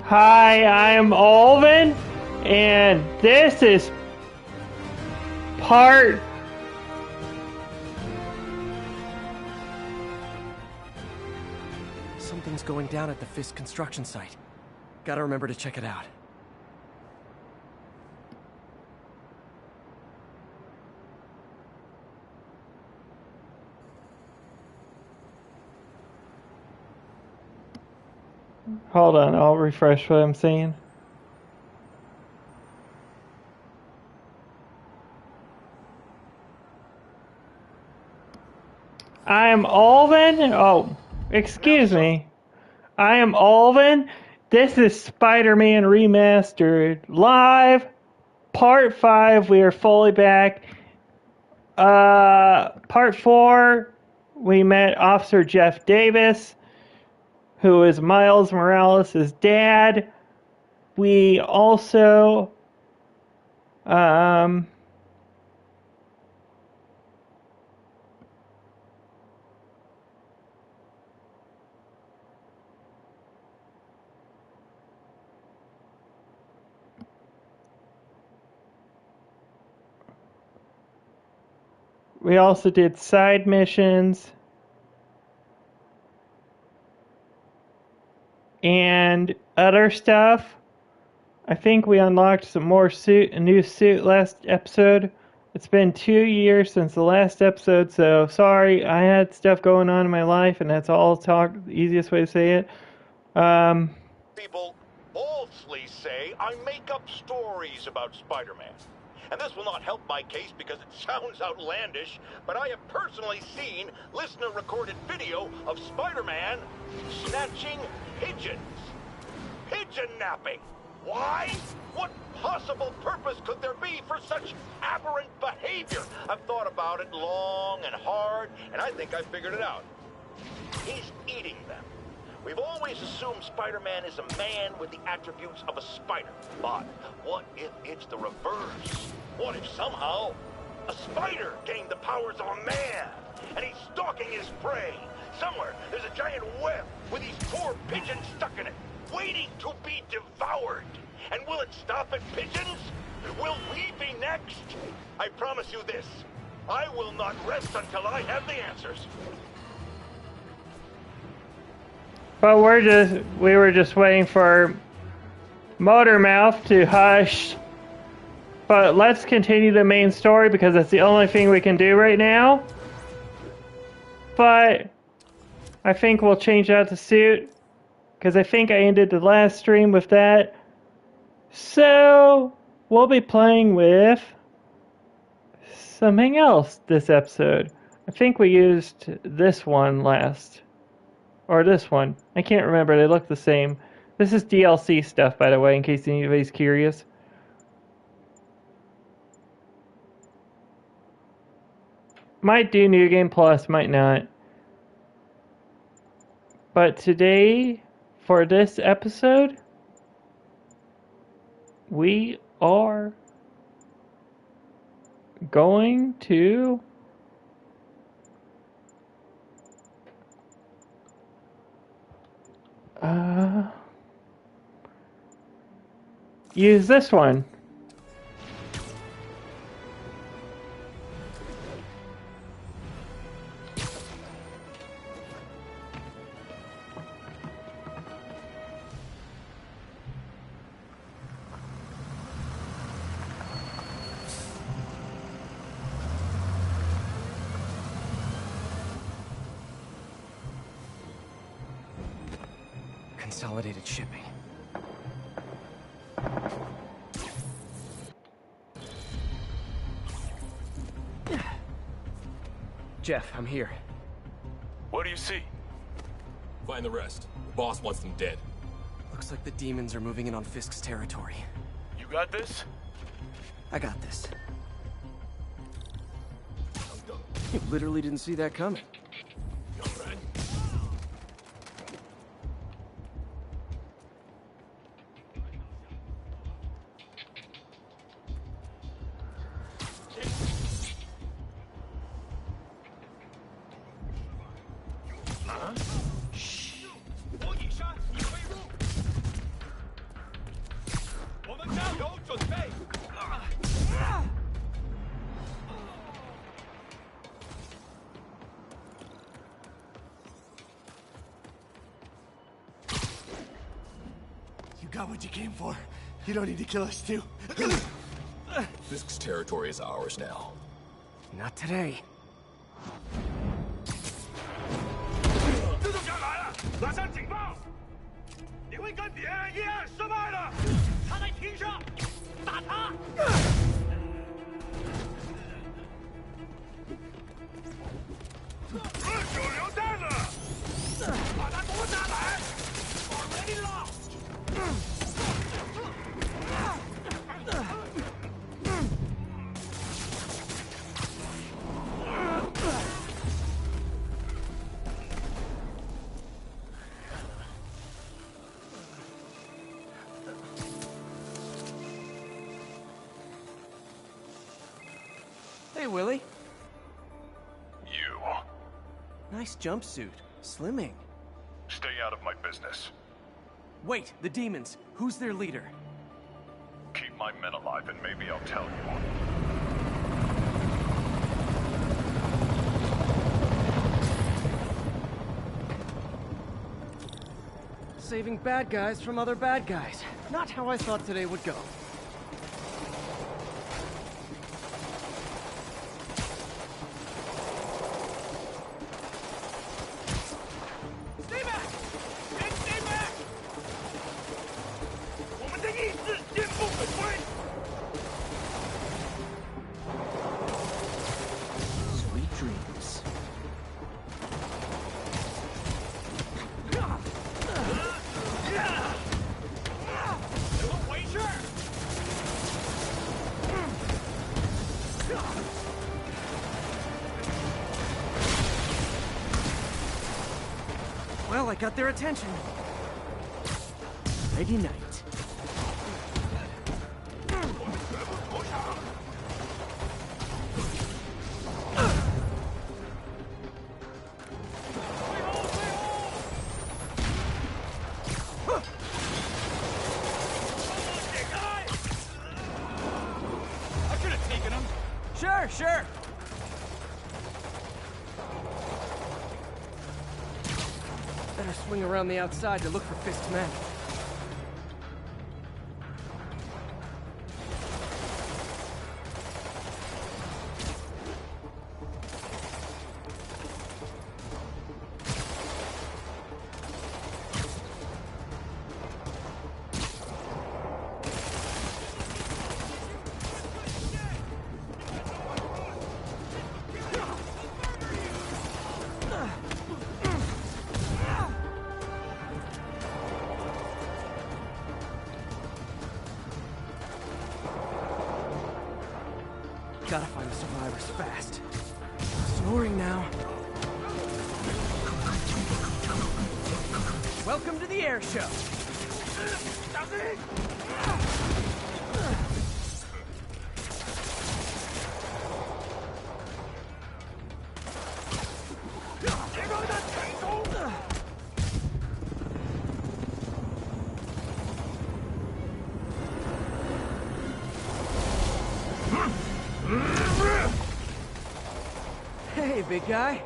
Hi, I'm Alvin, and this is part... Something's going down at the Fisk construction site. Gotta remember to check it out. Hold on, I'll refresh what I'm saying. I am Alvin. Oh, excuse me. I am Alvin. This is Spider-Man Remastered Live, Part 5. We are fully back. Part 4, we met Officer Jeff Davis, who is Miles Morales' dad. We also did side missions and other stuff. I think we unlocked some more a new suit last episode. It's been 2 years since the last episode, so sorry. I had stuff going on in my life, and that's all the easiest way to say it. People falsely say I make up stories about Spider-Man. And this will not help my case because it sounds outlandish, but I have personally seen listener-recorded video of Spider-Man snatching pigeons. Pigeon napping. Why? What possible purpose could there be for such aberrant behavior? I've thought about it long and hard, and I think I figured it out. He's eating them. We've always assumed Spider-Man is a man with the attributes of a spider. But what if it's the reverse? What if somehow a spider gained the powers of a man and he's stalking his prey? Somewhere there's a giant web with these poor pigeons stuck in it, waiting to be devoured. And will it stop at pigeons? Will we be next? I promise you this. I will not rest until I have the answers. But we were just waiting for Motormouth to hush. But let's continue the main story because that's the only thing we can do right now. But I think we'll change out the suit because I think I ended the last stream with that. So we'll be playing with something else this episode. I think we used this one last. Or this one. I can't remember. They look the same. This is DLC stuff, by the way, in case anybody's curious. Might do New Game Plus, might not. But today, for this episode, we are going to use this one. Consolidated shipping. Jeff, I'm here. What do you see? Find the rest. The boss wants them dead. Looks like the demons are moving in on Fisk's territory. You got this? I got this. You literally didn't see that coming. All right. You got what you came for. You don't need to kill us too. Fisk's territory is ours now. Not today. 蜘蛛侠来了，马上警报！你会跟别人一样失败的。他在停车，打他！手榴弹呢？把他夺下来 ！Already lost。Hey, Willie. You Nice jumpsuit. Slimming. stay out of my business. Wait, the demons. Who's their leader? Keep my men alive, and maybe I'll tell you. Saving bad guys from other bad guys. Not how I thought today would go. Stay back! Stay back! 我们的意志坚不可摧。 Sweet dreams. 怎么回事？ Well, I got their attention. Ready night. 我们绝不投降。 Sure, sure. Better swing around the outside to look for Fisk's men. Gotta find the survivors fast. Snoring now. Welcome to the air show. Hey, big guy.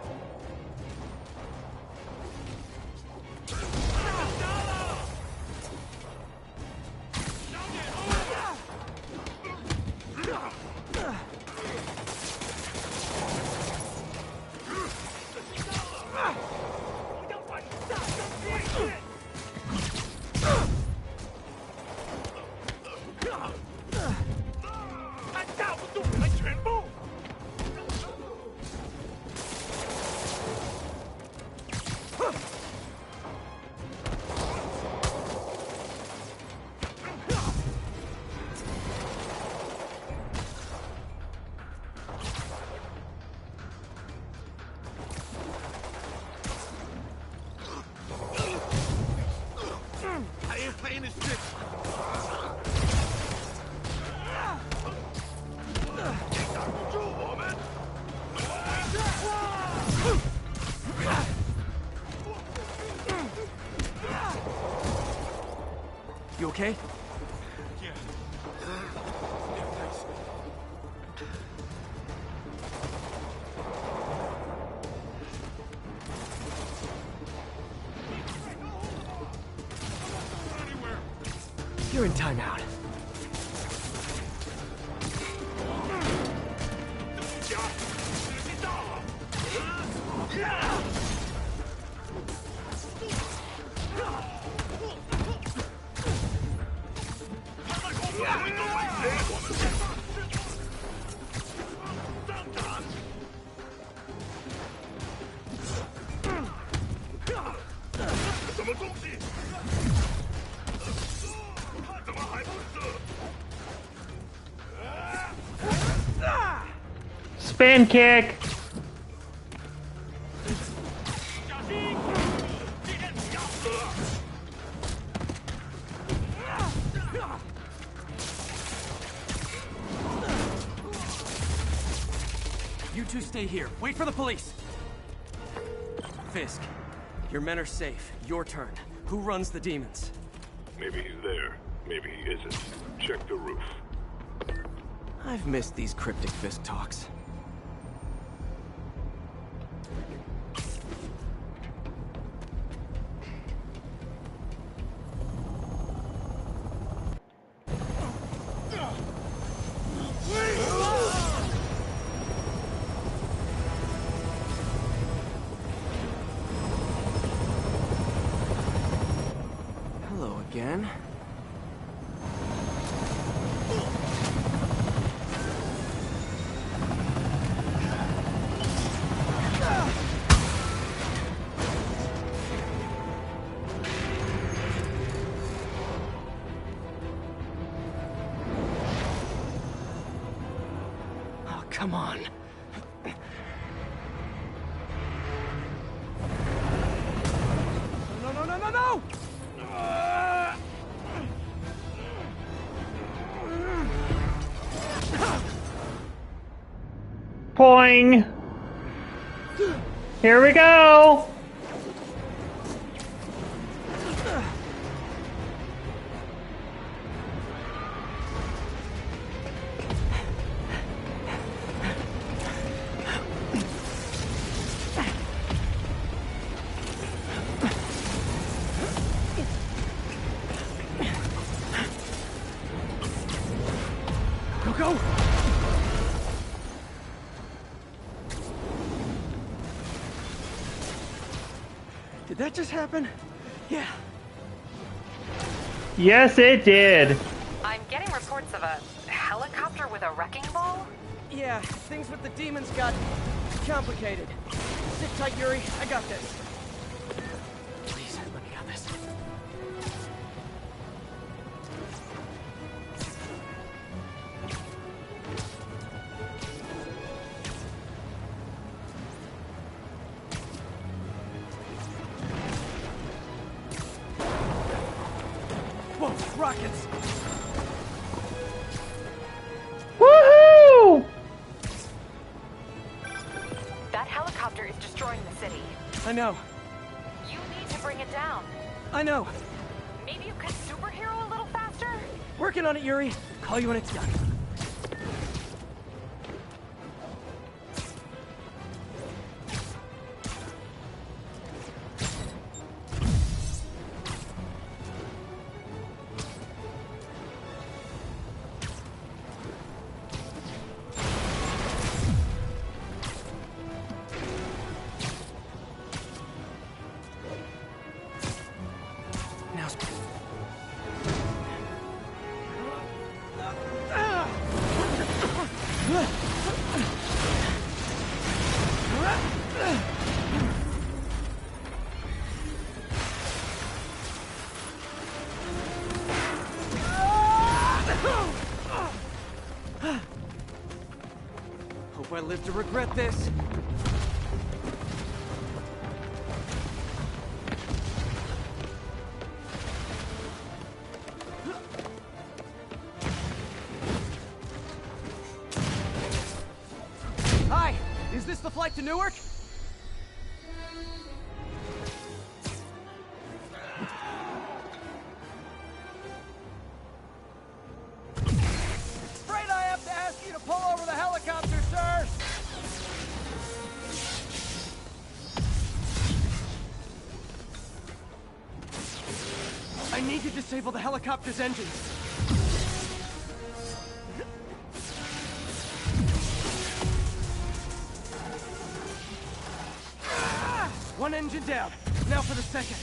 You okay? Yeah. You're in timeout. Spin kick. You two stay here. Wait for the police. Fisk, your men are safe. Your turn. Who runs the demons? Maybe he's there. Maybe he isn't. Check the roof. I've missed these cryptic Fisk talks. Hello again. Oh, come on. No, no, no, no, no! Poing. Here we go. Go, go! Did that just happen? Yeah. Yes, it did. I'm getting reports of a helicopter with a wrecking ball. Yeah, things with the demons got complicated. Sit tight, Yuri. I got this. Please, let me have this. Whoa, rockets! Woohoo! That helicopter is destroying the city. I know. You need to bring it down. I know. Maybe you could superhero a little faster? Working on it, Yuri. Call you when it's done. Now, hope I live to regret this. Hi, is this the flight to Newark? Afraid I have to ask you to pull over the helicopter, sir. I I need to disable the helicopter's engines. One engine down. Now for the second.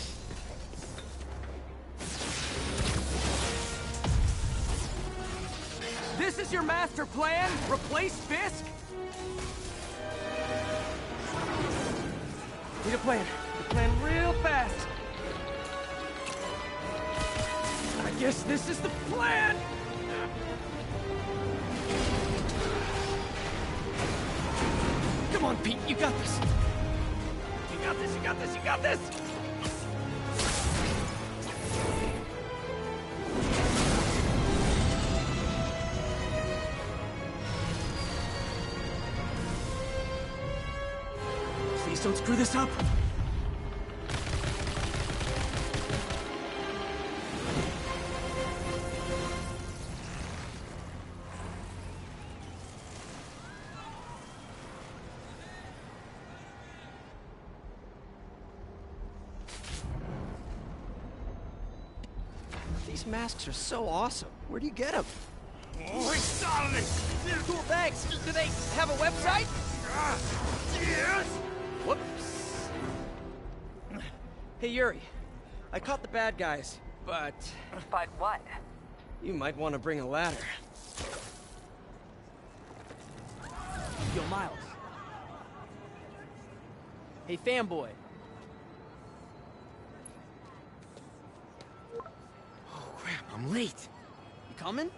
This is your master plan? Replace Fisk? Need a plan. A plan real fast. I guess this is the plan! Come on, Pete, you got this. You got this, you got this, you got this! Please don't screw this up. These masks are so awesome. Where do you get them? Oh, exciting! Cool, thanks. Do they have a website? Yes! Whoops. Hey, Yuri. I caught the bad guys, but But what? you might want to bring a ladder. Yo, Miles. Hey, fanboy. Oh, crap, I'm late. You coming?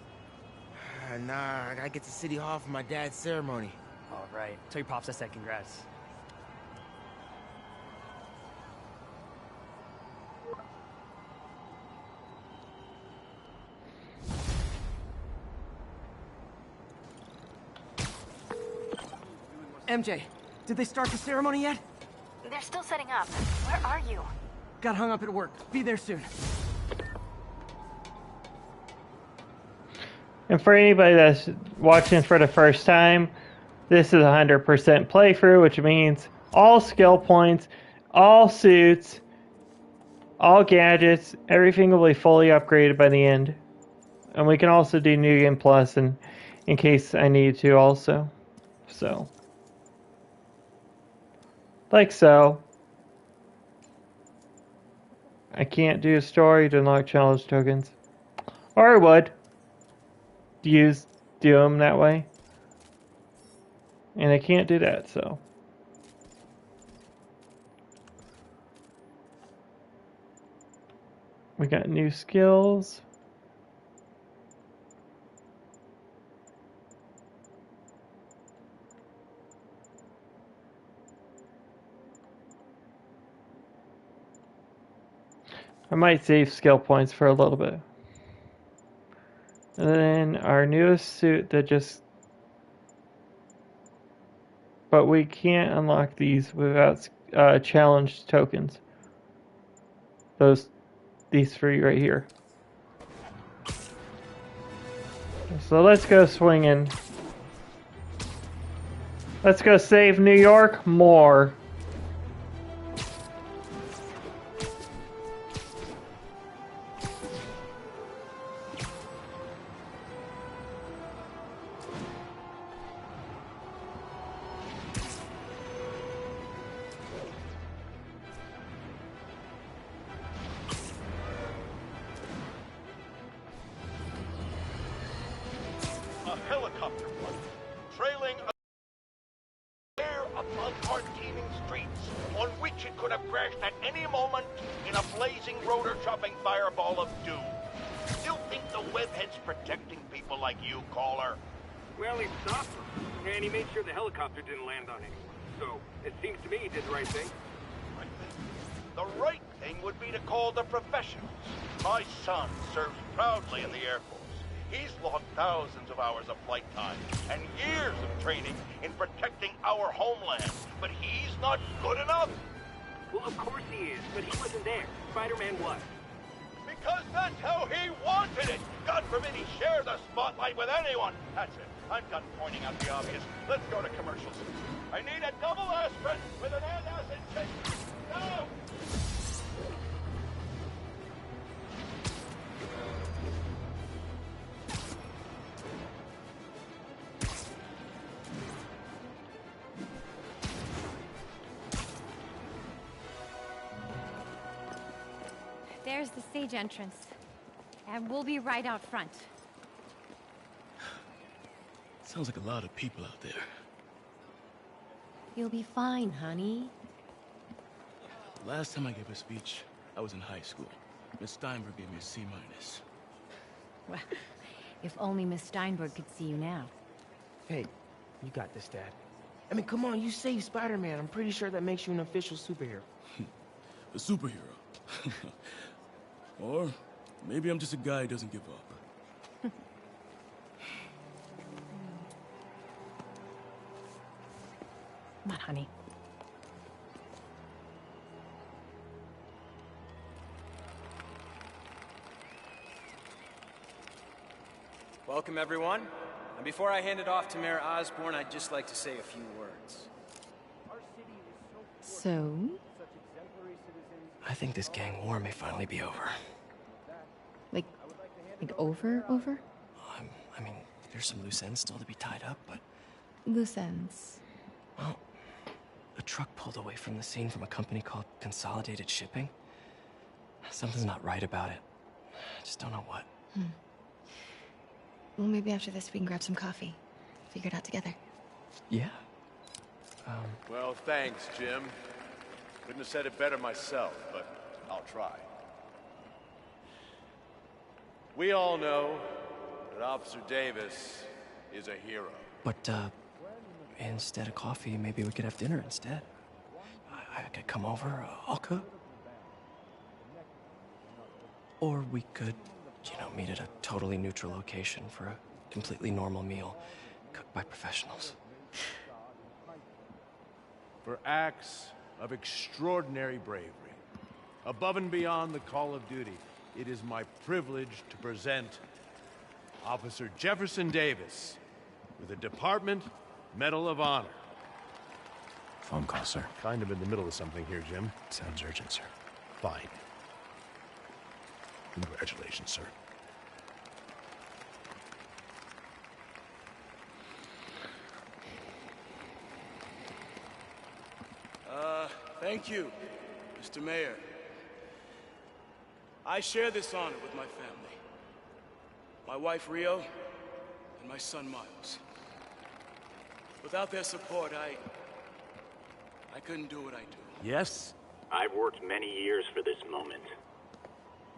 Nah, I gotta get to City Hall for my dad's ceremony. All right. Tell your pops I said congrats. MJ, did they start the ceremony yet? They're still setting up. Where are you? Got hung up at work. Be there soon. And for anybody that's watching for the first time, this is 100% playthrough, which means all skill points, all suits, all gadgets, everything will be fully upgraded by the end. And we can also do New Game Plus in case I need to also. So. Like so. I can't do a story to unlock challenge tokens. Or I would. Do them that way. And I can't do that, so. We got new skills. I might save skill points for a little bit. And then our newest suit that just... But we can't unlock these without challenge tokens. These three right here. So let's go swinging. Let's go save New York more. A helicopter flight trailing air above our teeming streets, on which it could have crashed at any moment in a blazing rotor-chopping fireball of doom. Still think the webhead's protecting people like you, caller? Well, he stopped him, and he made sure the helicopter didn't land on anyone. So, it seems to me he did the right thing. Right thing. The right thing would be to call the professionals. My son serves proudly in the Air Force. He's logged thousands of hours of flight time and years of training in protecting our homeland. But he's not good enough. Well, of course he is, but he wasn't there. Spider-Man was. Because that's how he wanted it. God forbid he share the spotlight with anyone. That's it. I'm done pointing out the obvious. Let's go to commercials. I need a double aspirin with an antacid chase. No! There's the stage entrance. And we'll be right out front. Sounds like a lot of people out there. You'll be fine, honey. Last time I gave a speech, I was in high school. Miss Steinberg gave me a C-. Well, if only Miss Steinberg could see you now. Hey, you got this, Dad. I mean, come on, you saved Spider-Man. I'm pretty sure that makes you an official superhero. A superhero. Or maybe I'm just a guy who doesn't give up. Come on, honey. Welcome, everyone. And before I hand it off to Mayor Osborn, I'd just like to say a few words. So? I think this gang war may finally be over. Like over? I mean, there's some loose ends still to be tied up, but... Loose ends. Well, a truck pulled away from the scene from a company called Consolidated Shipping. Something's not right about it. I just don't know what. Well, maybe after this we can grab some coffee. Figure it out together. Yeah. Well, thanks, Jim. Couldn't have said it better myself, but I'll try. We all know that Officer Davis is a hero. But, instead of coffee, maybe we could have dinner instead. I could come over, I'll cook. Or we could, meet at a totally neutral location for a completely normal meal, cooked by professionals. For acts of extraordinary bravery, above and beyond the call of duty, it is my privilege to present Officer Jefferson Davis with the Department Medal of Honor. Phone call, sir. Kind of in the middle of something here, Jim. Sounds urgent, sir. Fine. Congratulations, sir. Thank you, Mr. Mayor. I share this honor with my family. My wife, Rio, and my son, Miles. Without their support, I couldn't do what I do. Yes? I've worked many years for this moment.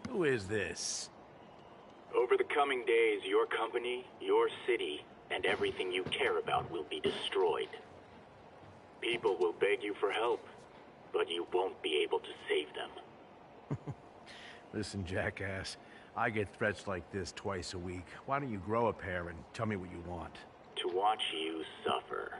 Who is this? Over the coming days, your company, your city, and everything you care about will be destroyed. People will beg you for help, but you won't be able to save them. Listen, jackass. I get threats like this twice a week. Why don't you grow a pair and tell me what you want? To watch you suffer.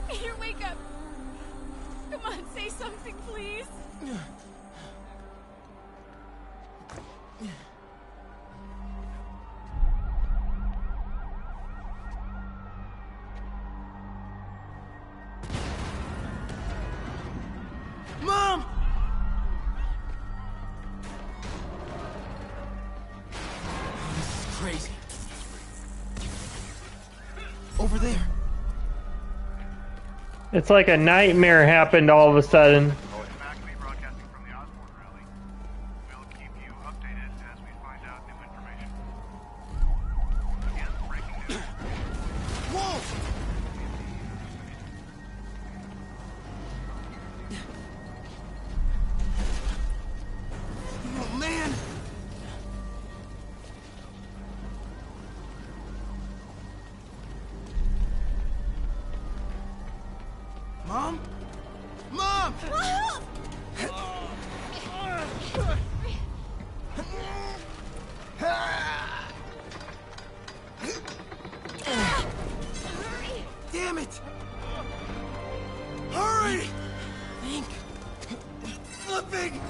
Peter, wake up. Come on, say something, please. over there. It's like a nightmare happened all of a sudden. Mom? Mom! Damn it! Hurry! Think. Flipping!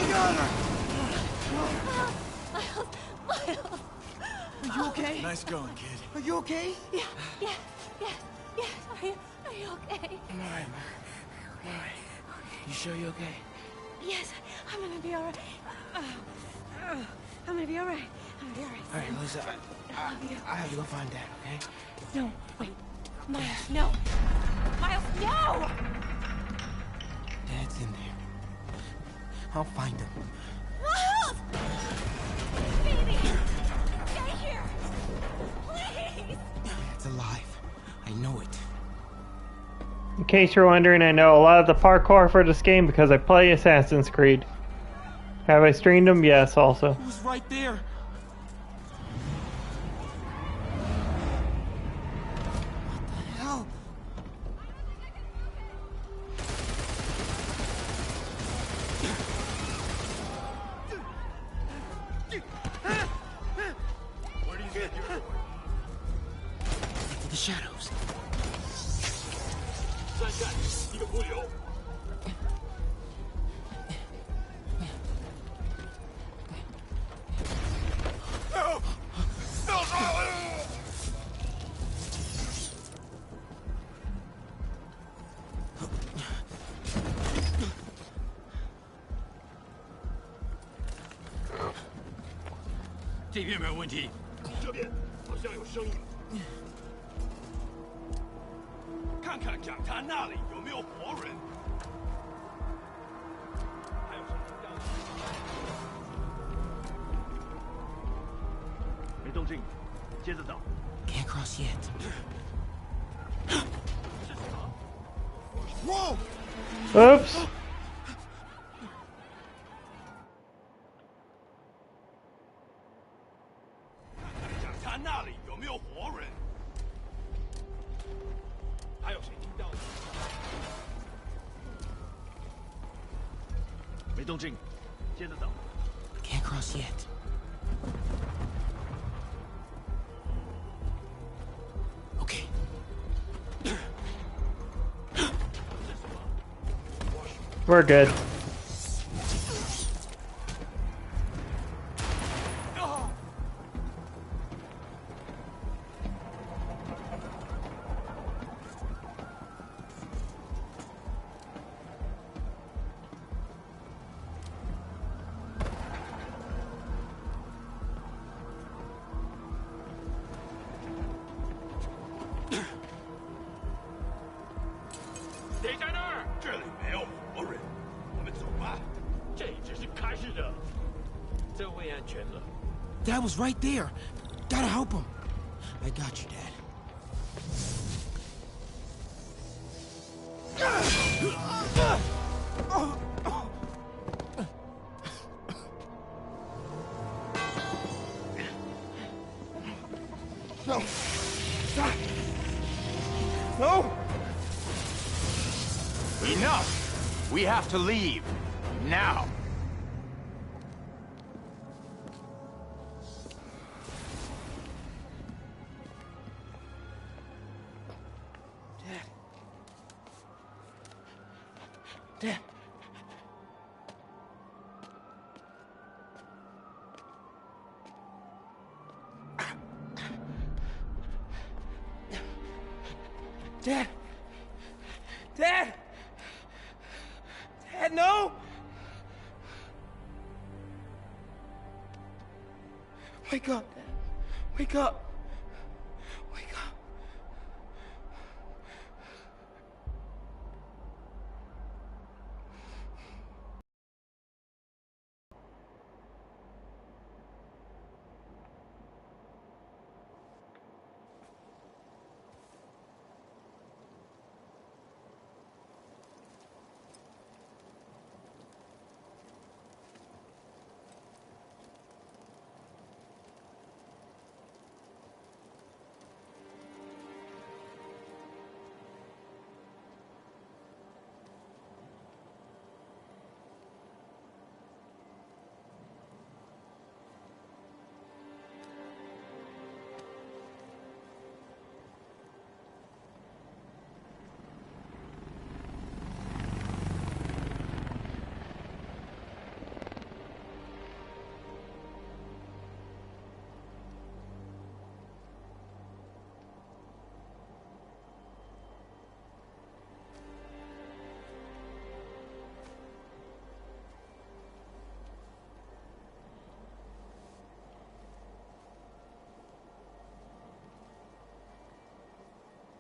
Got her! Miles! Are you okay? Nice going, kid. Are you okay? Yeah. Are you okay? I'm alright, man. I'm alright. You sure you're okay? Yes, I'm gonna be alright. I'm gonna be alright. I'm gonna be alright. Alright, Melissa, I have to go find Dad, okay? No, wait. Miles, no! Miles, no! Dad's in there. I'll find him. Miles! Baby! Stay here! Please! Dad's alive. I know it. In case you're wondering, I know a lot of the parkour for this game because I play Assassin's Creed. Have I streamed them? Yes, also. He was right there. What the hell? Where do you get your Into the shadows. 站站，一个不留。 这边没有问题，这边好像有声音。看看讲坛那里有没有活人。还有什么要紧？没动静，接着找。Can't cross yet. 是什么 Whoa! Oops. 讲坛那里有没有活人？还有谁听到？没动静，接着找。 Can't cross yet. Okay. We're good. Dad was right there. Gotta help him. I got you, Dad. No. Stop. No. Enough. We have to leave. Now. Dad. Dad. Dad. Dad, no! Wake up, Dad. Wake up. Wake up.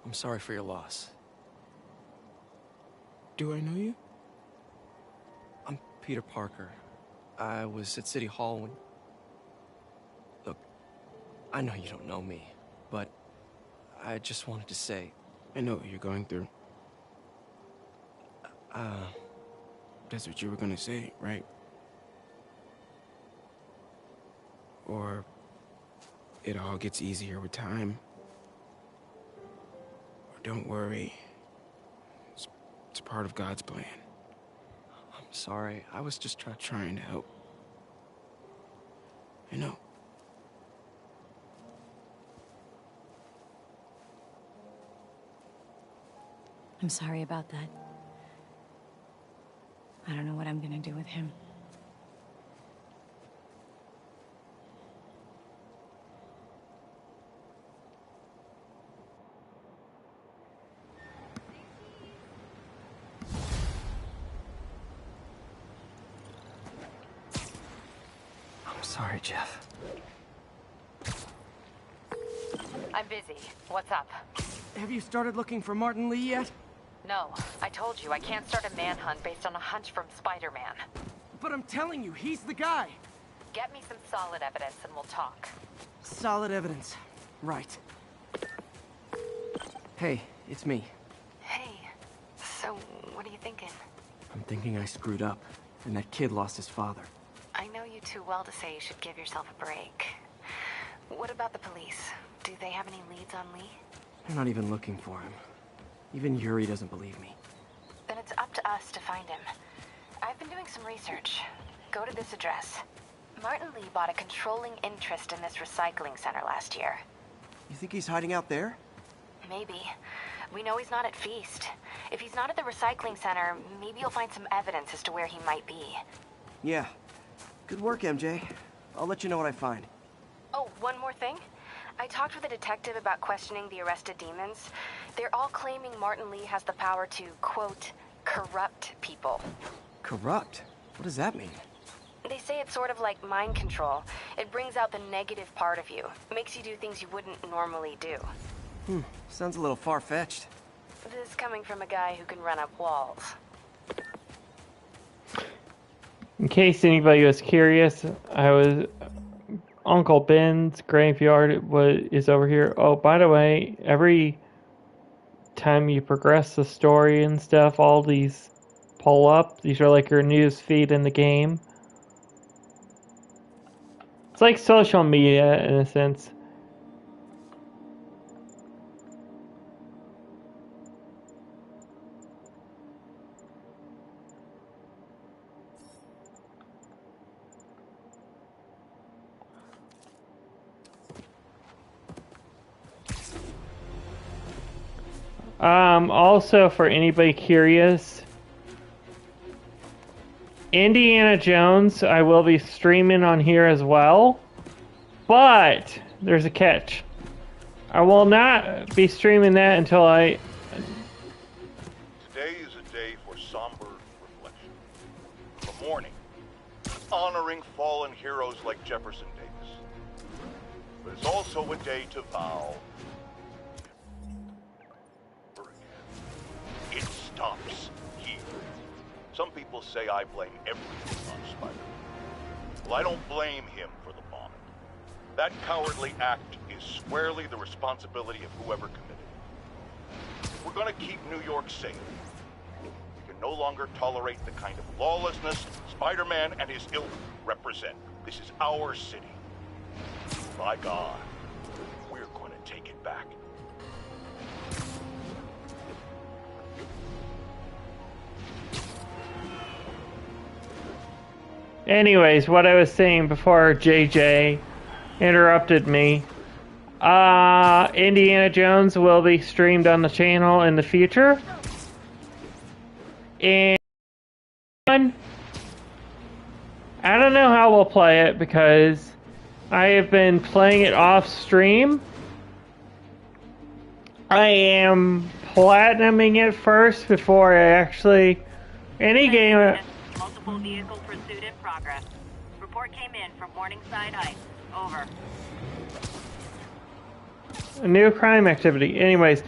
I'm sorry for your loss. Do I know you? I'm Peter Parker. I was at City Hall when... Look, I know you don't know me, but I just wanted to say... I know what you're going through. That's what you were gonna say, right? Or it all gets easier with time. Or don't worry. It's part of God's plan. I'm sorry. I was just trying to help. I know. I'm sorry about that. I don't know what I'm gonna do with him. I'm sorry, Jeff. I'm busy. What's up? Have you started looking for Martin Lee yet? No, I told you I can't start a manhunt based on a hunch from Spider-Man. But I'm telling you, he's the guy. Get me some solid evidence and we'll talk. Solid evidence. Right. Hey, it's me. Hey, so what are you thinking? I'm thinking I screwed up, and that kid lost his father. I know you too well to say you should give yourself a break. What about the police? Do they have any leads on Lee? They're not even looking for him. Even Yuri doesn't believe me. Then it's up to us to find him. I've been doing some research. Go to this address. Martin Lee bought a controlling interest in this recycling center last year. You think he's hiding out there? Maybe. We know he's not at Feast. If he's not at the recycling center, maybe you'll find some evidence as to where he might be. Yeah. Good work, MJ. I'll let you know what I find. Oh, one more thing. I talked with a detective about questioning the arrested demons. They're all claiming Martin Lee has the power to, quote, corrupt people. Corrupt? What does that mean? They say it's sort of like mind control. It brings out the negative part of you. Makes you do things you wouldn't normally do. Sounds a little far-fetched. This coming from a guy who can run up walls. In case anybody was curious, Uncle Ben's graveyard is over here. Oh, by the way, every time you progress the story and stuff, all these pull up. These are like your news feed in the game. It's like social media in a sense. Also, for anybody curious, Indiana Jones, I will be streaming on here as well, but there's a catch. I will not be streaming that until Today is a day for somber reflection. honoring fallen heroes like Jefferson Davis. But it's also a day to vow. It stops here. Some people say I blame everything on Spider-Man. Well, I don't blame him for the bombing. That cowardly act is squarely the responsibility of whoever committed it. If we're gonna keep New York safe, we can no longer tolerate the kind of lawlessness Spider-Man and his ilk represent. This is our city. By God, we're gonna take it back. Anyways, what I was saying before JJ interrupted me. Indiana Jones will be streamed on the channel in the future. And I don't know how we'll play it because I have been playing it off stream. I am platinuming it first before I actually... Any game... Multiple vehicle pursuit in progress. Report came in from Morningside Heights. Over. A new crime activity. Anyways,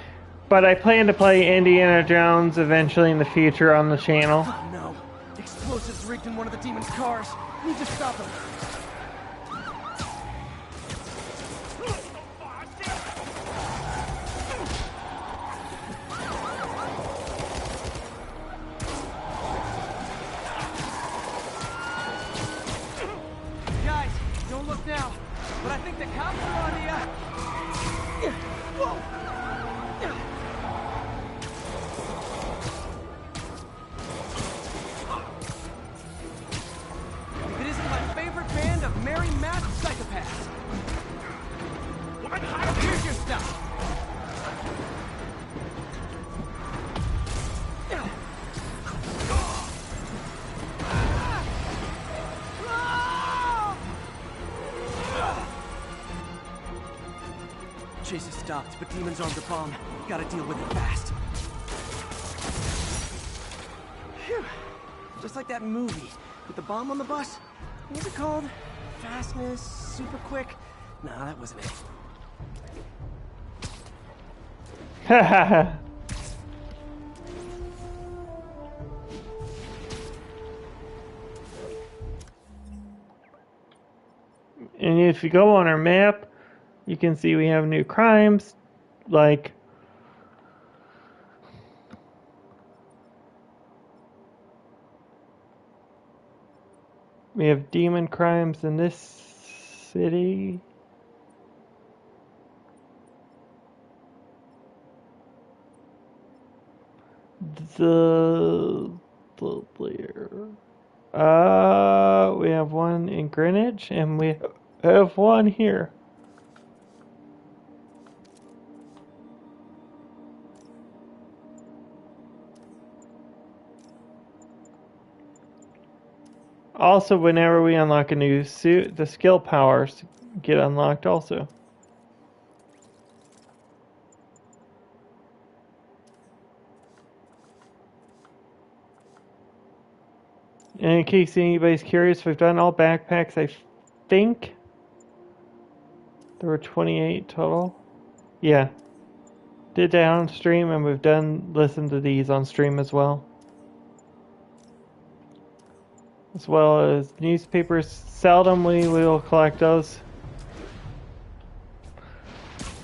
but I plan to play Indiana Jones eventually in the future on the channel. Oh no. Explosives rigged in one of the demon's cars. Need to stop them. Guys, don't look now. But I think the cops are on the whoa! It isn't my favorite band of merry masked psychopaths. Here's your stuff. Chase is stopped, but Demon's armed a bomb. Gotta deal with it fast. Phew. Just like that movie with the bomb on the bus. What was it called? Fastness, super quick? Nah, that wasn't it. Haha. And if you go on our map, you can see we have new crimes, like we have demon crimes in this city. We have one in Greenwich, and we have one here. Also, whenever we unlock a new suit, the skill powers get unlocked also. And in case anybody's curious, we've done all backpacks, I think. There were 28 total. Yeah. Did that on stream, and we've listened to these on stream as well. As well as newspapers. Seldom we will collect those.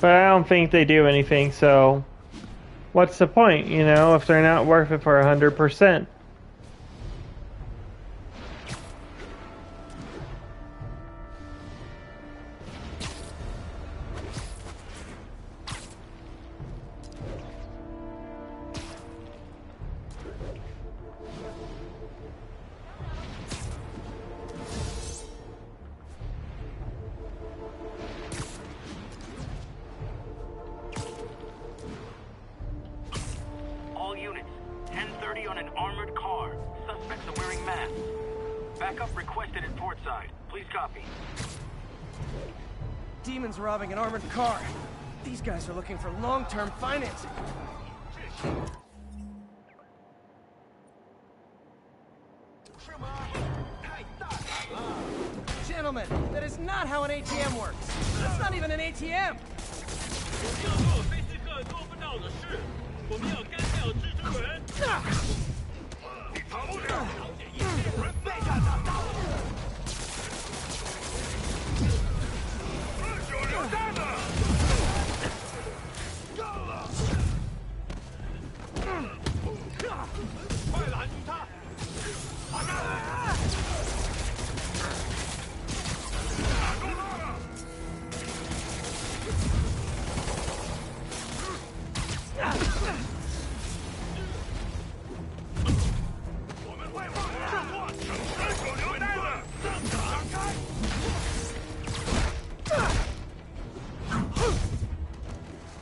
But I don't think they do anything, so what's the point, you know, if they're not worth it for 100%? Demons robbing an armored car. These guys are looking for long-term financing. That's not how an ATM works. That's not even an ATM.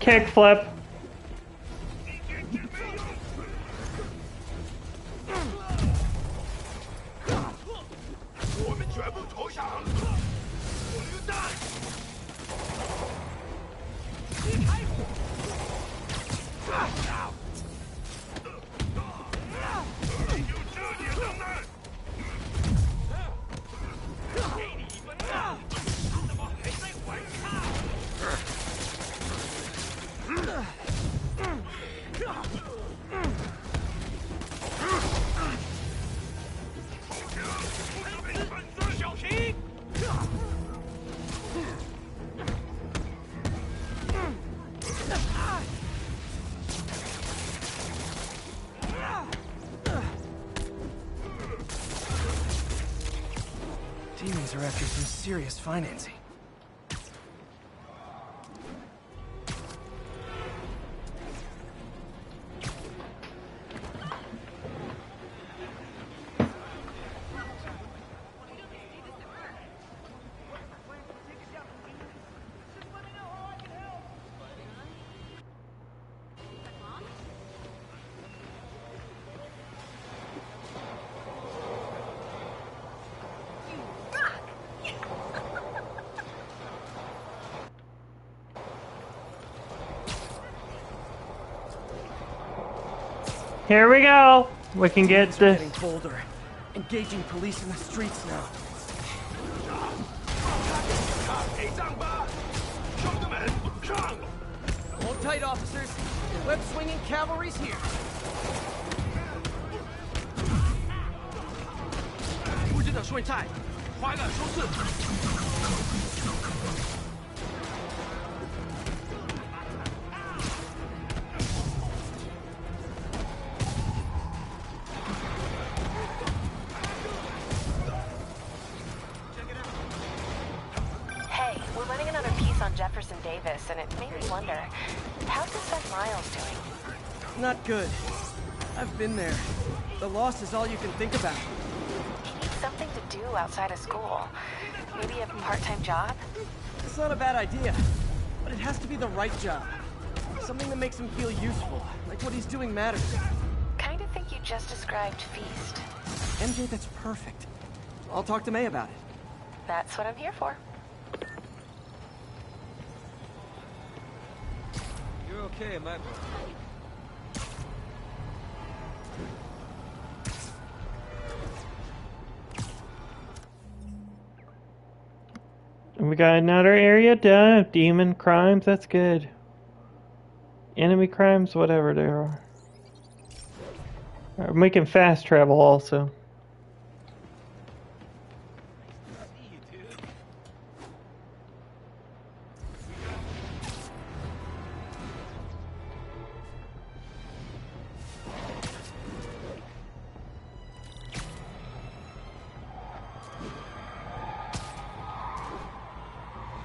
Kickflip. Demons are after some serious financing. Here we go. We can get Things are this. getting bolder. Engaging police in the streets now. Hold tight, officers. The web-swinging cavalry's here. Hey, we're running another piece on Jefferson Davis, and it made me wonder, how's his son Miles doing? Not good. I've been there. The loss is all you can think about. He needs something to do outside of school. Maybe a part-time job? It's not a bad idea, but it has to be the right job. Something that makes him feel useful, like what he's doing matters. Kind of think you just described Feast. MJ, that's perfect. I'll talk to May about it. That's what I'm here for. You're okay, my boy. We got another area done of demon crimes. That's good. Enemy crimes, whatever they are. Alright, we can fast travel also.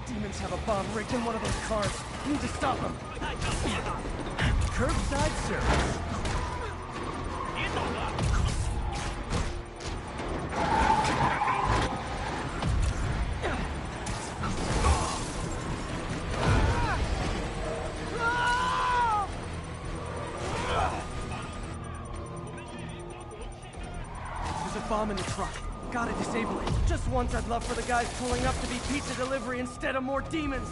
Demons have a bomb rigged in one of those cars. We need to stop them. Curbside service. There's a bomb in the truck. Gotta disable it. Just once I'd love for the guys pulling up to be pizza delivery instead of more demons.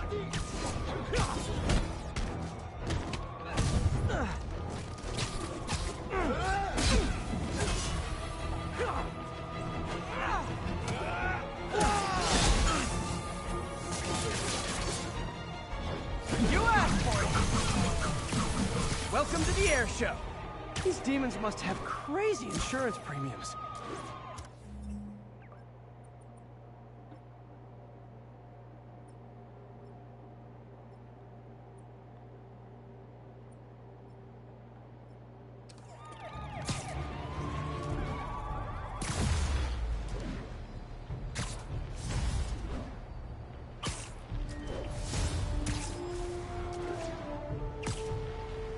You asked for it! Welcome to the air show! These demons must have crazy insurance premiums.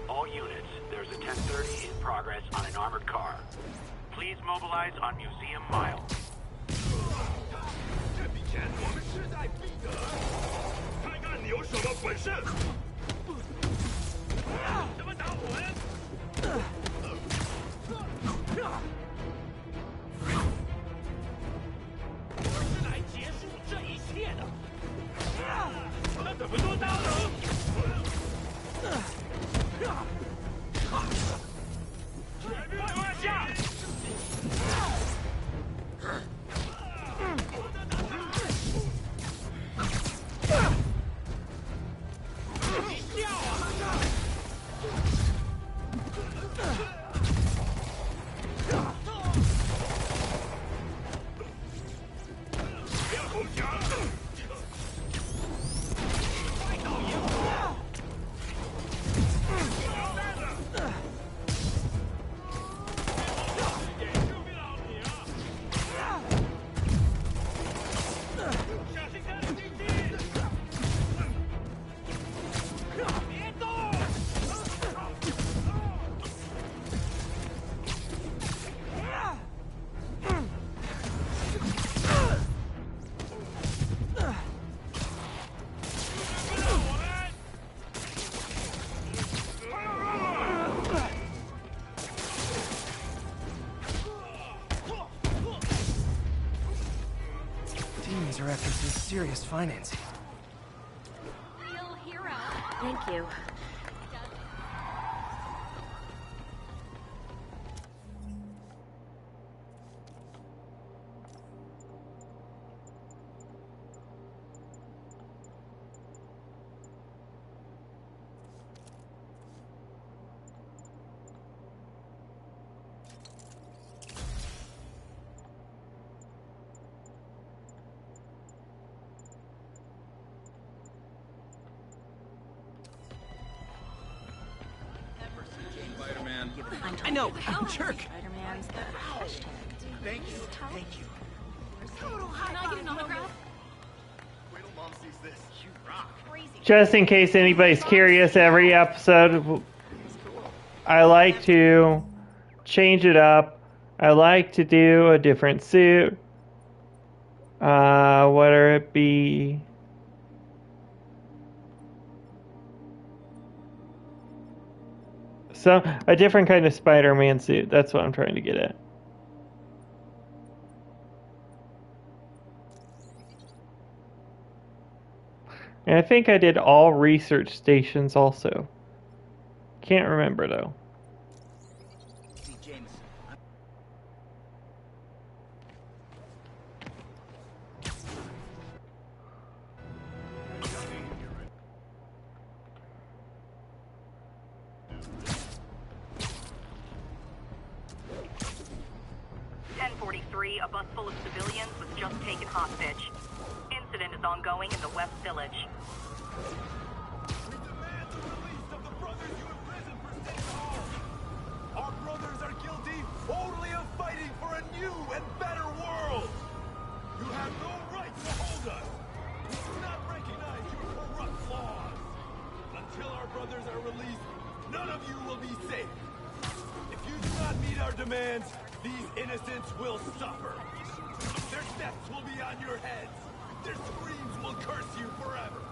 All units, there's a 1030 in progress on an armored car. Please mobilize on Museum Mile. 这笔钱我们势在必得，看看你有什么本事！什么打我呀？我是来结束这一切的。那怎么做到呢？ 快往下！你笑啊！不要投降！快倒赢！ Demons are after some serious financing. Real hero. Thank you. Spider-Man. I know, I'm a jerk. Spider-Man's the hashtag. Thank you. Thank you. Can I get an autograph? Wait till Mom sees this. You rock. Crazy. Just in case anybody's curious, every episode I like to change it up. I like to do a different suit. Whether it be a different kind of Spider-Man suit. That's what I'm trying to get at. And I think I did all research stations also. Can't remember though. James. 1043, a bus full of civilians was just taken hostage. Incident is ongoing in the West Village. Our brothers are guilty only of fighting for a new and better world! You have no right to hold us! We do not recognize your corrupt laws! Until our brothers are released, none of you will be safe! If you do not meet our demands, these innocents will suffer! Their deaths will be on your heads! Their screams will curse you forever!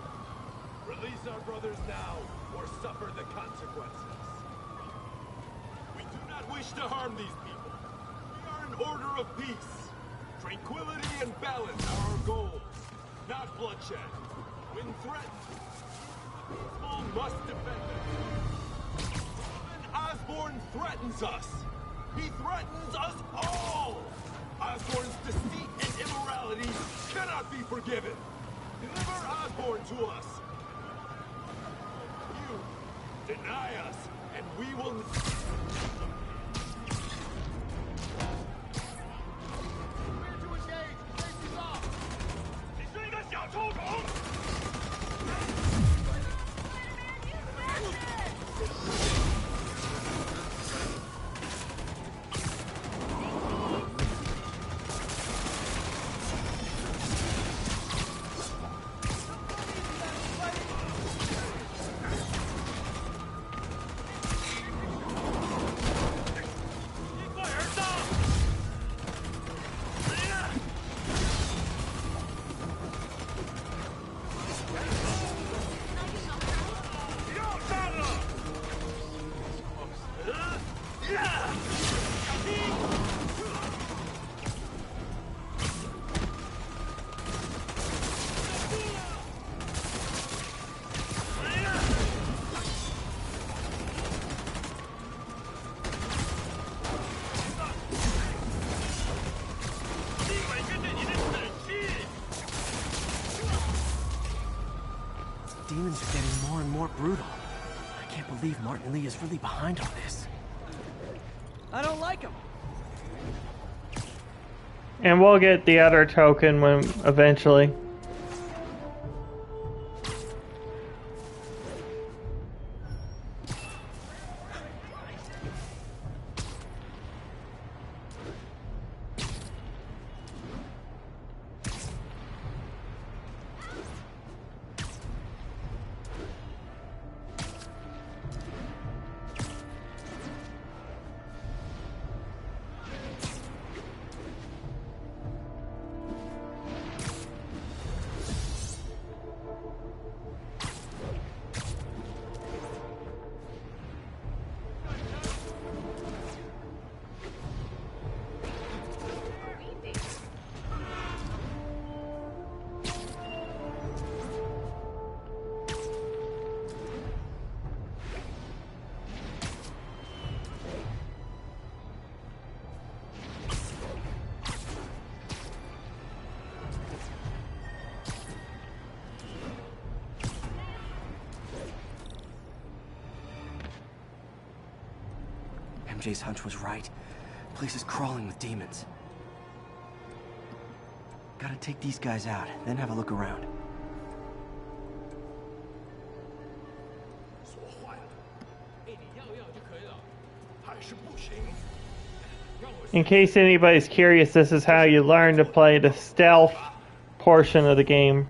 Release our brothers now, or suffer the consequences. We do not wish to harm these people. We are an order of peace. Tranquility and balance are our goals, not bloodshed. When threatened, people must defend them. When Osborn threatens us, he threatens us all! Osborn's deceit and immorality cannot be forgiven! Deliver Osborn to us! You deny us, and we will... Demons are getting more and more brutal. I can't believe Martin Lee is really behind all this. I don't like him. And we'll get the other token when eventually. MJ's hunch was right. The place is crawling with demons. Gotta take these guys out, then have a look around. In case anybody's curious, this is how you learn to play the stealth portion of the game.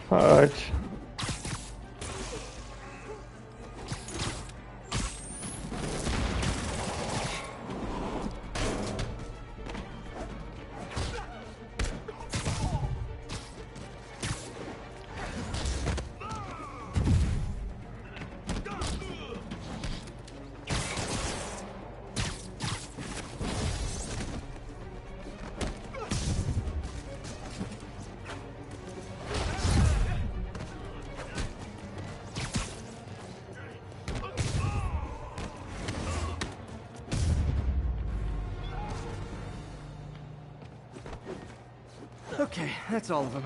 Fudge. Okay, that's all of them.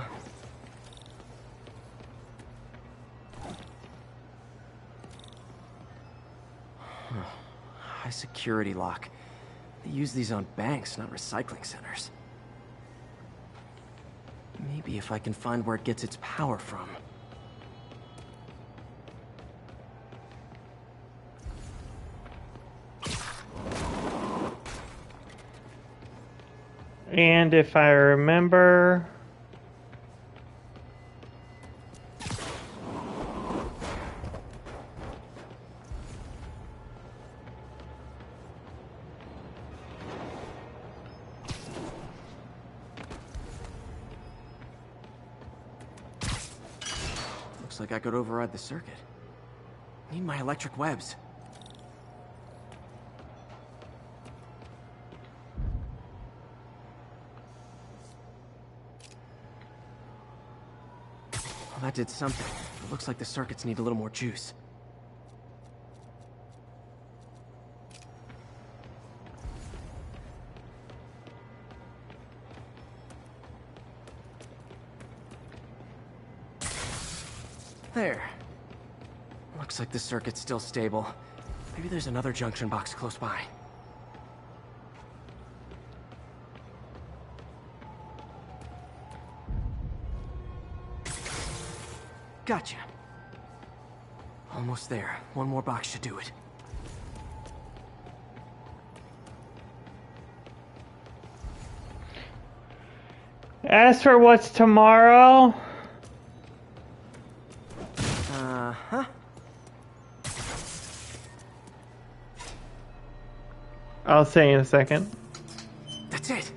High security lock. They use these on banks, not recycling centers. Maybe if I can find where it gets its power from. And if I remember... Looks like I could override the circuit. Need my electric webs. Well, that did something. It looks like the circuits need a little more juice. There. Looks like the circuit's still stable. Maybe there's another junction box close by. Gotcha. Almost there. One more box should do it. As for what's tomorrow... Uh-huh. I'll say in a second. That's it.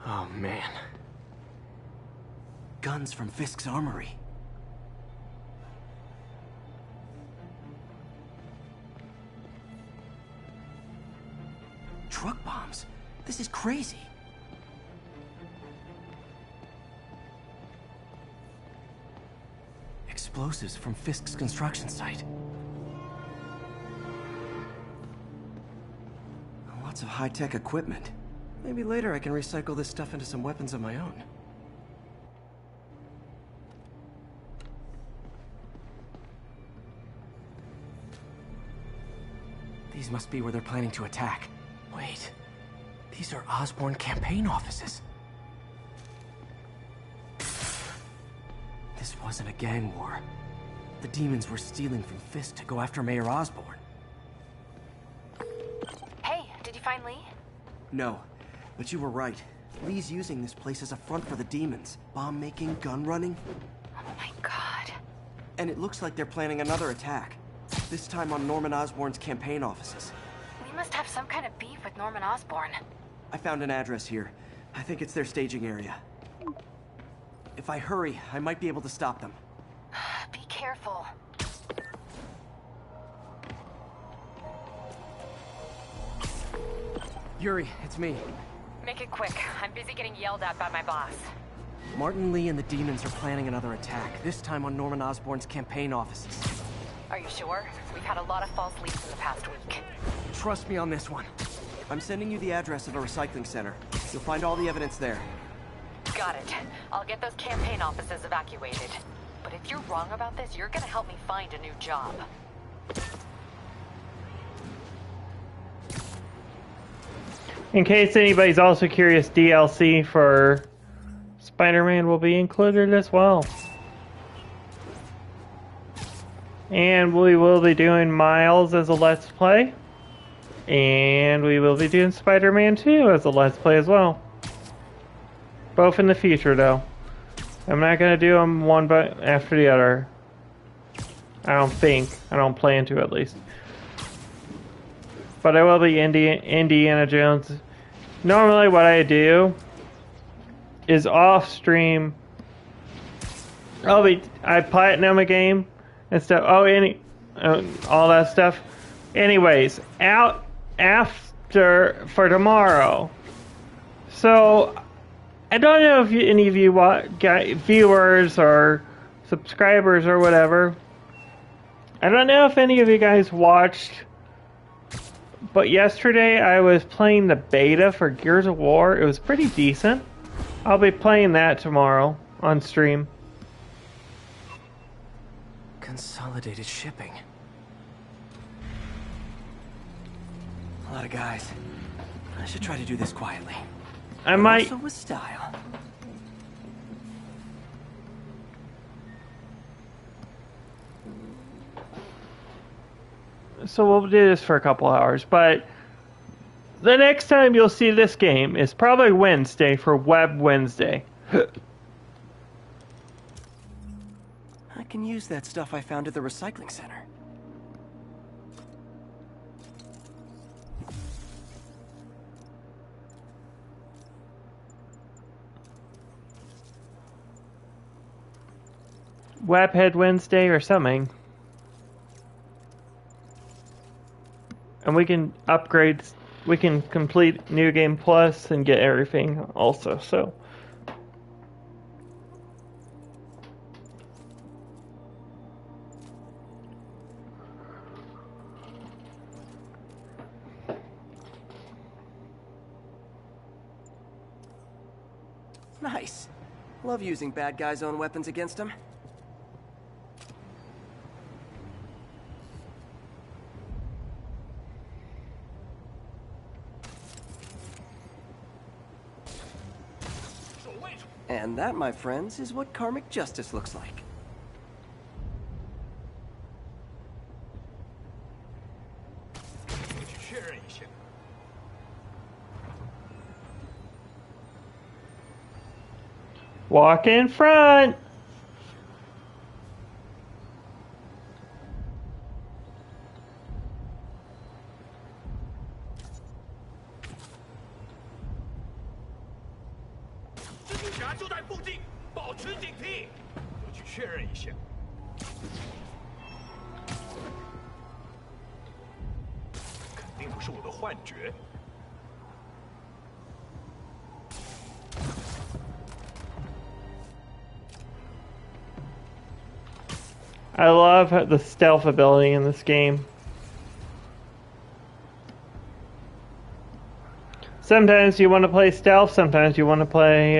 Oh, man. Guns from Fisk's armory. Truck bombs? This is crazy. Explosives from Fisk's construction site. Lots of high-tech equipment. Maybe later I can recycle this stuff into some weapons of my own. These must be where they're planning to attack. Wait, these are Osborn campaign offices. This wasn't a gang war. The demons were stealing from Fisk to go after Mayor Osborn. Hey, did you find Lee? No. But you were right. Lee's using this place as a front for the demons. Bomb making, gun running. Oh my god. And it looks like they're planning another attack. This time on Norman Osborn's campaign offices. Lee must have some kind of beef with Norman Osborn. I found an address here. I think it's their staging area. If I hurry, I might be able to stop them. Be careful. Yuri, it's me. Make it quick. I'm busy getting yelled at by my boss. Martin Lee and the demons are planning another attack, this time on Norman Osborn's campaign offices. Are you sure? We've had a lot of false leads in the past week. Trust me on this one. I'm sending you the address of a recycling center. You'll find all the evidence there. Got it. I'll get those campaign offices evacuated. But if you're wrong about this, you're gonna help me find a new job. In case anybody's also curious, DLC for Spider-Man will be included as well. And we will be doing Miles as a Let's Play. And we will be doing Spider-Man 2 as a Let's Play as well. Both in the future, though. I'm not going to do them one after the other. I don't think. I don't plan to, at least. But I will be Indiana Jones. Normally what I do is off-stream. I platinum a game and stuff. All that stuff. Anyways, out after for tomorrow. So I don't know if any of you viewers or subscribers or whatever. I don't know if any of you guys watched, but yesterday I was playing the beta for Gears of War. It was pretty decent. I'll be playing that tomorrow on stream. Consolidated shipping. A lot of guys. I should try to do this quietly. I might. Also with style. So we'll do this for a couple hours, but the next time you'll see this game is probably Wednesday for Web Wednesday. I can use that stuff I found at the recycling center. Webhead Wednesday or something. And we can upgrade, we can complete New Game Plus and get everything also, so. Nice. Love using bad guys' own weapons against them. And that, my friends, is what karmic justice looks like. Walk in front! I love the stealth ability in this game. Sometimes you want to play stealth, sometimes you want to play,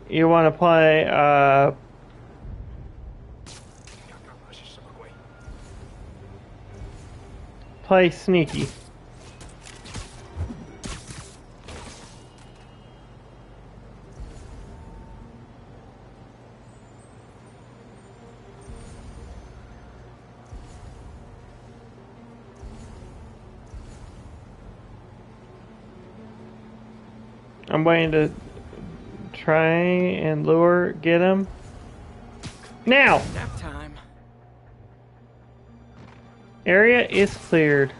you want to play, play sneaky. I'm waiting to try and get him. Now! Nap time. Area is cleared.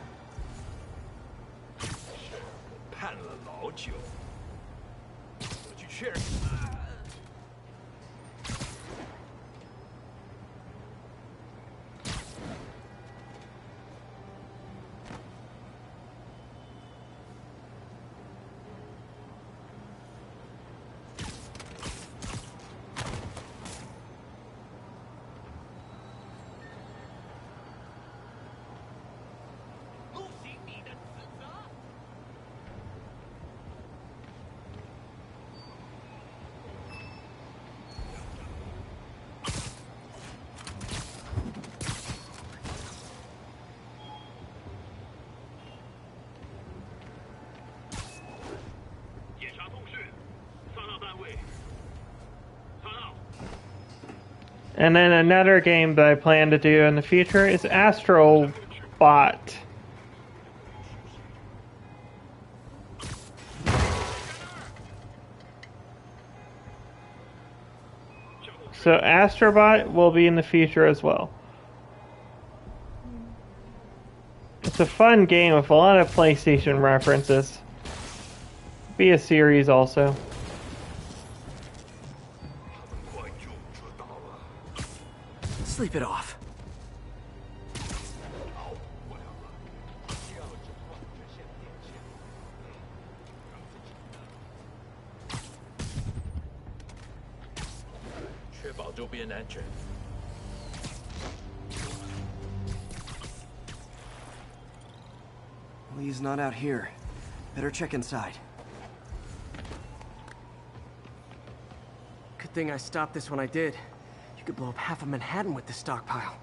And then another game that I plan to do in the future is Astro Bot. So Astrobot will be in the future as well. It's a fun game with a lot of PlayStation references. Be a series also. Sleep it off. Lee's not out here. Better check inside. Good thing I stopped this when I did. You could blow up half of Manhattan with this stockpile.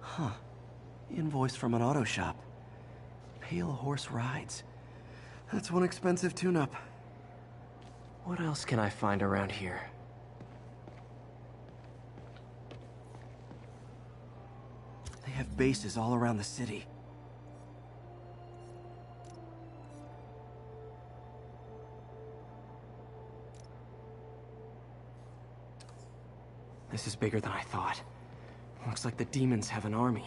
Huh. Invoice from an auto shop. Pale Horse Rides. That's one expensive tune-up. What else can I find around here? They have bases all around the city. This is bigger than I thought. Looks like the demons have an army.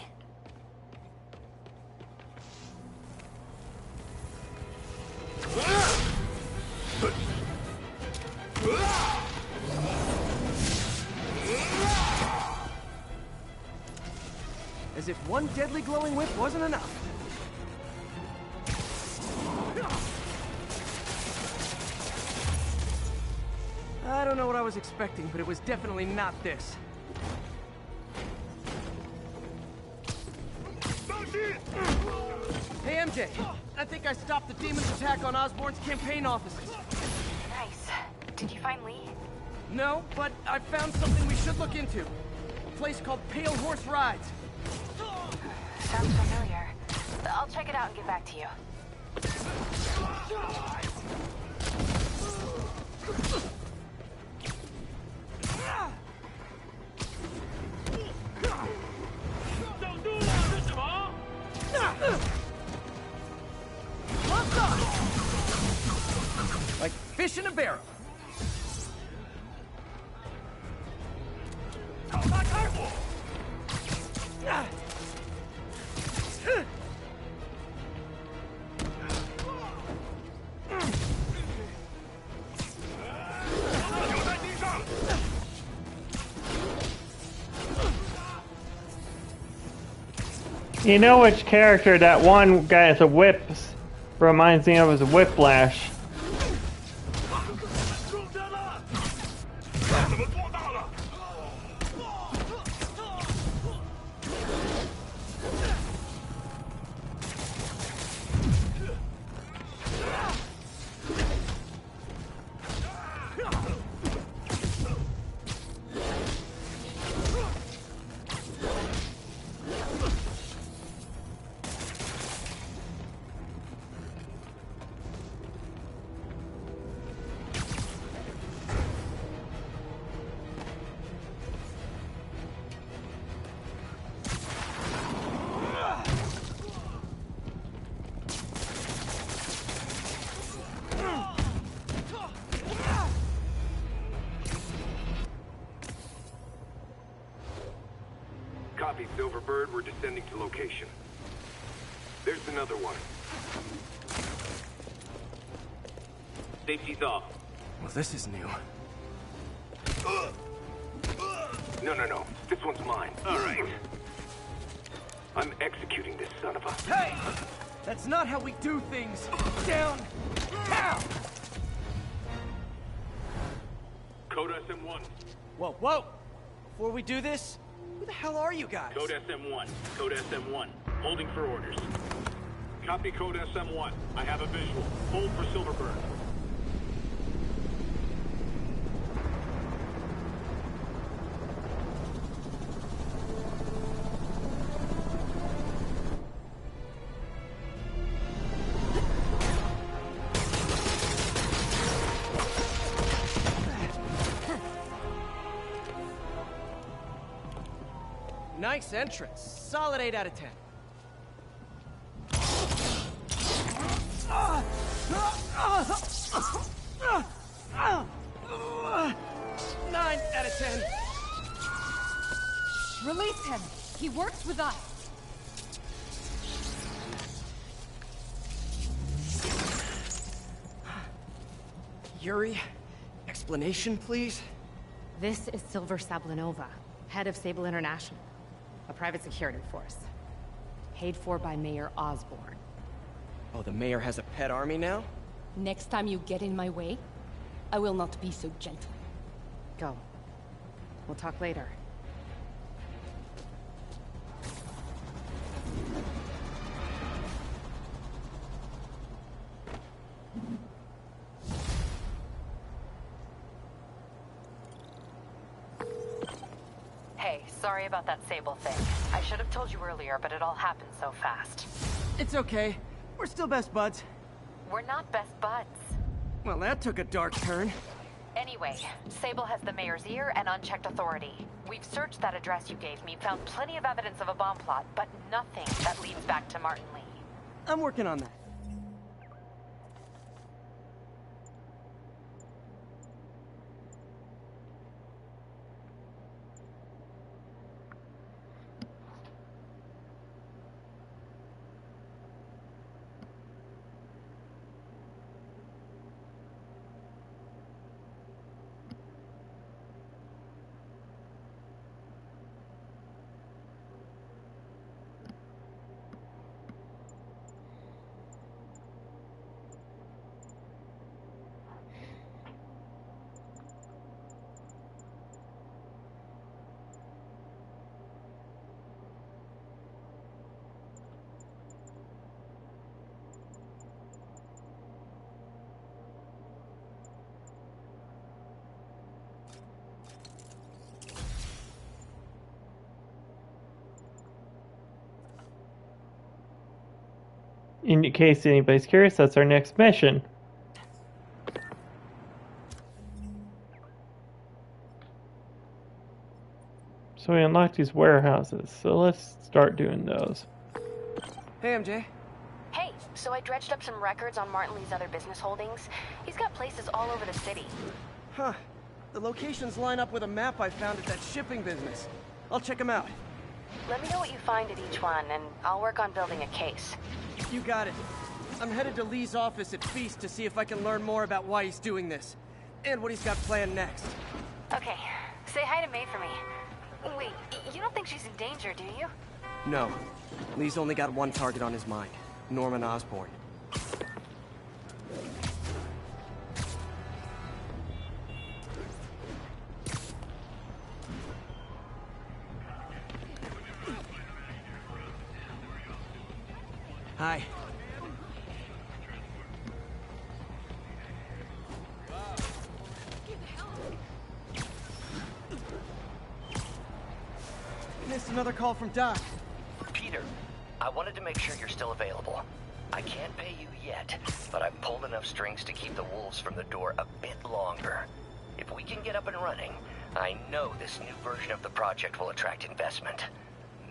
As if one deadly glowing whip wasn't enough. I don't know what I was expecting, but it was definitely not this. Hey, MJ. I think I stopped the demon's attack on Osborn's campaign offices. Nice. Did you find Lee? No, but I found something we should look into. A place called Pale Horse Rides. Sounds familiar. I'll check it out and get back to you. Like fish in a barrel. You know which character that one guy with the whips reminds me of is Whiplash. Copy, Silverbird. We're descending to location. There's another one. Safety's off. Well, this is new. No. This one's mine. All right. I'm executing this son of a... Hey! That's not how we do things. Down! Down! Code SM-1. Whoa! Before we do this, who the hell are you guys? Code SM-1. Code SM-1. Holding for orders. Copy Code SM-1. I have a visual. Hold for Silverbird. Nice entrance. Solid 8 out of 10. 9 out of 10. Release him. He works with us. Yuri, explanation, please? This is Silver Sablinova, head of Sable International, a private security force. Paid for by Mayor Osborn. Oh, the mayor has a pet army now? Next time you get in my way, I will not be so gentle. Go. We'll talk later. Hey, sorry about that Sable thing. I should have told you earlier, but it all happened so fast. It's okay. We're still best buds. We're not best buds. Well, that took a dark turn. Anyway, Sable has the mayor's ear and unchecked authority. We've searched that address you gave me, found plenty of evidence of a bomb plot, but nothing that leads back to Martin Lee. I'm working on that. In case anybody's curious, that's our next mission. So we unlocked these warehouses, so let's start doing those. Hey, MJ. Hey, so I dredged up some records on Martin Lee's other business holdings. He's got places all over the city. Huh. The locations line up with a map I found at that shipping business. I'll check them out. Let me know what you find at each one, and I'll work on building a case. You got it. I'm headed to Lee's office at Feast to see if I can learn more about why he's doing this. And what he's got planned next. Okay, say hi to May for me. Wait, you don't think she's in danger, do you? No. Lee's only got one target on his mind. Norman Osborn. Hi. Missed another call from Doc. Peter, I wanted to make sure you're still available. I can't pay you yet, but I've pulled enough strings to keep the wolves from the door a bit longer. If we can get up and running, I know this new version of the project will attract investment.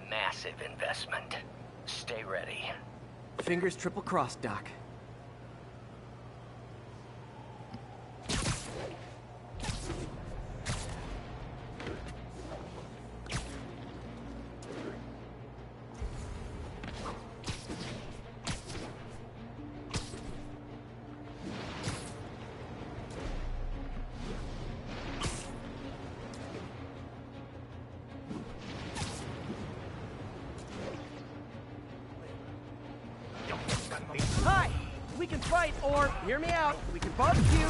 Massive investment. Stay ready. Fingers triple crossed, Doc. Hi! We can fight, or, hear me out, we can barbecue.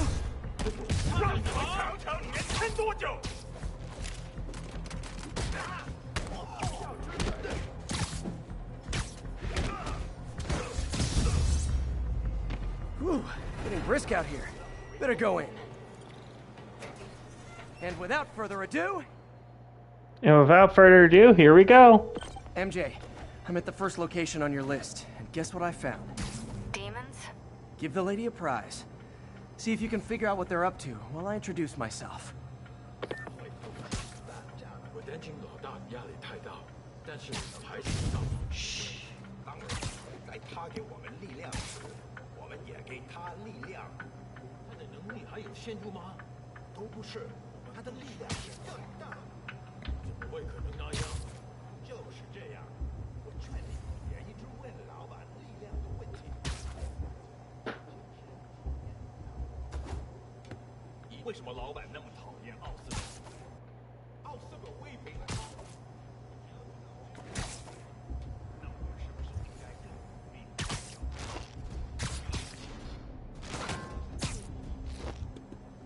Whew, getting brisk out here. Better go in. And without further ado... And without further ado, here we go. MJ, I'm at the first location on your list, and guess what I found? Demons? Give the lady a prize. See if you can figure out what they're up to while I introduce myself. 我担心老大压力太大，但是还是要。嘘，当然，在他给我们力量时，我们也给他力量。他的能力还有限度吗？都不是，他的力量也更大。怎么会可能那样？就是这样。我劝你别一直问老板力量的问题。为什么老板那么讨厌奥斯本？奥斯本威逼他。那我是不是应该更努力？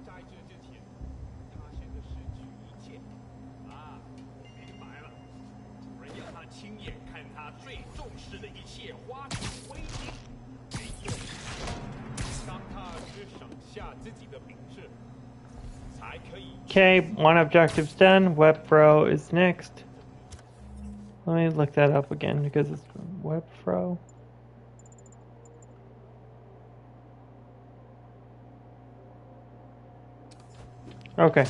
在这之前，他现在失去一切。啊，我明白了。主人要他亲眼看他最重视的一切花成灰烬，没用。当他只剩下自己的名字。Okay, one objective's done. Web Fro is next. Let me look that up again because it's Web Fro. Okay.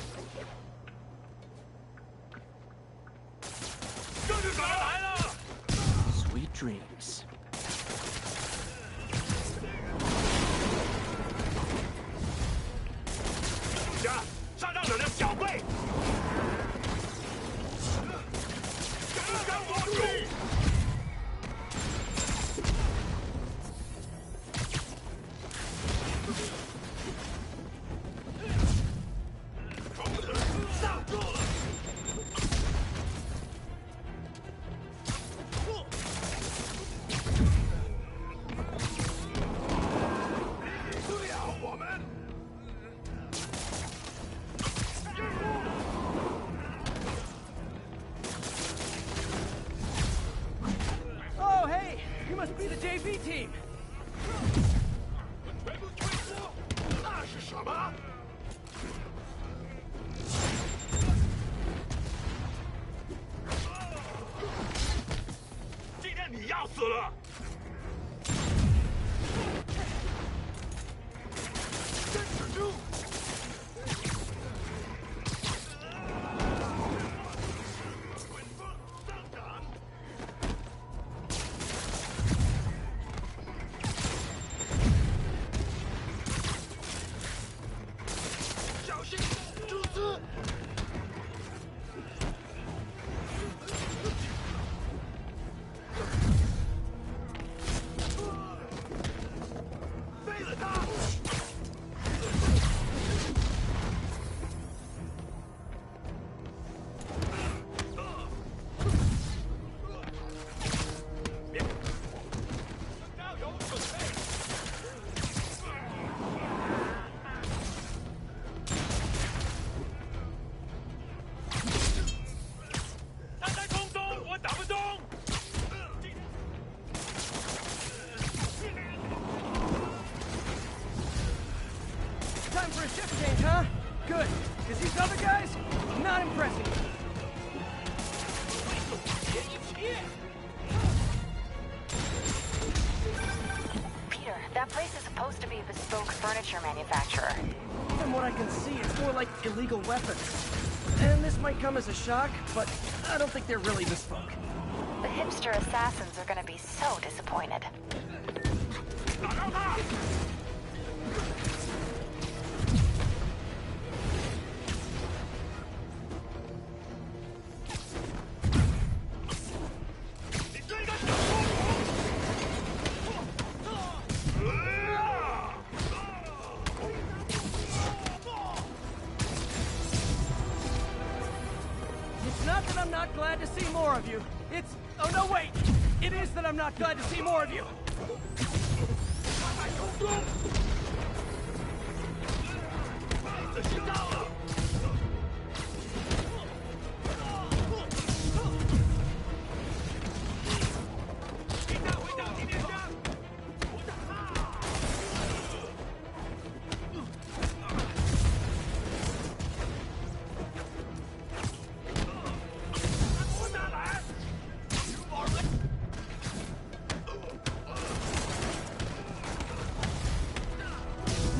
Sweet dreams. 杀到你的小辈！跟上我去！上住了！不了我们！ Oh, hey! You must be the JV team! 全部退缩！那是什么？今天你要死了！坚持住！ Time for a shift change, huh? Good, because these other guys, not impressing me. Peter, that place is supposed to be a bespoke furniture manufacturer. From what I can see, it's more like illegal weapons. And this might come as a shock, but I don't think they're really bespoke. The hipster assassins are gonna be so disappointed. It's not that I'm not glad to see more of you. It's... oh no, wait! It is that I'm not glad to see more of you!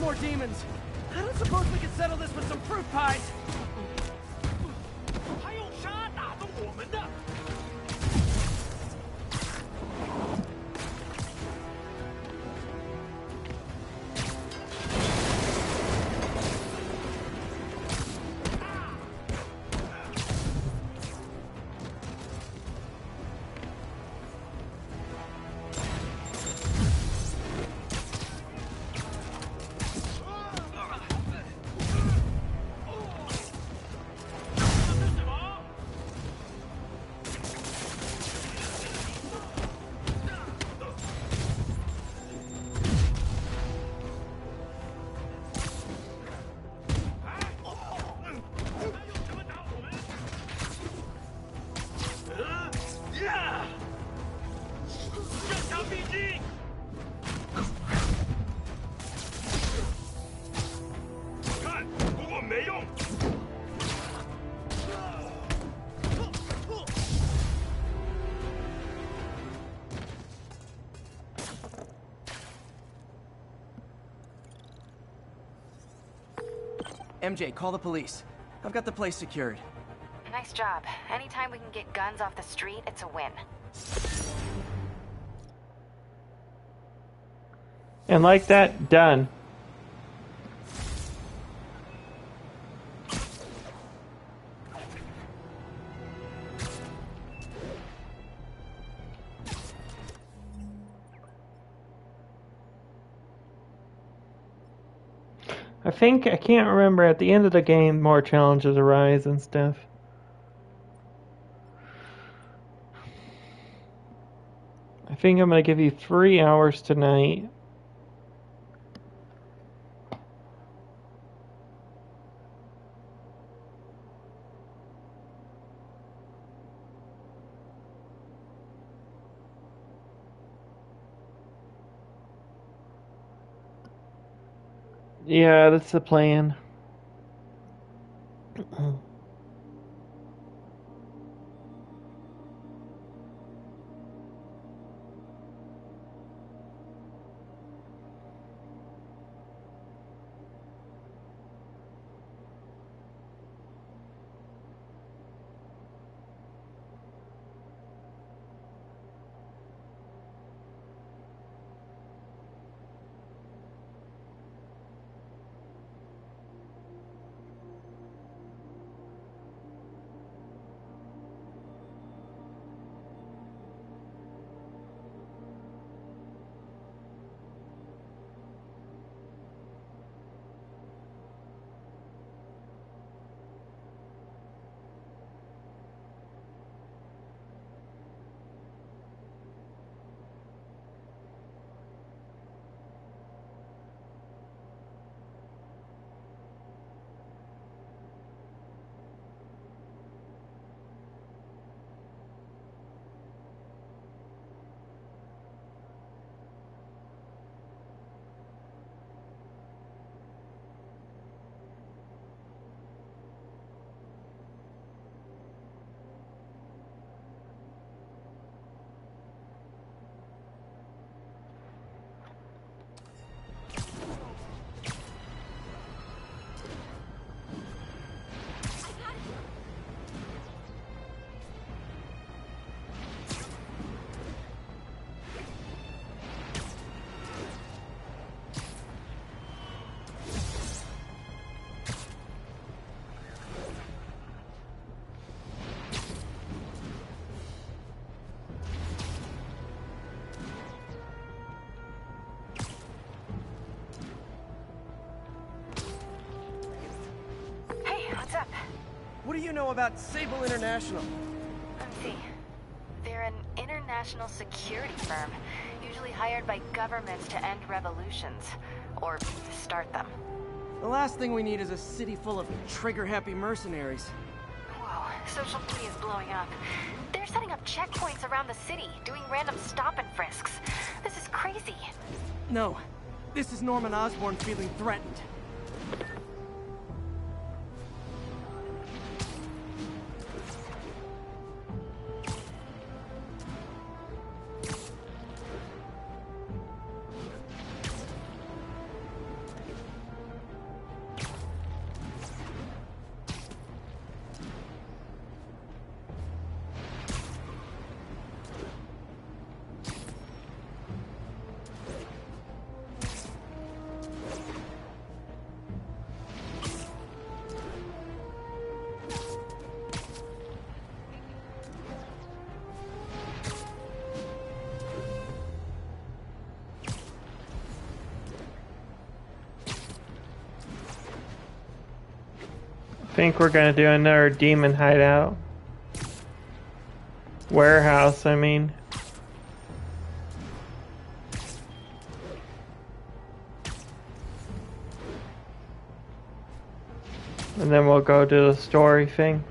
More demons! I don't suppose we could settle this with some fruit pies! 还用沙打动我们的？ Hey, RPG!看，不过没用。MJ, call the police. I've got the place secured. Nice job. Anytime we can get guns off the street, it's a win. And like that, done. I can't remember, at the end of the game more challenges arise and stuff. I think I'm going to give you 3 hours tonight. Yeah, that's the plan. What do you know about Sable International? Let's see. They're an international security firm, usually hired by governments to end revolutions, or start them. The last thing we need is a city full of trigger-happy mercenaries. Whoa, social media is blowing up. They're setting up checkpoints around the city, doing random stop and frisks. This is crazy. No, this is Norman Osborn feeling threatened. I think we're gonna do another demon hideout. Warehouse, I mean. And then we'll go to the story thing.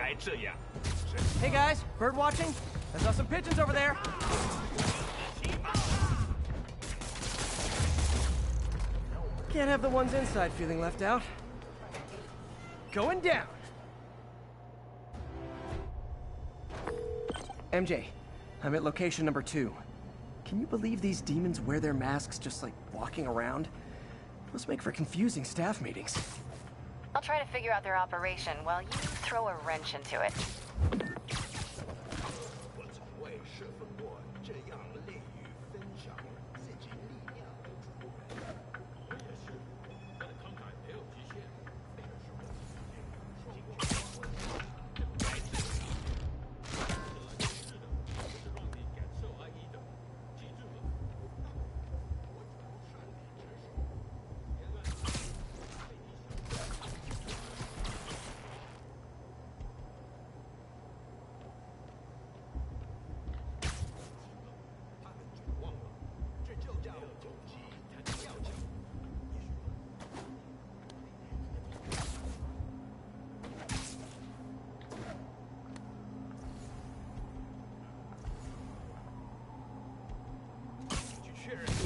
Hey guys, bird watching? I saw some pigeons over there. Can't have the ones inside feeling left out. Going down. MJ, I'm at location number 2. Can you believe these demons wear their masks just like walking around? Those make for confusing staff meetings. I'll try to figure out their operation while you throw a wrench into it.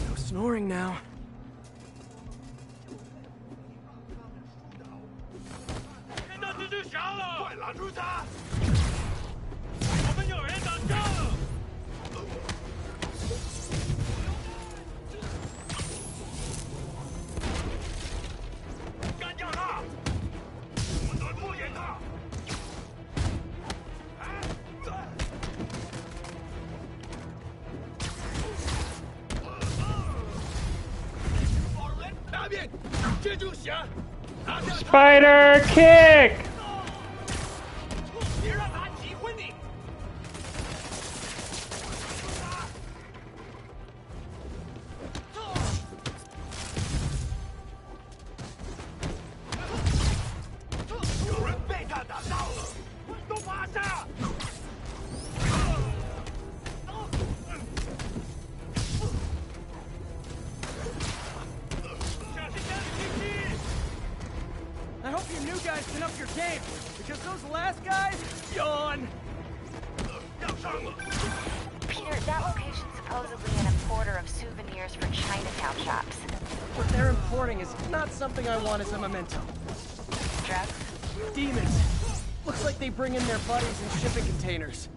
No snoring now. Spider kick! I hope you new guys can up your game, because those last guys, yawn. Peter, that location's supposedly an importer of souvenirs for Chinatown shops. What they're importing is not something I want as a memento. Drugs? Demons. Looks like they bring in their buddies in shipping containers.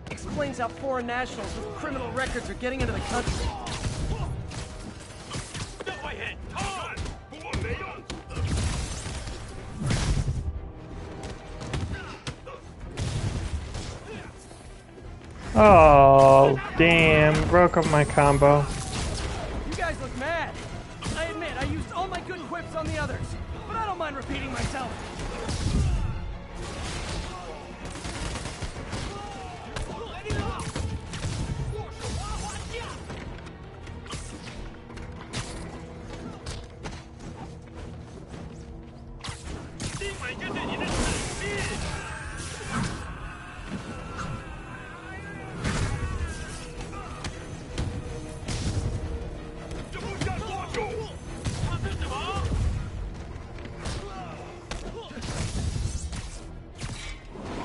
Explains how foreign nationals with criminal records are getting into the country. Oh, damn. Broke up my combo. You guys look mad. I admit, I used all my good quips on the others, but I don't mind repeating myself.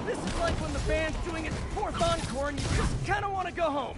This is like when the band's doing its 4th encore and you just kind of want to go home.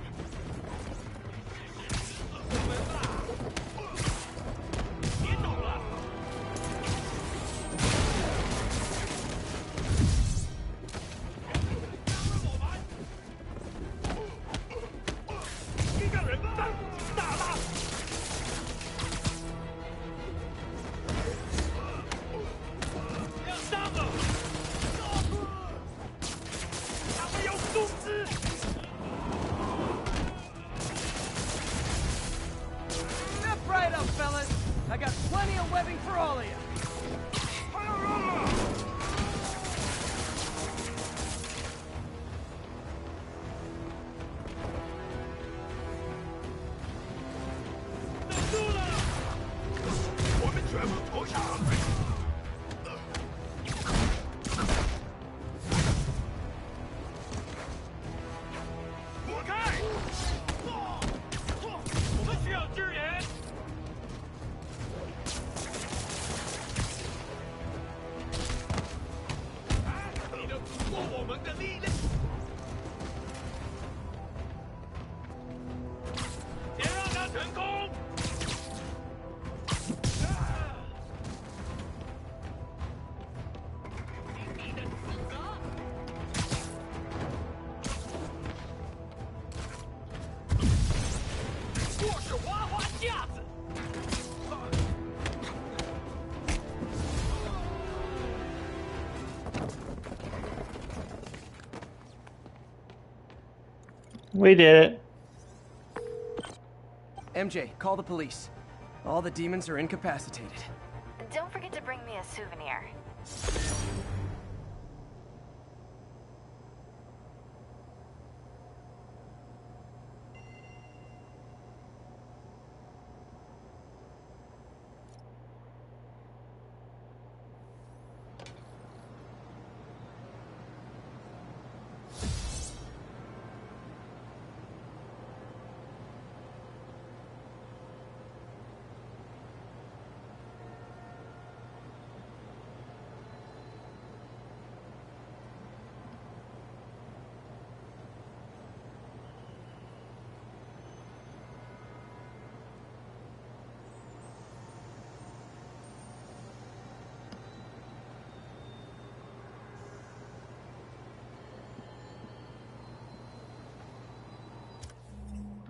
We did it. MJ, call the police. All the demons are incapacitated. Don't forget to bring me a souvenir.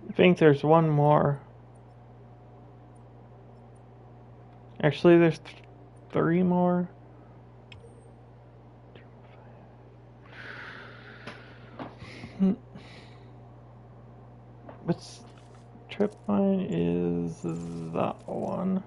I think there's one more. Actually, there's 3 more. What's trip line is that one.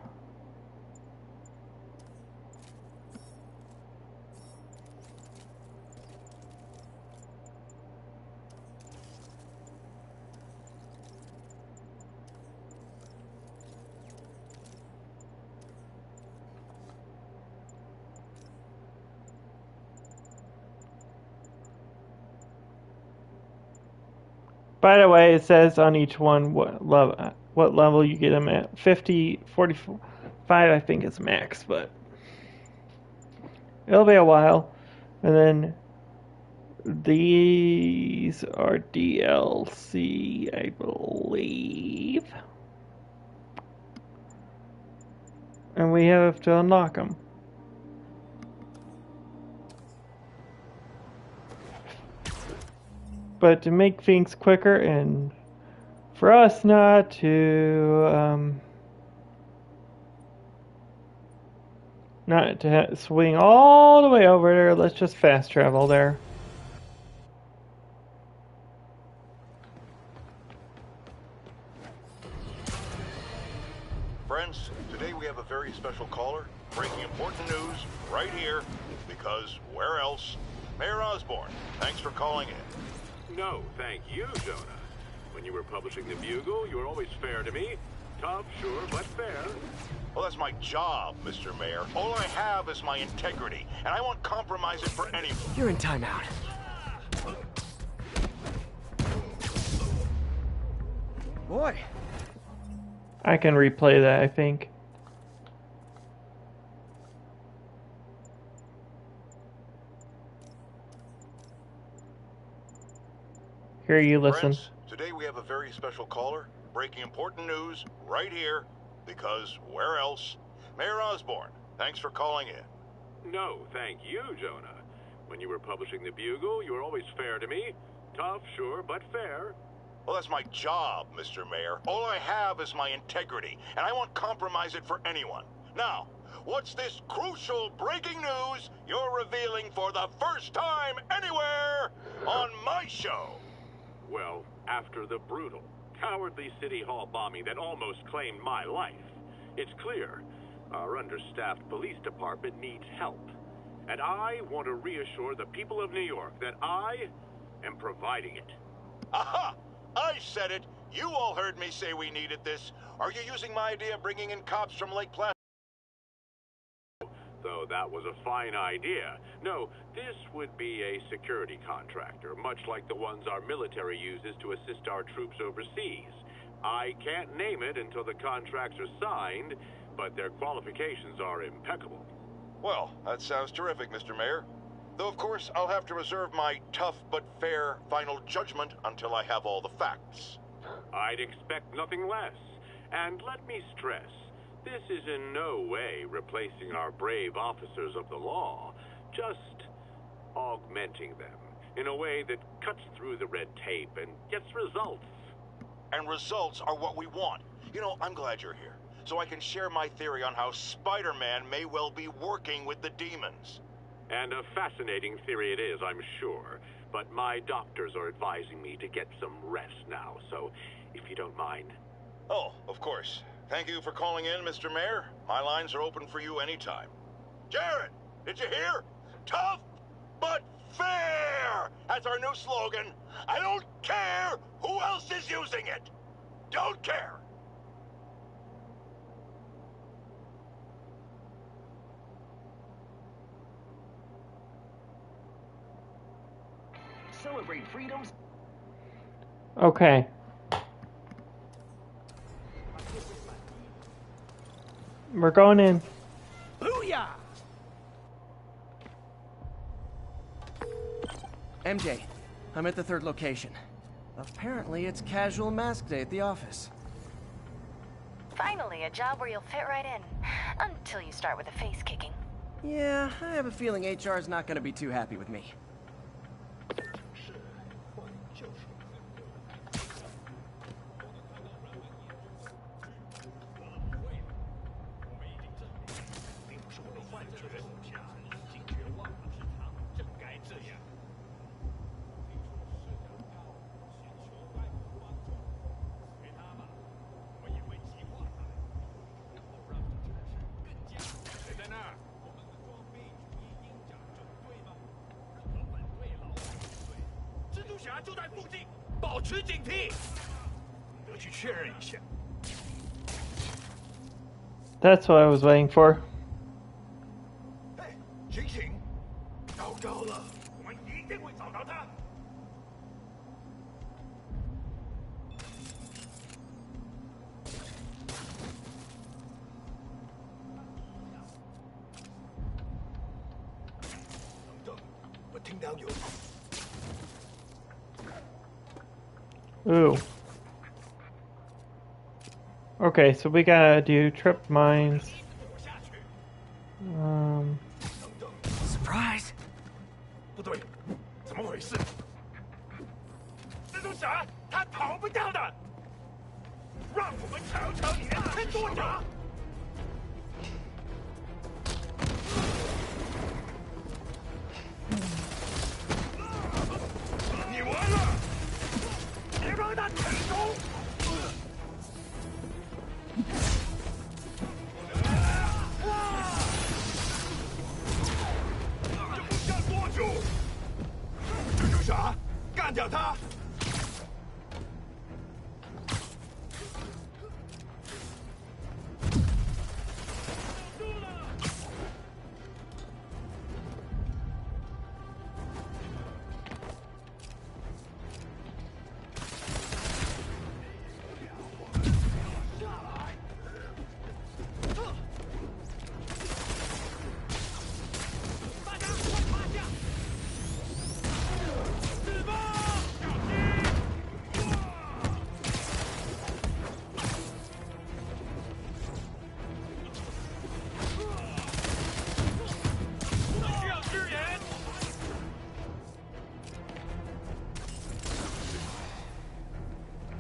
By the way, it says on each one what level you get them at. 50, 45, I think is max, but it'll be a while. And then these are DLC, I believe. And we have to unlock them. But to make things quicker and for us not to swing all the way over there, let's just fast travel there. Friends, today we have a very special caller, breaking important news right here, because where else? Mayor Osborn, thanks for calling in. No, thank you, Jonah. When you were publishing the Bugle, you were always fair to me. Tough, sure, but fair. Well, that's my job, Mr. Mayor. All I have is my integrity, and I won't compromise it for anyone. You're in timeout. Boy. I can replay that, I think. Here, you listen. Friends, today we have a very special caller, breaking important news right here, because where else? Mayor Osborn, thanks for calling in. No, thank you, Jonah. When you were publishing the Bugle, you were always fair to me. Tough, sure, but fair. Well, that's my job, Mr. Mayor. All I have is my integrity, and I won't compromise it for anyone. Now, what's this crucial breaking news you're revealing for the first time anywhere on my show? Well, after the brutal, cowardly City Hall bombing that almost claimed my life, it's clear our understaffed police department needs help. And I want to reassure the people of New York that I am providing it. Aha! I said it! You all heard me say we needed this. Are you using my idea of bringing in cops from Lake Placid? Though that was a fine idea. No, this would be a security contractor, much like the ones our military uses to assist our troops overseas. I can't name it until the contracts are signed, but their qualifications are impeccable. Well, that sounds terrific, Mr. Mayor. Though, of course, I'll have to reserve my tough but fair final judgment until I have all the facts. I'd expect nothing less. And let me stress, this is in no way replacing our brave officers of the law, just augmenting them in a way that cuts through the red tape and gets results. And results are what we want. You know, I'm glad you're here, so I can share my theory on how Spider-Man may well be working with the demons. And a fascinating theory it is, I'm sure. but my doctors are advising me to get some rest now, so if you don't mind. Oh, of course. Thank you for calling in, Mr. Mayor. My lines are open for you anytime. Jared, did you hear? Tough but fair! That's our new slogan. I don't care who else is using it. Don't care. Celebrate freedoms. Okay. We're going in. Booyah! MJ, I'm at the third location. Apparently it's casual mask day at the office. Finally, a job where you'll fit right in. Until you start with a face kicking. Yeah, I have a feeling HR's not gonna be too happy with me. That's what I was waiting for. 醒醒！糟糕了，我们一定会找到他。等等，我听到有。 Ooh. Okay, so we gotta do trip mines. Surprise! 不对，怎么回事？蜘蛛侠，他逃不掉的。让我们瞧瞧你能撑多久。你完了！别让他成功！ 蜘蛛侠，干掉他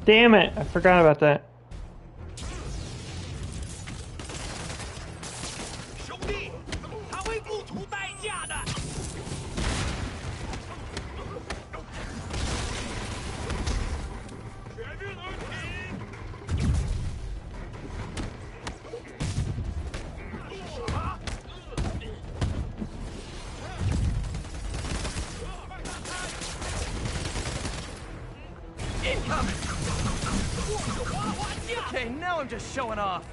！Damn it, I forgot about that. 兄弟，他会付出代价的。全面而起！Incoming! Okay, now I'm just showing off.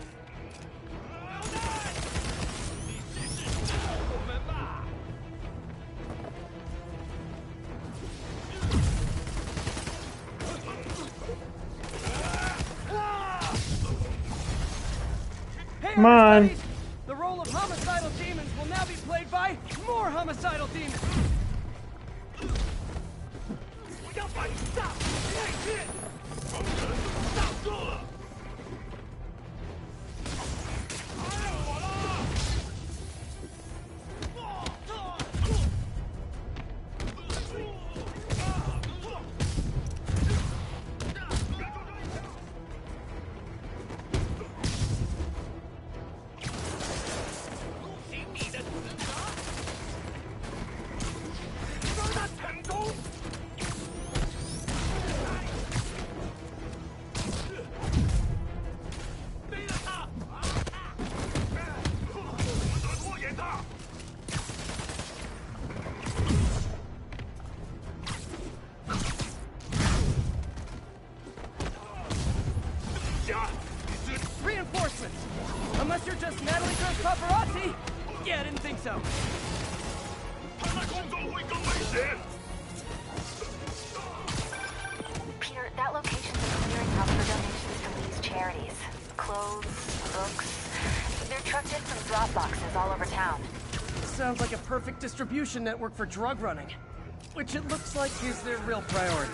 Come on. The role of homicidal demons will now be played by more homicidal demons. 我要把你炸！再见！封神挡住了！还有我了！恭喜你的死 Peter, that location's a clearinghouse for donations from these charities. Clothes, books. They're trucked in from drop boxes all over town. Sounds like a perfect distribution network for drug running. Which it looks like is their real priority.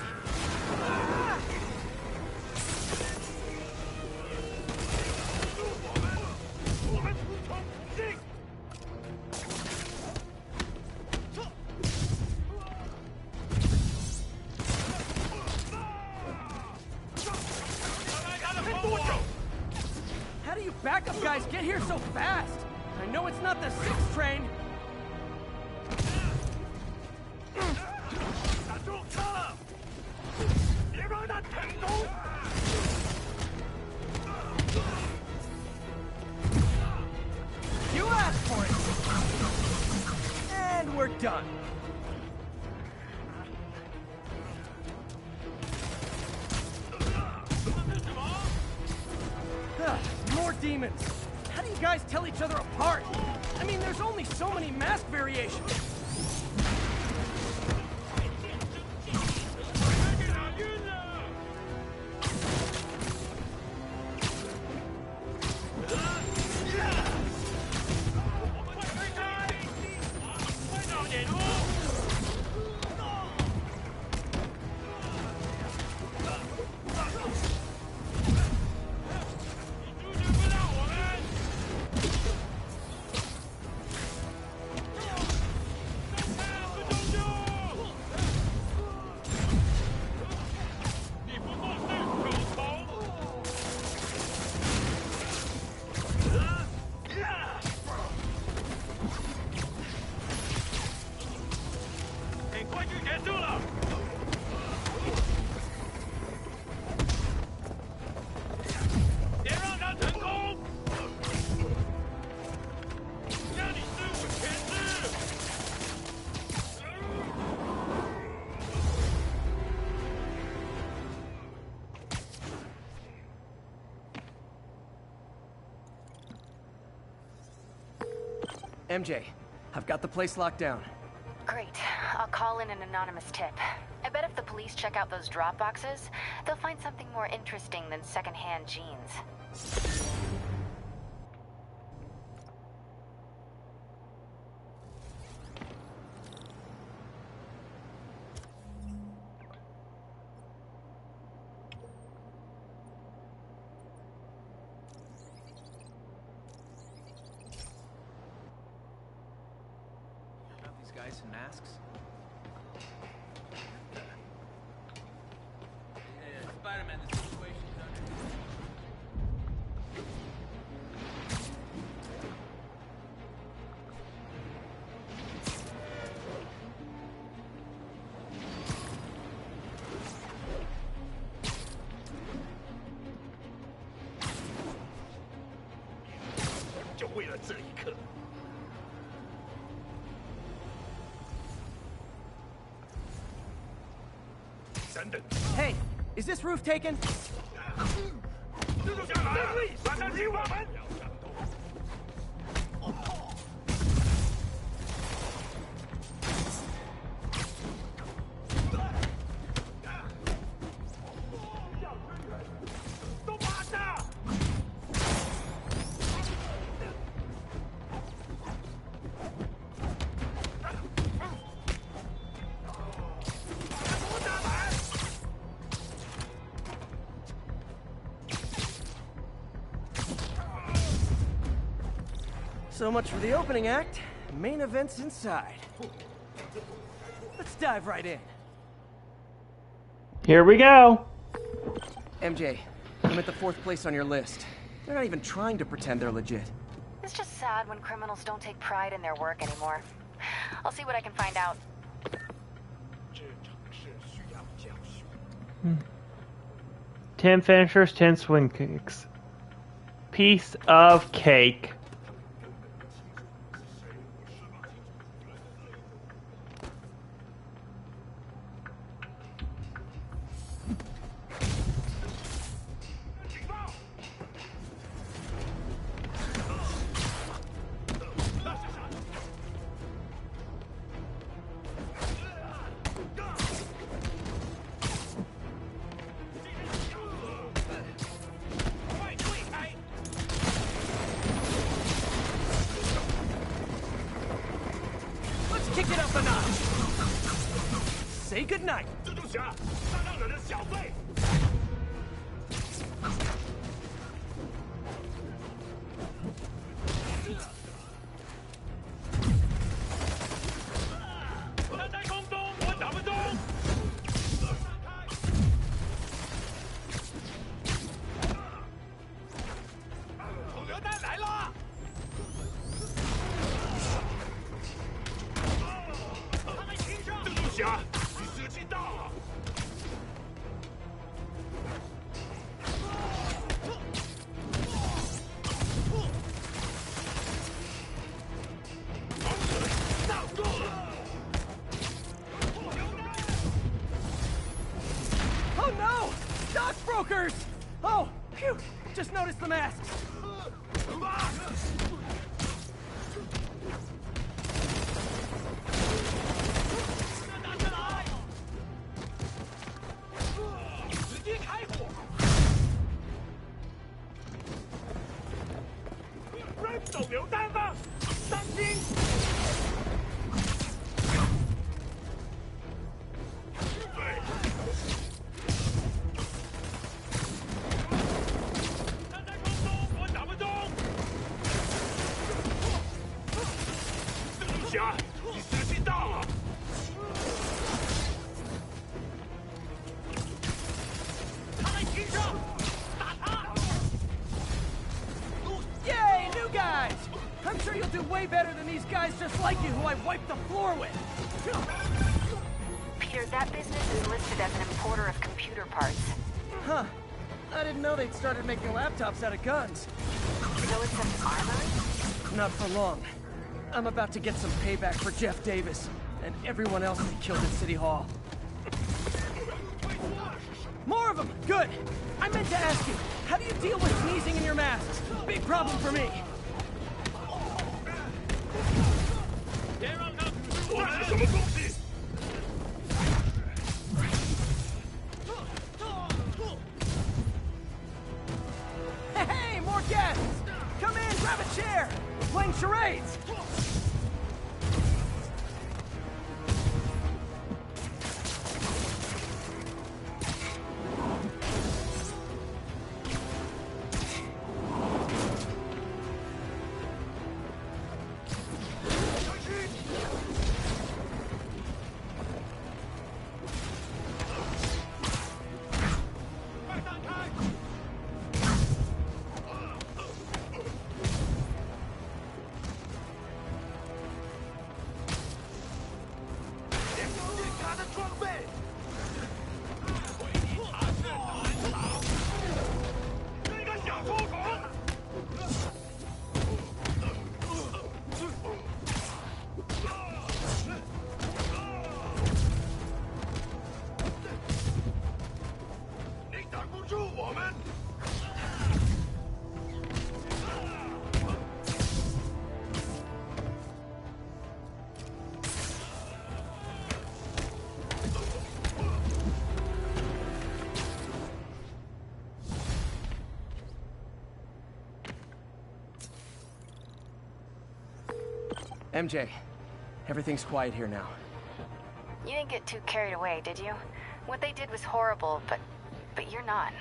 How do you backup guys get here so fast? I know it's not the 6th train. You asked for it. And we're done. More demons. How do you guys tell each other apart? I mean, there's only so many mask variations. MJ, I've got the place locked down. Great. I'll call in an anonymous tip. I bet if the police check out those drop boxes, they'll find something more interesting than secondhand jeans. Guys in masks? Yeah, Spider-Man, the situation's under.就为了这一刻。 Hey, is this roof taken? So much for the opening act. Main event's inside. Let's dive right in. Here we go. MJ, I'm at the 4th place on your list. They're not even trying to pretend they're legit. It's just sad when criminals don't take pride in their work anymore. I'll see what I can find out. 10 finishers, 10 swing kicks. Piece of cake. up a notch. Say goodnight. 蜘蛛侠，杀到你的小费。他在空中，我打不中。手榴弹来了！他们骑上！蜘蛛侠，你时机到了。 Oh no! Stockbrokers! Oh, phew! Just noticed the masks. Yay, new guys! I'm sure you'll do way better than these guys just like you who I wiped the floor with. Peter, that business is listed as an importer of computer parts. Huh. I didn't know they'd started making laptops out of guns. So it's an armory? Not for long. I'm about to get some payback for Jeff Davis and everyone else they killed at City Hall. More of them! Good! I meant to ask you, how do you deal with sneezing in your masks? Big problem for me. 别让他我是什么东西？ Hey, more guests! Come in, grab a chair! We're playing charades! MJ, everything's quiet here now. You didn't get too carried away, did you? What they did was horrible, but you're not.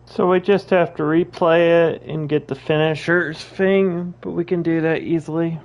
So we just have to replay it and get the finishers thing, but we can do that easily.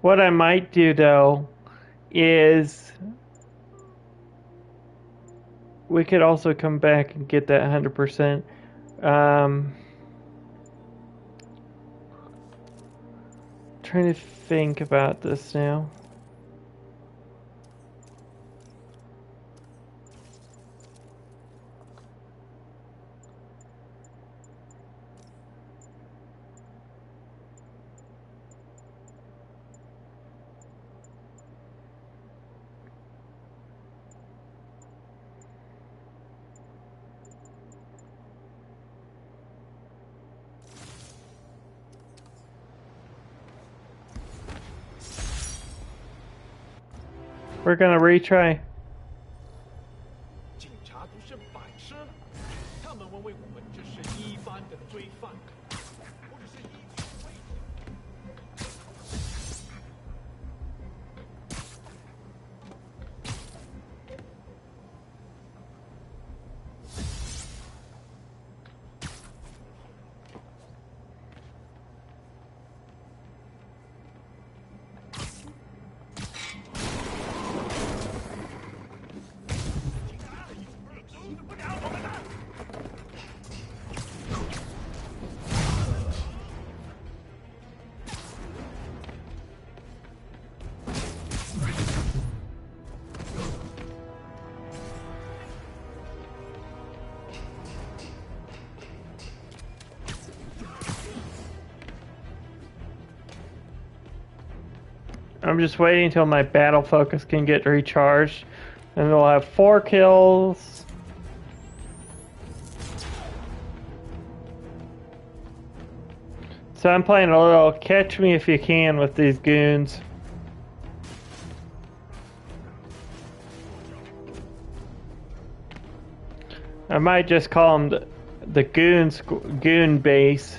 What I might do though is we could also come back and get that 100%. Trying to think about this now. We're gonna retry. 警察不是白痴，他们认为我们只是一般的罪犯，我只是一起为I'm just waiting until my battle focus can get recharged, and we'll have 4 kills. So I'm playing a little catch me if you can with these goons. I might just call them the goon base.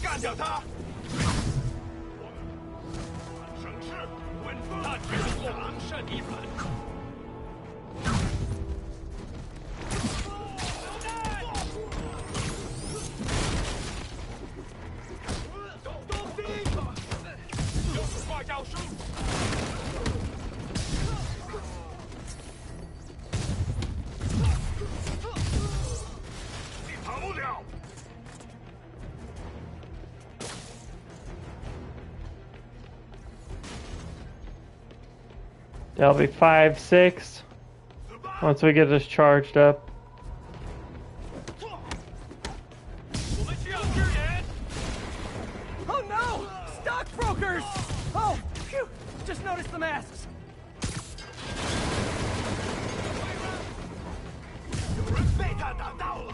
干掉他！省事，稳住！他只是狼肾一软。走东西！就是挂教书。你跑不了。 That'll be 5, 6 once we get this charged up. Oh no! Stockbrokers! Oh, phew! Just noticed the masks. 有人被他打到了。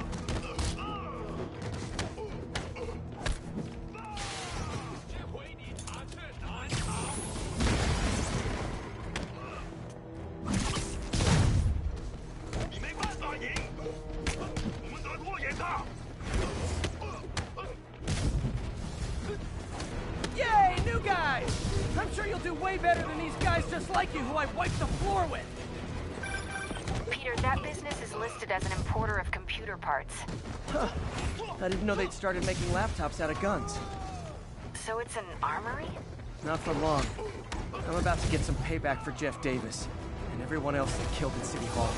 Yay, new guys! I'm sure you'll do way better than these guys just like you who I wiped the floor with. Peter, that business is listed as an importer of computer parts. Huh. I didn't know they'd started making laptops out of guns. So it's an armory? Not for long. I'm about to get some payback for Jeff Davis and everyone else they killed at City Hall.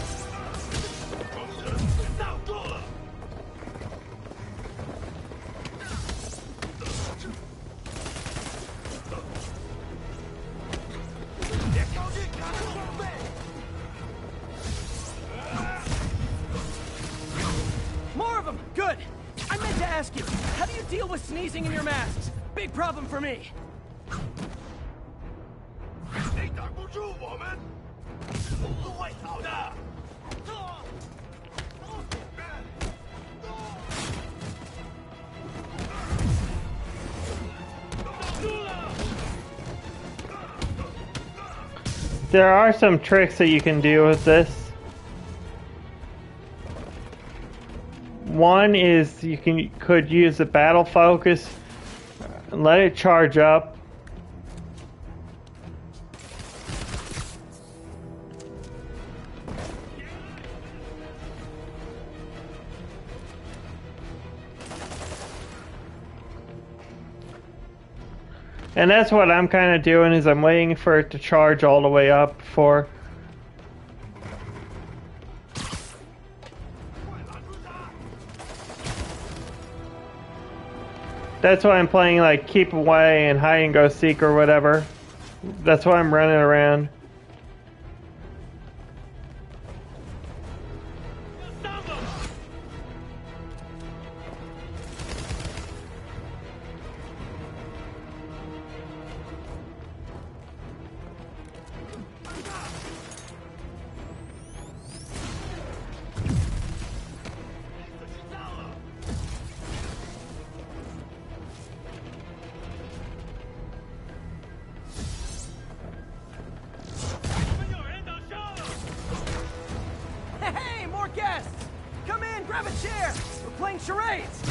More of them! Good! I meant to ask you, how do you deal with sneezing in your masks? Big problem for me. 你挡不住我们。There are some tricks that you can do with this. One is you could use the battle focus and let it charge up. And that's what I'm kind of doing, is I'm waiting for it to charge all the way up before. That's why I'm playing like keep away and hide and go seek or whatever. That's why I'm running around. Hey, more guests! Come in, grab a chair! We're playing charades!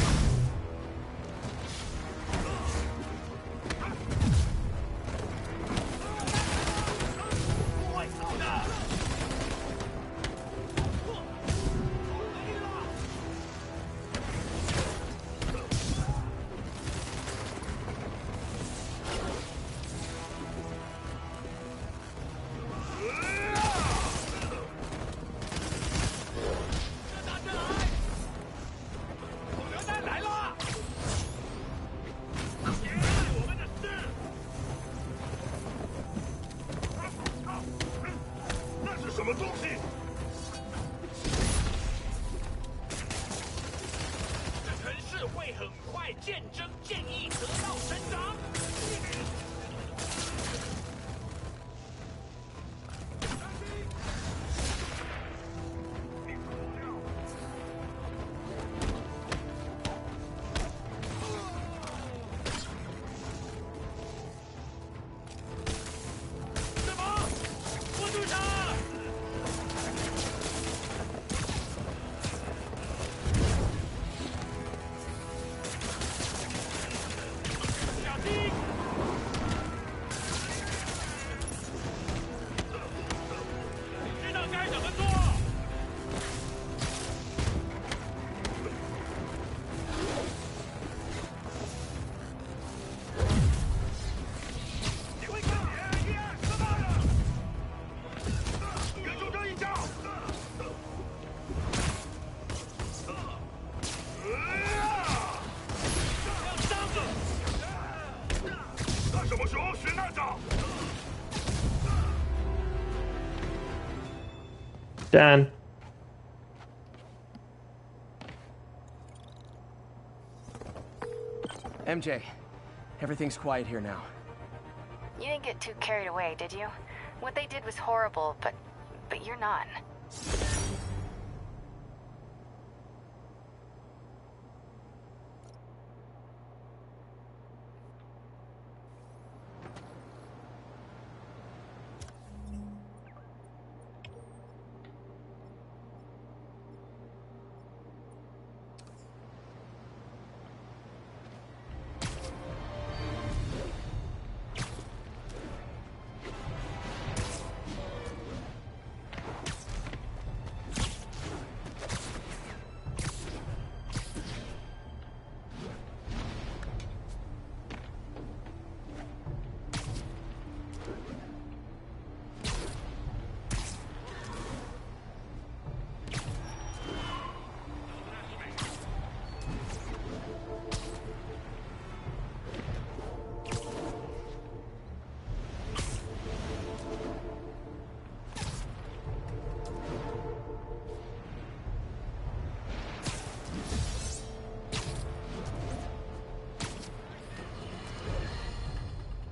Done. MJ, everything's quiet here now. You didn't get too carried away, did you? What they did was horrible, but you're not.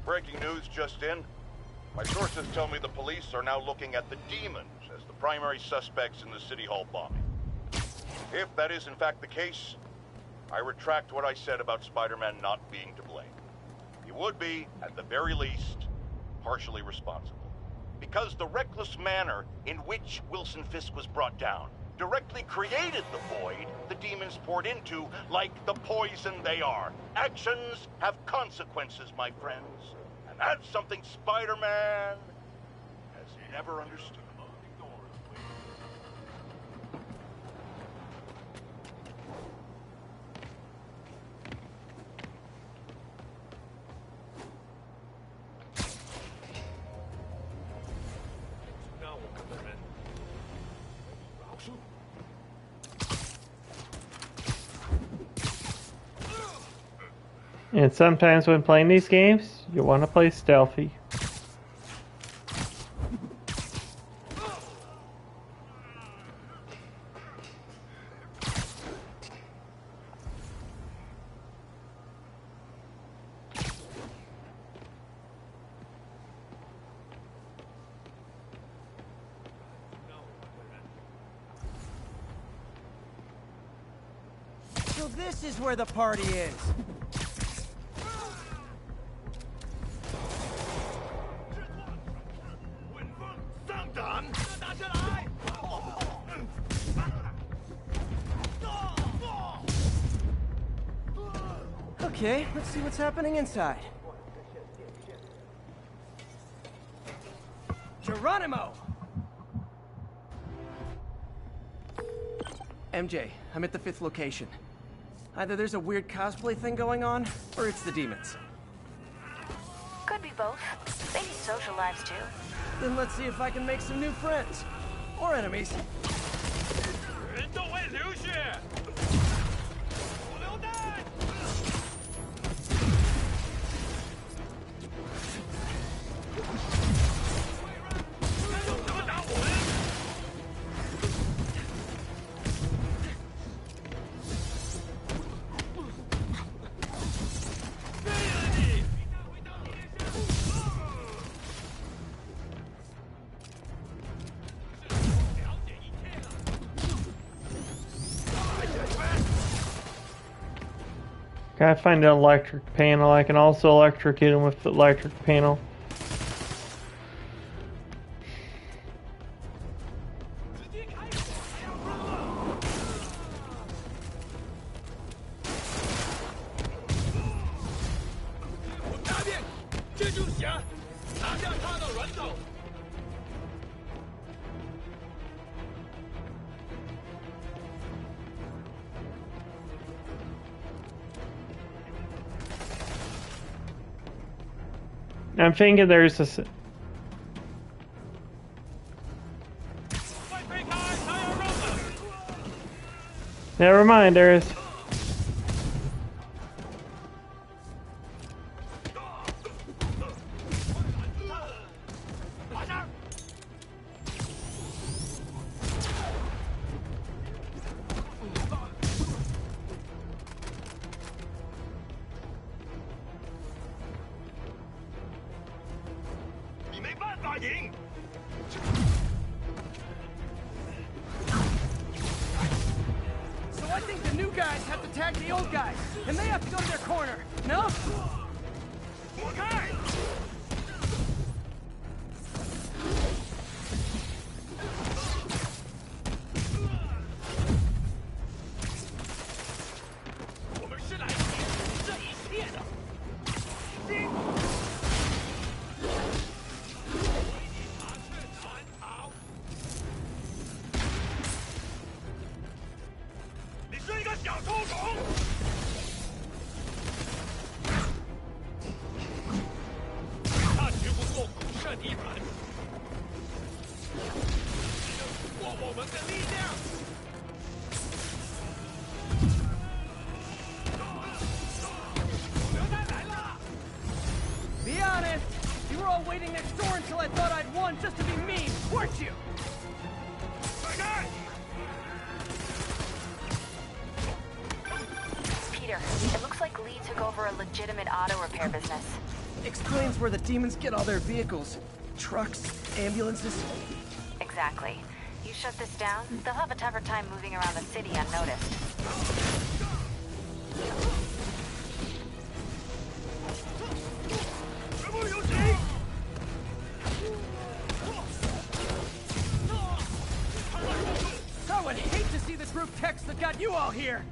Breaking news just in. My sources tell me the police are now looking at the demons as the primary suspects in the City Hall bombing. If that is in fact the case, I retract what I said about Spider-Man not being to blame. He would be, at the very least, partially responsible. Because the reckless manner in which Wilson Fisk was brought down directly created the void the demons poured into, like the poison they are. Actions have consequences, my friends. And that's something Spider-Man has never understood. And sometimes when playing these games, you want to play stealthy. So this is where the party is. Okay, let's see what's happening inside. Geronimo! MJ, I'm at the 5th location. Either there's a weird cosplay thing going on, or it's the demons. Could be both. They need social lives too. Then let's see if I can make some new friends. Or enemies. 人都会流血。手榴弹。用什么打我们？ Gotta find an electric panel. I can also electrocute him with the electric panel. I'm thinking there's a... Never mind, there's... So I think the new guys have to tag the old guys, and they have to go to their corner, no? Okay. Be honest, you were all waiting next door until I thought I'd won just to be mean, weren't you? Peter, it looks like Lee took over a legitimate auto repair business. Explains where the demons get all their vehicles. Trucks, ambulances. Exactly. You shut this down, they'll have a tougher time moving around the city unnoticed. see the group text that got you all here.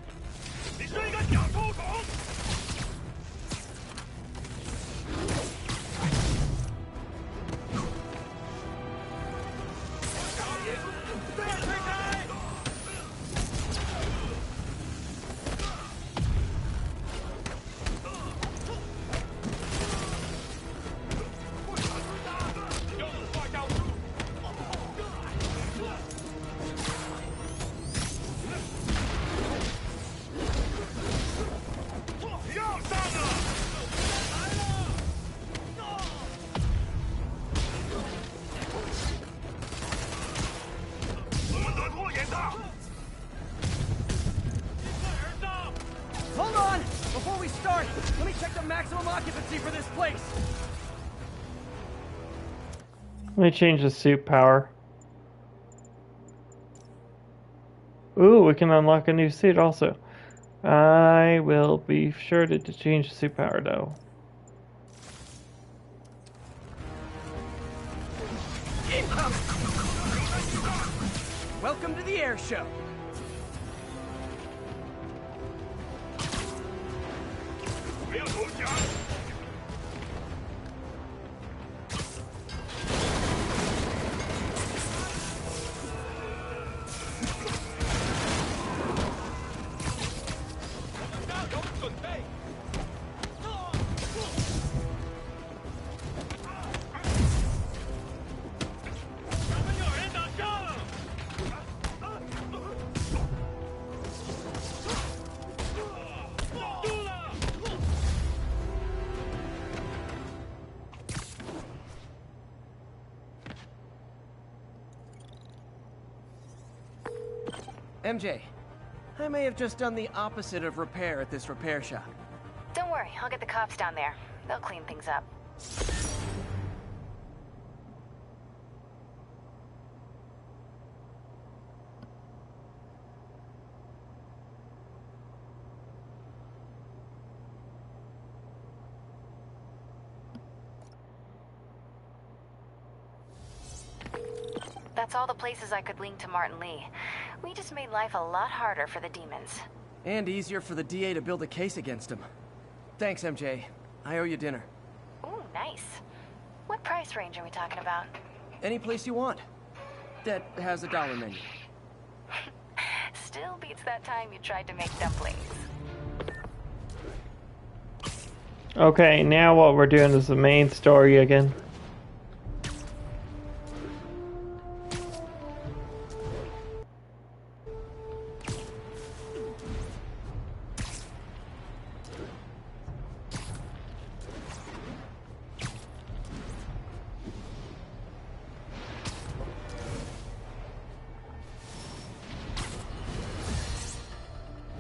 Hold on! Before we start, let me check the maximum occupancy for this place. Let me change the suit power. Ooh, we can unlock a new suit also. I will be sure to change the suit power though. Welcome to the air show. MJ, I may have just done the opposite of repair at this repair shop. Don't worry, I'll get the cops down there. They'll clean things up. That's all the places I could link to Martin Lee. We just made life a lot harder for the demons. And easier for the DA to build a case against him. Thanks, MJ. I owe you dinner. Ooh, nice. What price range are we talking about? Any place you want. That has a dollar menu. Still beats that time you tried to make dumplings. Okay, now what we're doing is the main story again.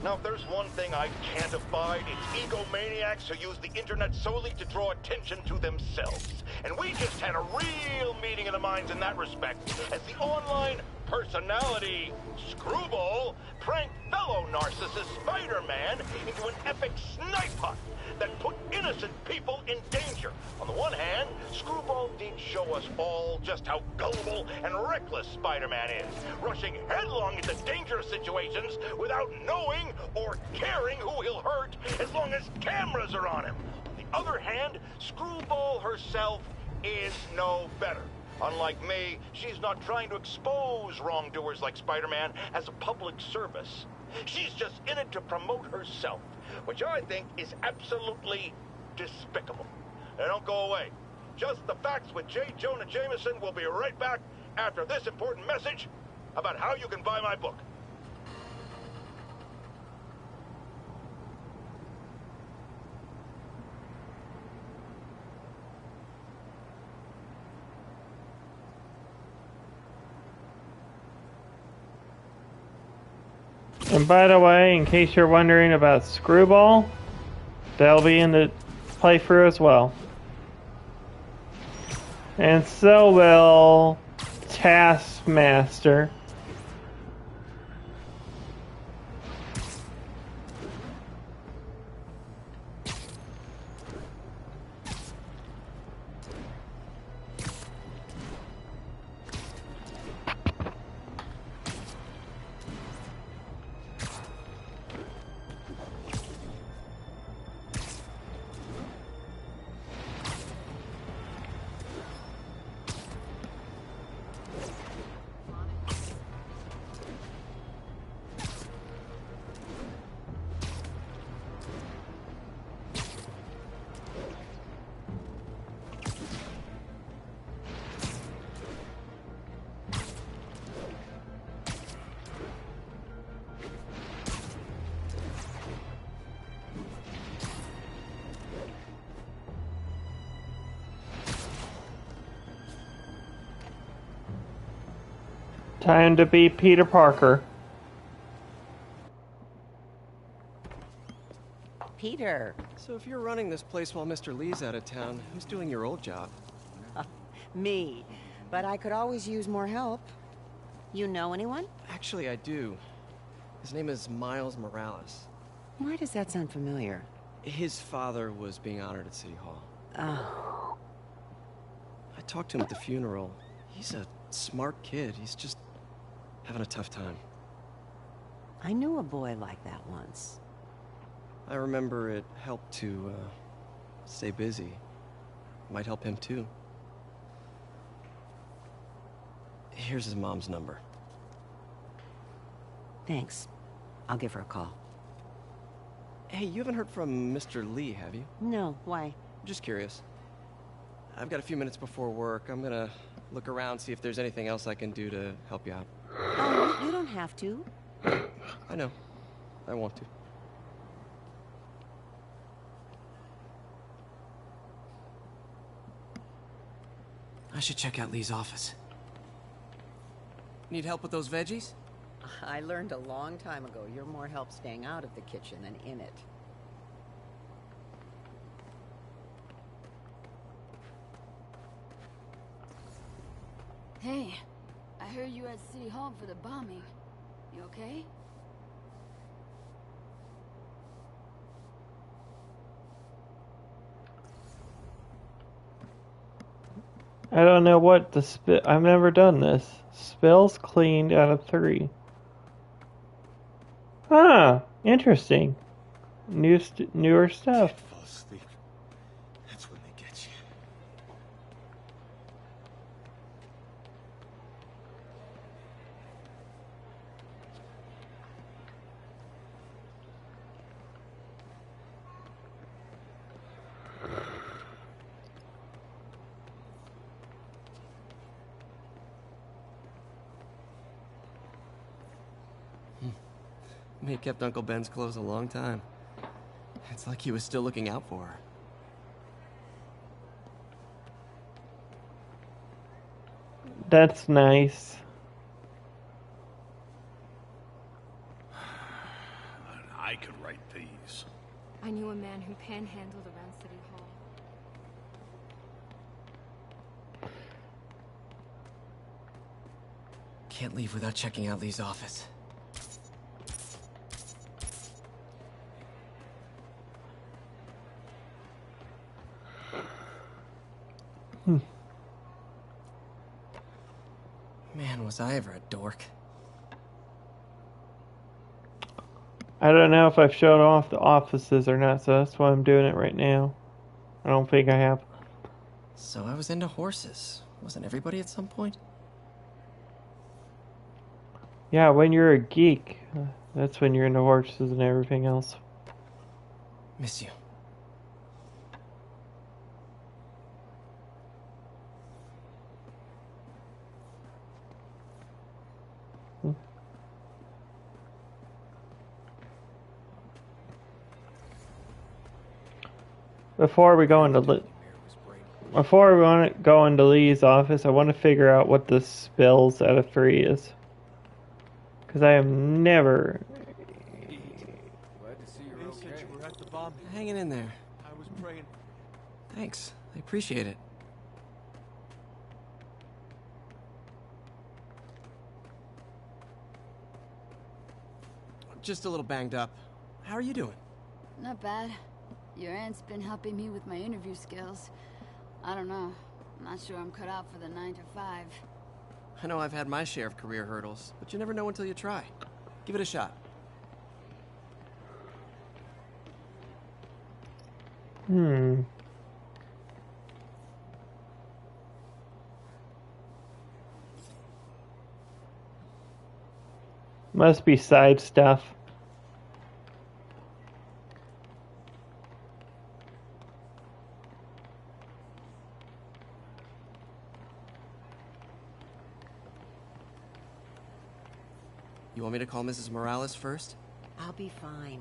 Now, if there's one thing I can't abide, it's egomaniacs who use the internet solely to draw attention to themselves. And we just had a real meeting of the minds in that respect, as the online personality Screwball pranked fellow narcissist Spider-Man into an epic snipe hunt that put innocent people in danger. On the one hand, Screwball did show us all just how gullible and reckless Spider-Man is, rushing headlong into dangerous situations without knowing or caring who he'll hurt as long as cameras are on him. On the other hand, Screwball herself is no better. Unlike me, she's not trying to expose wrongdoers like Spider-Man as a public service. She's just in it to promote herself, which I think is absolutely despicable. Now don't go away. Just the Facts with J. Jonah Jameson will be right back after this important message about how you can buy my book. And by the way, in case you're wondering about Screwball, they'll be in the playthrough as well. And so will Taskmaster. Time to be Peter Parker. Peter. So if you're running this place while Mr. Lee's out of town, who's doing your old job? Me. But I could always use more help. You know anyone? Actually, I do. His name is Miles Morales. Why does that sound familiar? His father was being honored at City Hall. Oh. I talked to him at the funeral. He's a smart kid. He's just having a tough time. I knew a boy like that once. I remember it helped to, stay busy. Might help him too. Here's his mom's number. Thanks. I'll give her a call. Hey, you haven't heard from Mr. Lee, have you? No, why? Just curious. I've got a few minutes before work. I'm gonna look around, see if there's anything else I can do to help you out. Oh, you don't have to. I know. I want to. I should check out Lee's office. Need help with those veggies? I learned a long time ago you're more help staying out of the kitchen than in it. Hey, I heard you at City Hall for the bombing. You okay? I don't know what the I've never done this. Spells cleaned out of 3. Ah, interesting. Newer stuff. Fall asleep. That's when they get you. He kept Uncle Ben's clothes a long time. It's like he was still looking out for her. That's nice. I could write these. I knew a man who panhandled around City Hall. Can't leave without checking out Lee's office. Man, was I ever a dork. I don't know if I've shown off the offices or not, so that's why I'm doing it right now. I don't think I have. So I was into horses. Wasn't everybody at some point? Yeah, when you're a geek, that's when you're into horses and everything else. Miss you. Before we go into Lee's office, I want to figure out what the spells out of 3 is, because I have never. Glad to see you're okay. Said you were at the bomb. Hanging in there. I was praying. Thanks. I appreciate it. Just a little banged up. How are you doing? Not bad. Your aunt's been helping me with my interview skills. I don't know. I'm not sure I'm cut out for the 9 to 5. I know I've had my share of career hurdles, but you never know until you try. Give it a shot. Must be side stuff. You want me to call Mrs. Morales first? I'll be fine.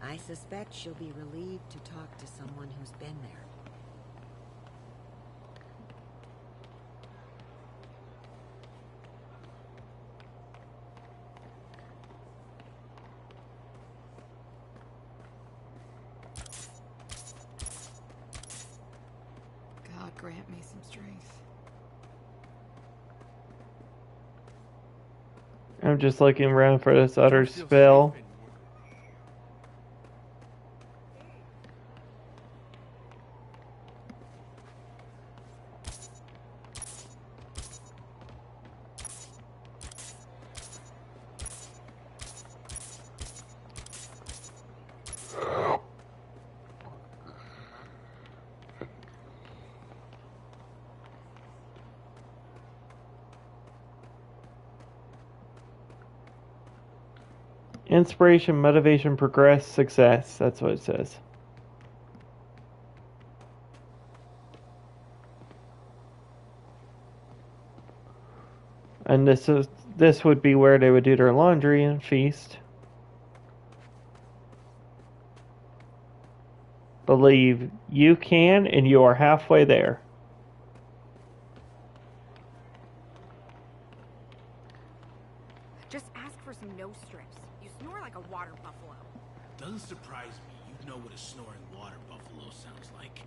I suspect she'll be relieved to talk to someone who's been there. me some strength. I'm just looking around for this other spell. Inspiration, motivation, progress, success. That's what it says. And this would be where they would do their laundry and feast. Believe you can, and you are halfway there. Just ask for some nose strips. You snore like a water buffalo. Doesn't surprise me. You know what a snoring water buffalo sounds like.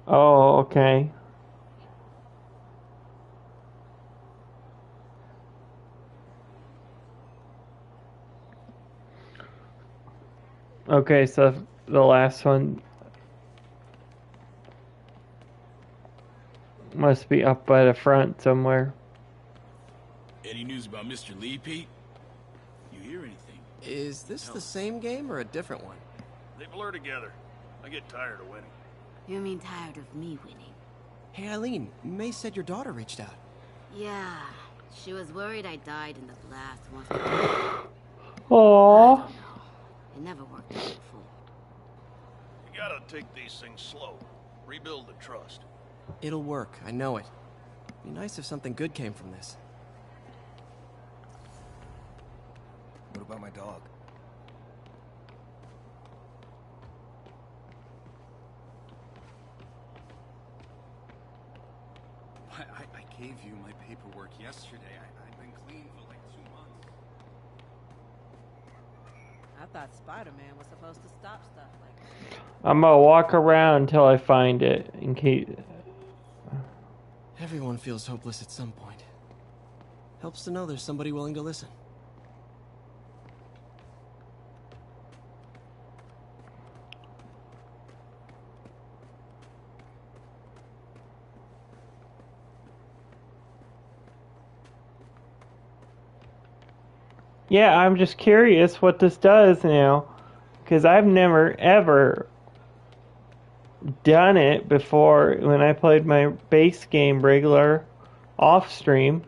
Oh, okay. Okay, so the last one must be up by the front somewhere. Any news about Mr. Lee, Pete? You hear anything? Is this the same game or a different one? They blur together. I get tired of winning. You mean tired of me winning? Hey, Eileen, May said your daughter reached out. Yeah, she was worried I died in the blast once. Aww. It never worked out before. You gotta take these things slow. Rebuild the trust. It'll work, I know it. Be nice if something good came from this. What about my dog? I gave you my paperwork yesterday. I've been clean for like 2 months. I thought Spider-Man was supposed to stop stuff like that. I'm gonna walk around until I find it, in case... Everyone feels hopeless at some point. Helps to know there's somebody willing to listen. Yeah, I'm just curious what this does now, because I've never ever done it before when I played my base game regular off stream.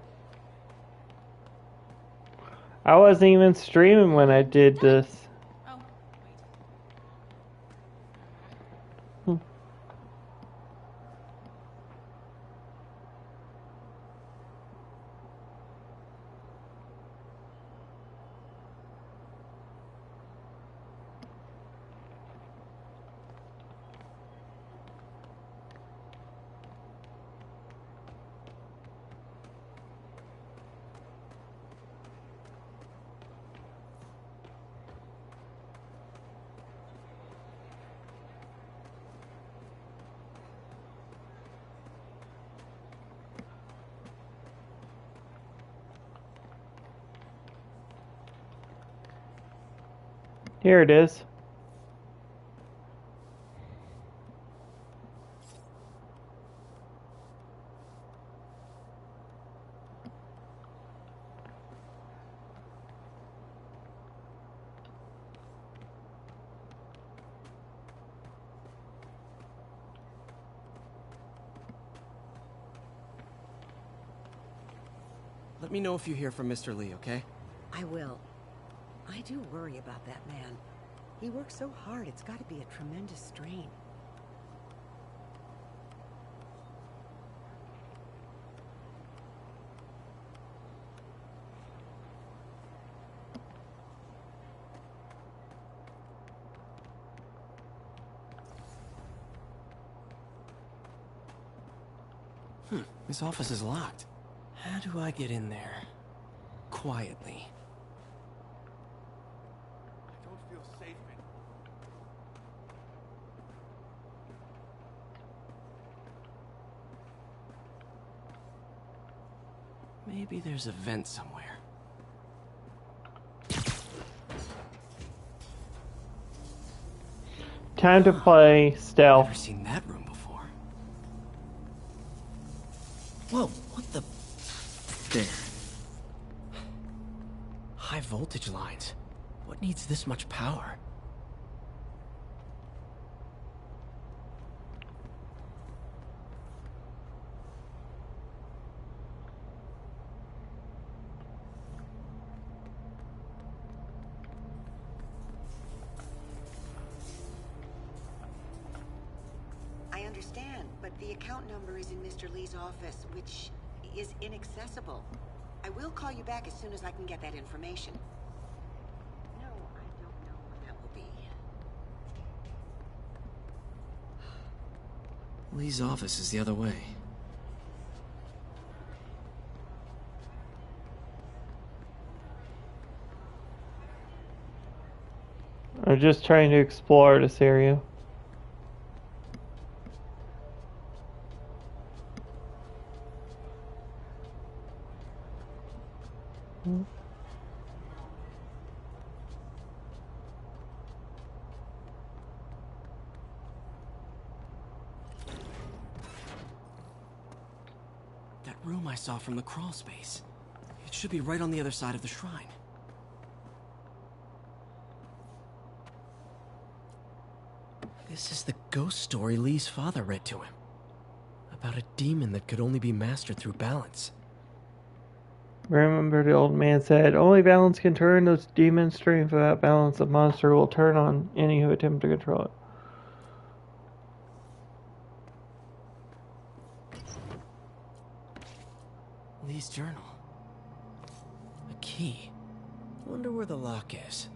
I wasn't even streaming when I did this. Here it is. Let me know if you hear from Mr. Lee, okay? I will. I do worry about that man. He works so hard, it's got to be a tremendous strain. This office is locked. How do I get in there? Quietly. I don't feel safe anymore. Maybe there's a vent somewhere. Time to play stealth. Never seen that room before. Whoa, what the... There. High voltage lines. What needs this much power? I understand, but the account number is in Mr. Lee's office, which is inaccessible. I will call you back as soon as I can get that information. No, I don't know when that will be. Lee's office is the other way. I'm just trying to explore this area. That room I saw from the crawl space. It should be right on the other side of the shrine. This is the ghost story Lee's father read to him. About a demon that could only be mastered through balance. Remember, the old man said, only balance can turn those demons' strength. Without balance, the monster will turn on any who attempt to control it. Lee's journal. A key. Wonder where the lock is.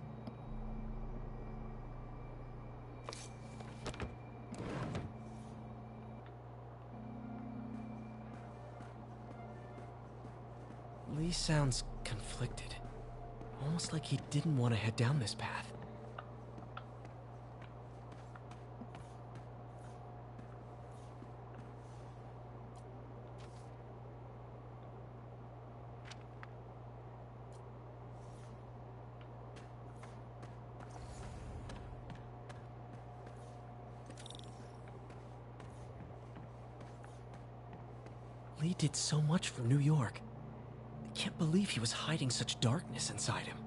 Lee sounds conflicted. Almost like he didn't want to head down this path. Lee did so much for New York. I can't believe he was hiding such darkness inside him.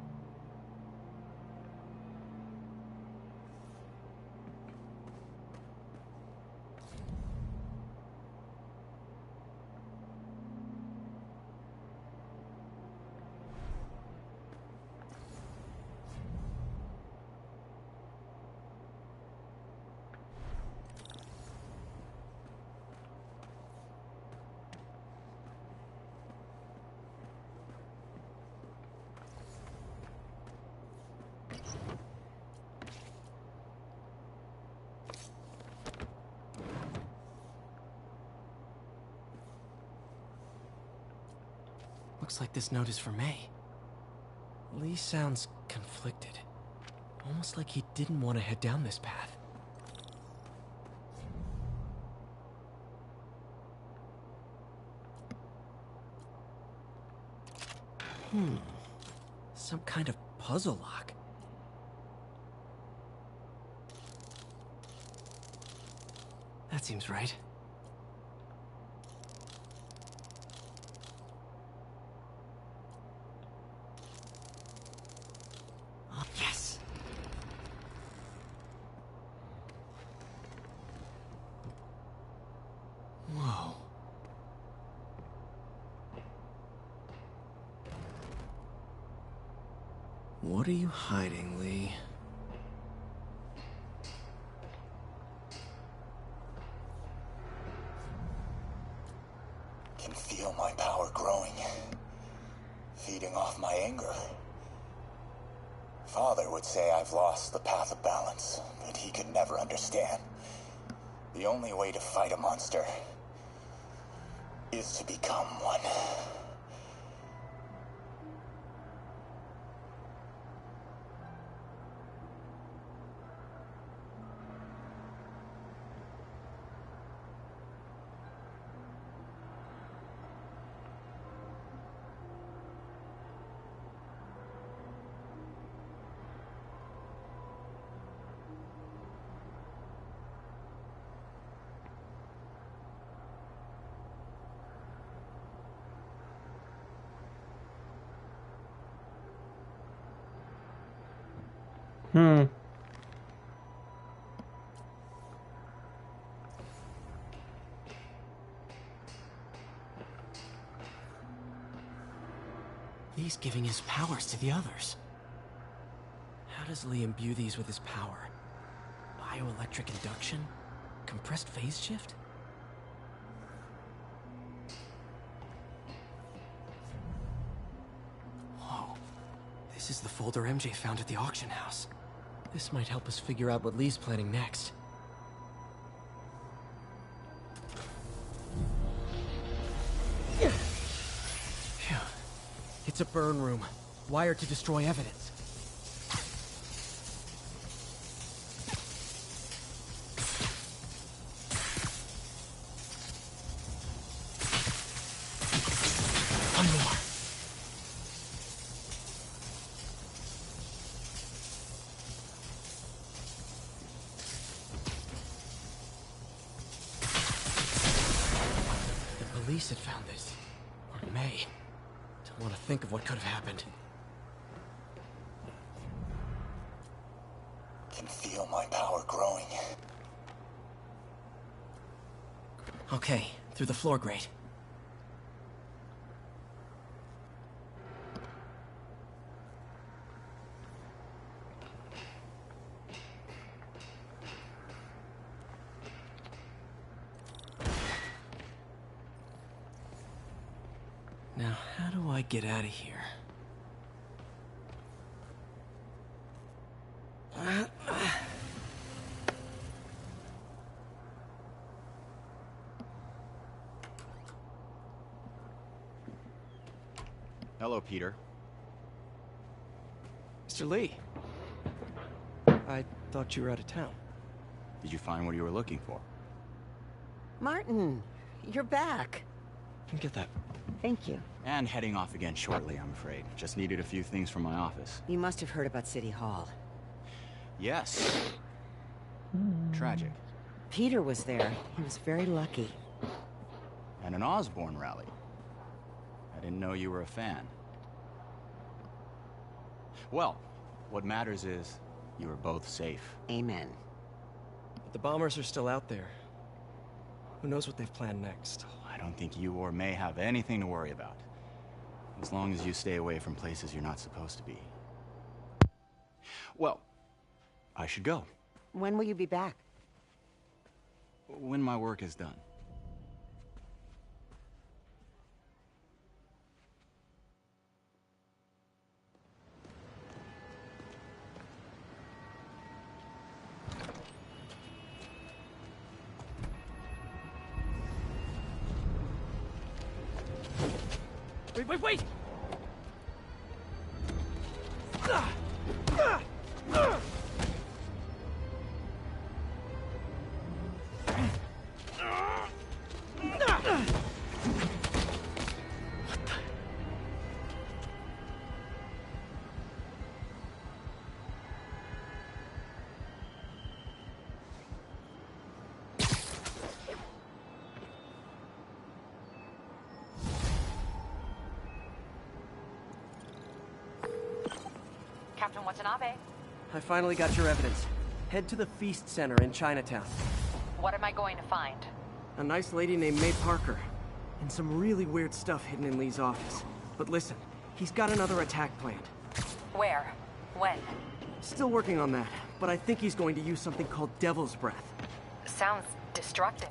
Looks like this note is for May. Lee sounds conflicted. Almost like he didn't want to head down this path. Some kind of puzzle lock. That seems right. Yes! Whoa. What are you hiding, Lee? Can feel my power growing, feeding off my anger. Father would say I've lost the path of balance, but he could never understand. The only way to fight a monster is to become one. He's giving his powers to the others. How does Lee imbue these with his power? Bioelectric induction? Compressed phase shift? Whoa. This is the folder MJ found at the auction house. This might help us figure out what Lee's planning next. Phew. It's a burn room, wired to destroy evidence. One more. The police had found this. Or may. Don't want to think of what could have happened. Can feel my power growing. Okay, through the floor grate. Now, how do I get out of here? Hello, Peter. Mr. Lee. I thought you were out of town. Did you find what you were looking for? Martin, you're back. Get that. Thank you. And heading off again shortly, I'm afraid. Just needed a few things from my office. You must have heard about City Hall. Yes. Tragic. Peter was there. He was very lucky. And an Osborn rally. I didn't know you were a fan. Well, what matters is you were both safe. Amen. But the bombers are still out there. Who knows what they've planned next? I don't think you or May have anything to worry about. As long as you stay away from places you're not supposed to be. Well, I should go. When will you be back? When my work is done. Wait! Captain Watanabe. I finally got your evidence. Head to the Feast Center in Chinatown. What am I going to find? A nice lady named May Parker. And some really weird stuff hidden in Lee's office. But listen, he's got another attack planned. Where? When? Still working on that, but I think he's going to use something called Devil's Breath. Sounds destructive.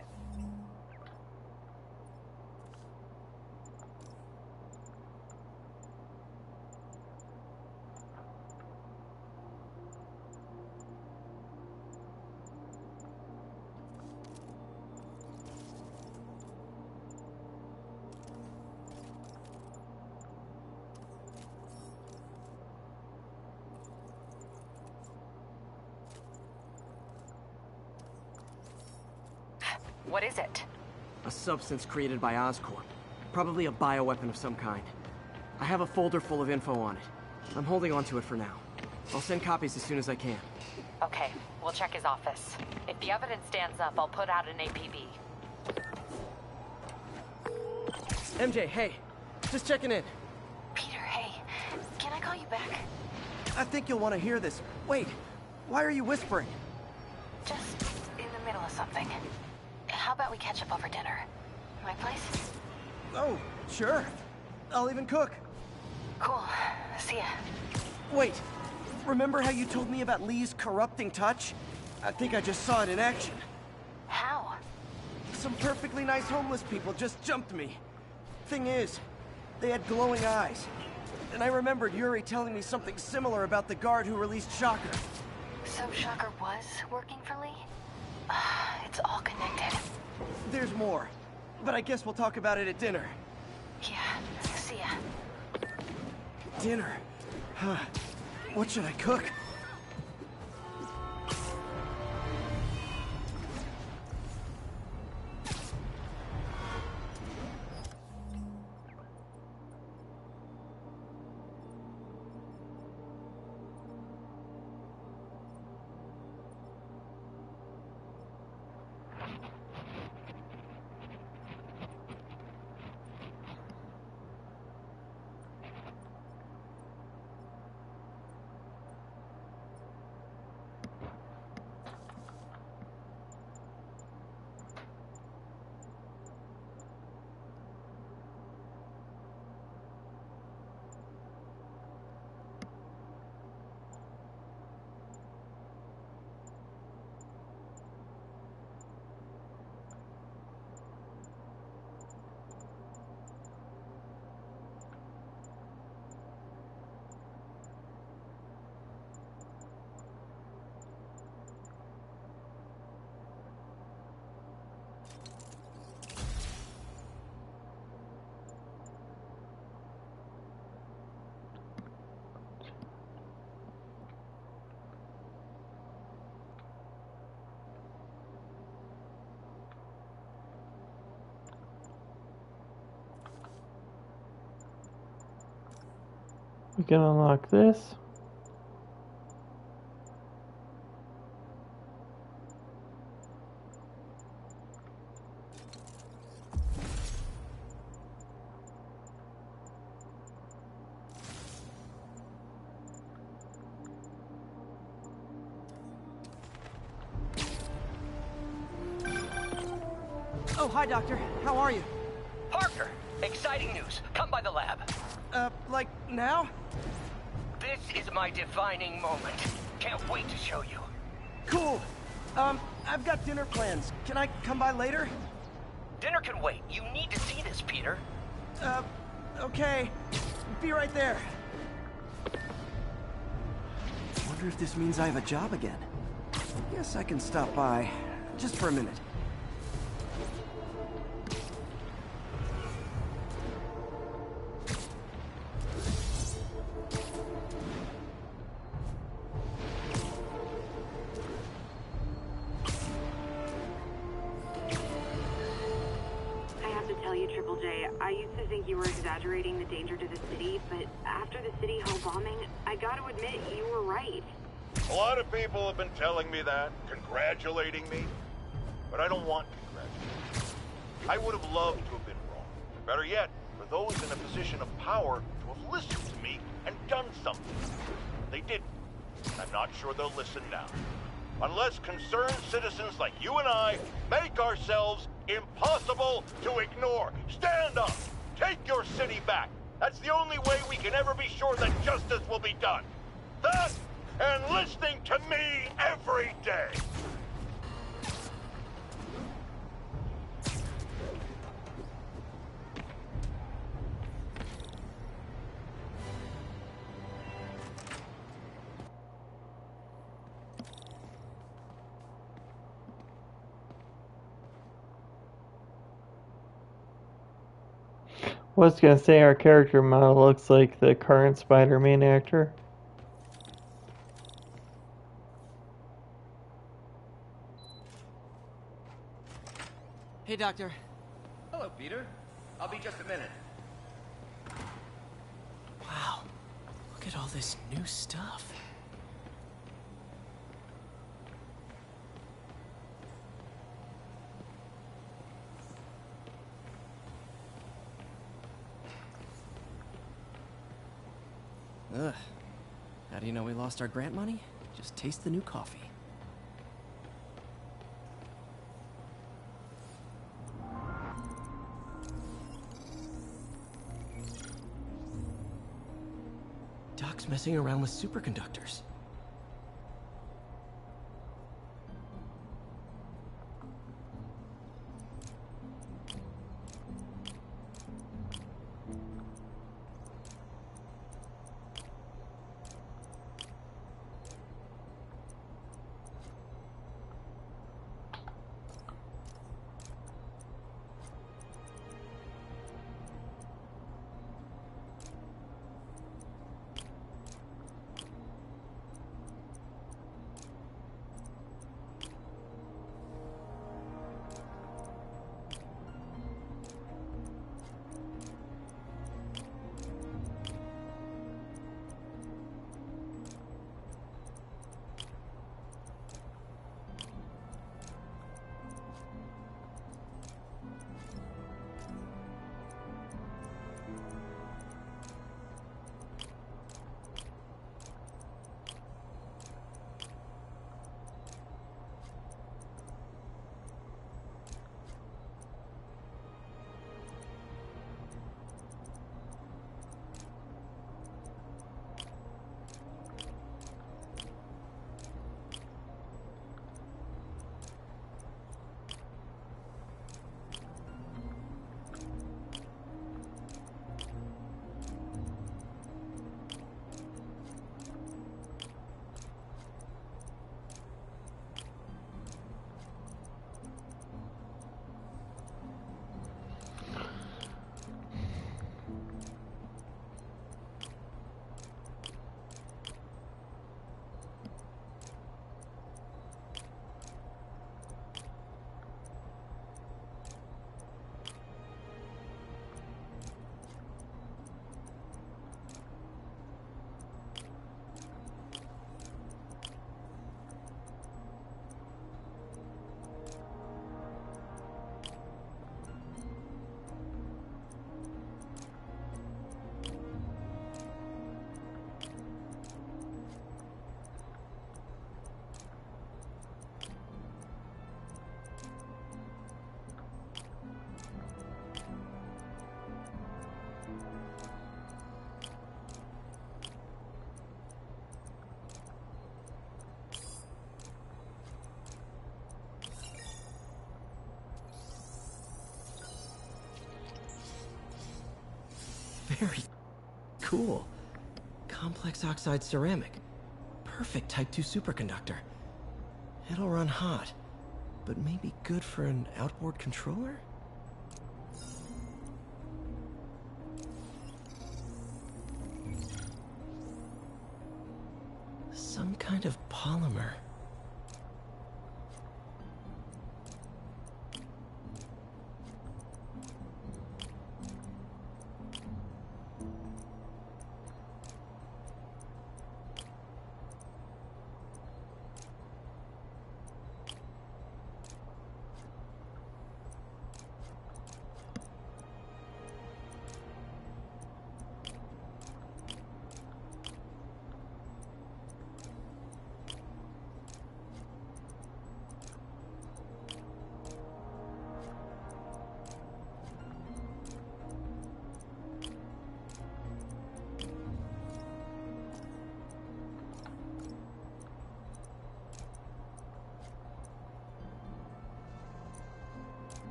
What is it? A substance created by Oscorp. Probably a bioweapon of some kind. I have a folder full of info on it. I'm holding on to it for now. I'll send copies as soon as I can. Okay, we'll check his office. If the evidence stands up, I'll put out an APB. MJ, hey. Just checking in. Peter, hey. Can I call you back? I think you'll want to hear this. Wait, why are you whispering? Just in the middle of something. How about we catch up over dinner? My place? Oh, sure. I'll even cook. Cool. See ya. Wait, remember how you told me about Lee's corrupting touch? I think I just saw it in action. How? Some perfectly nice homeless people just jumped me. Thing is, they had glowing eyes. And I remembered Yuri telling me something similar about the guard who released Shocker. So Shocker was working for Lee? It's all connected. There's more, but I guess we'll talk about it at dinner. Yeah, see ya. Dinner? Huh. What should I cook? We can unlock this. Oh, hi, Doctor. How are you? Parker, exciting news. Come by the lab. Like now? This is my defining moment. Can't wait to show you. Cool. I've got dinner plans. Can I come by later? Dinner can wait. You need to see this, Peter. Okay. Be right there. Wonder if this means I have a job again. Guess I can stop by. Just for a minute. I used to think you were exaggerating the danger to the city, but after the City Hall bombing, I gotta admit, you were right. A lot of people have been telling me that, congratulating me, but I don't want congratulations. I would have loved to have been wrong. Better yet, for those in a position of power to have listened to me and done something. They didn't. I'm not sure they'll listen now. Unless concerned citizens like you and I make ourselves impossible to ignore. Stand up! Take your city back! That's the only way we can ever be sure that justice will be done. That and listening to me every day. Was gonna say our character model looks like the current Spider-Man actor. Hey, Doctor. Hello, Peter. I'll be just a minute. Wow. Look at all this new stuff. Ugh. How do you know we lost our grant money? Just taste the new coffee. Doc's messing around with superconductors. Very cool. Complex oxide ceramic. Perfect Type 2 superconductor. It'll run hot, but maybe good for an outboard controller? Some kind of polymer.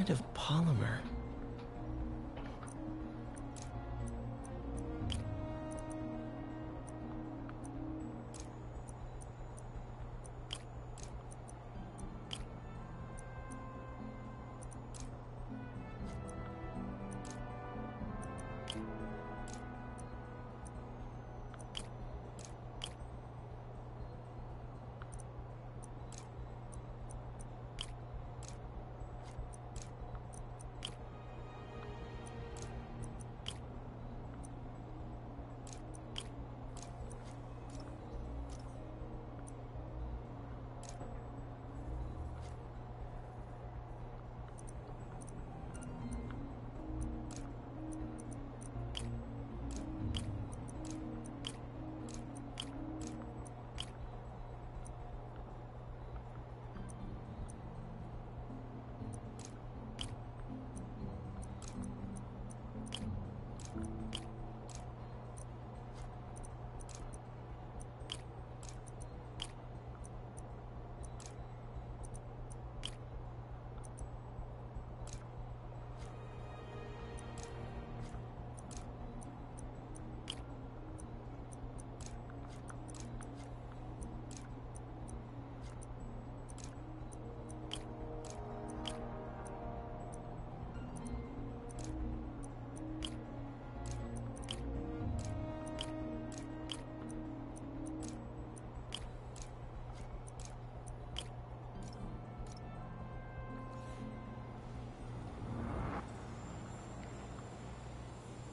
kind of polymer.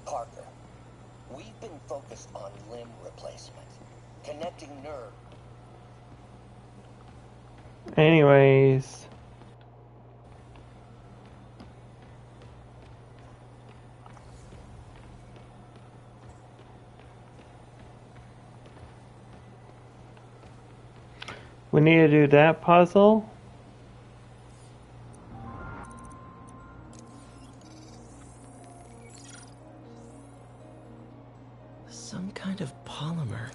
Parker, we've been focused on limb replacement, connecting nerve. Anyways. We need to do that puzzle. Some kind of polymer.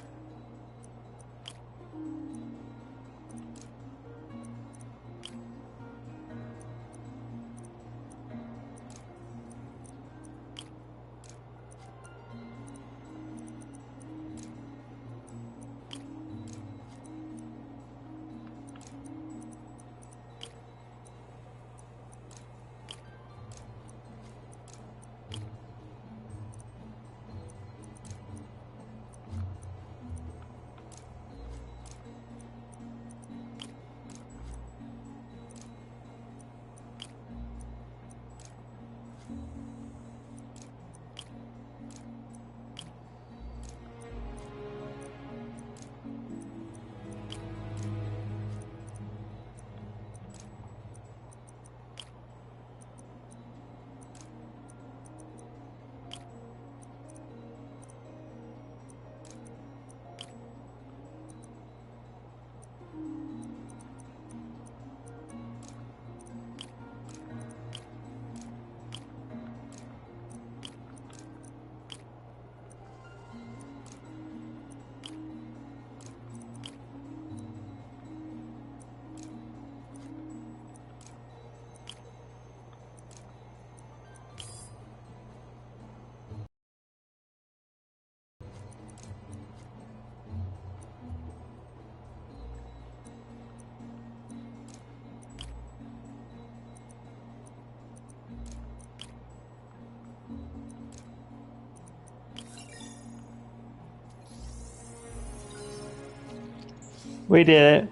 We did it.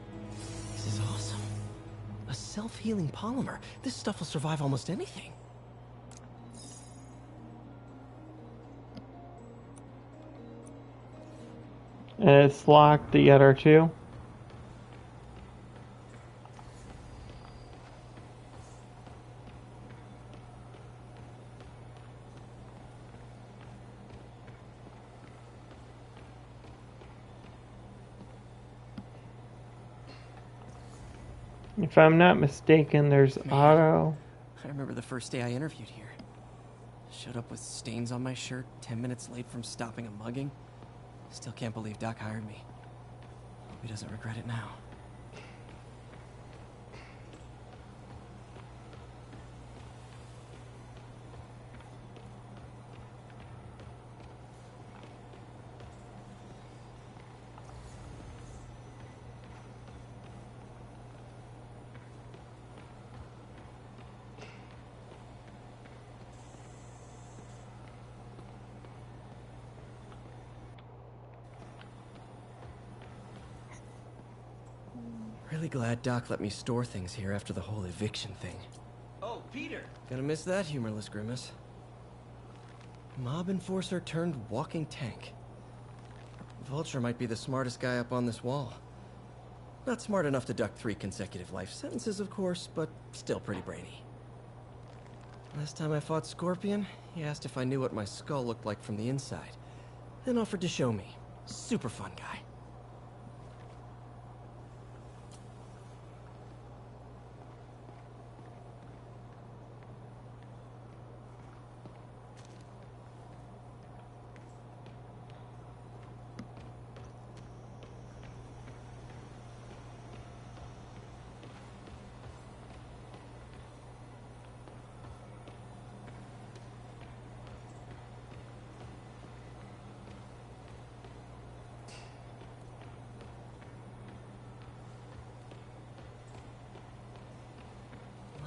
This is awesome. A self-healing polymer. This stuff will survive almost anything. And it's locked the other two. If I'm not mistaken, there's Otto. I remember the first day I interviewed here. Showed up with stains on my shirt, 10 minutes late from stopping a mugging. Still can't believe Doc hired me. Hope he doesn't regret it now. Really glad Doc let me store things here after the whole eviction thing. Oh, Peter! Gonna miss that humorless grimace. Mob enforcer turned walking tank. Vulture might be the smartest guy up on this wall. Not smart enough to duck 3 consecutive life sentences, of course, but still pretty brainy. Last time I fought Scorpion, he asked if I knew what my skull looked like from the inside, then offered to show me. Super fun guy.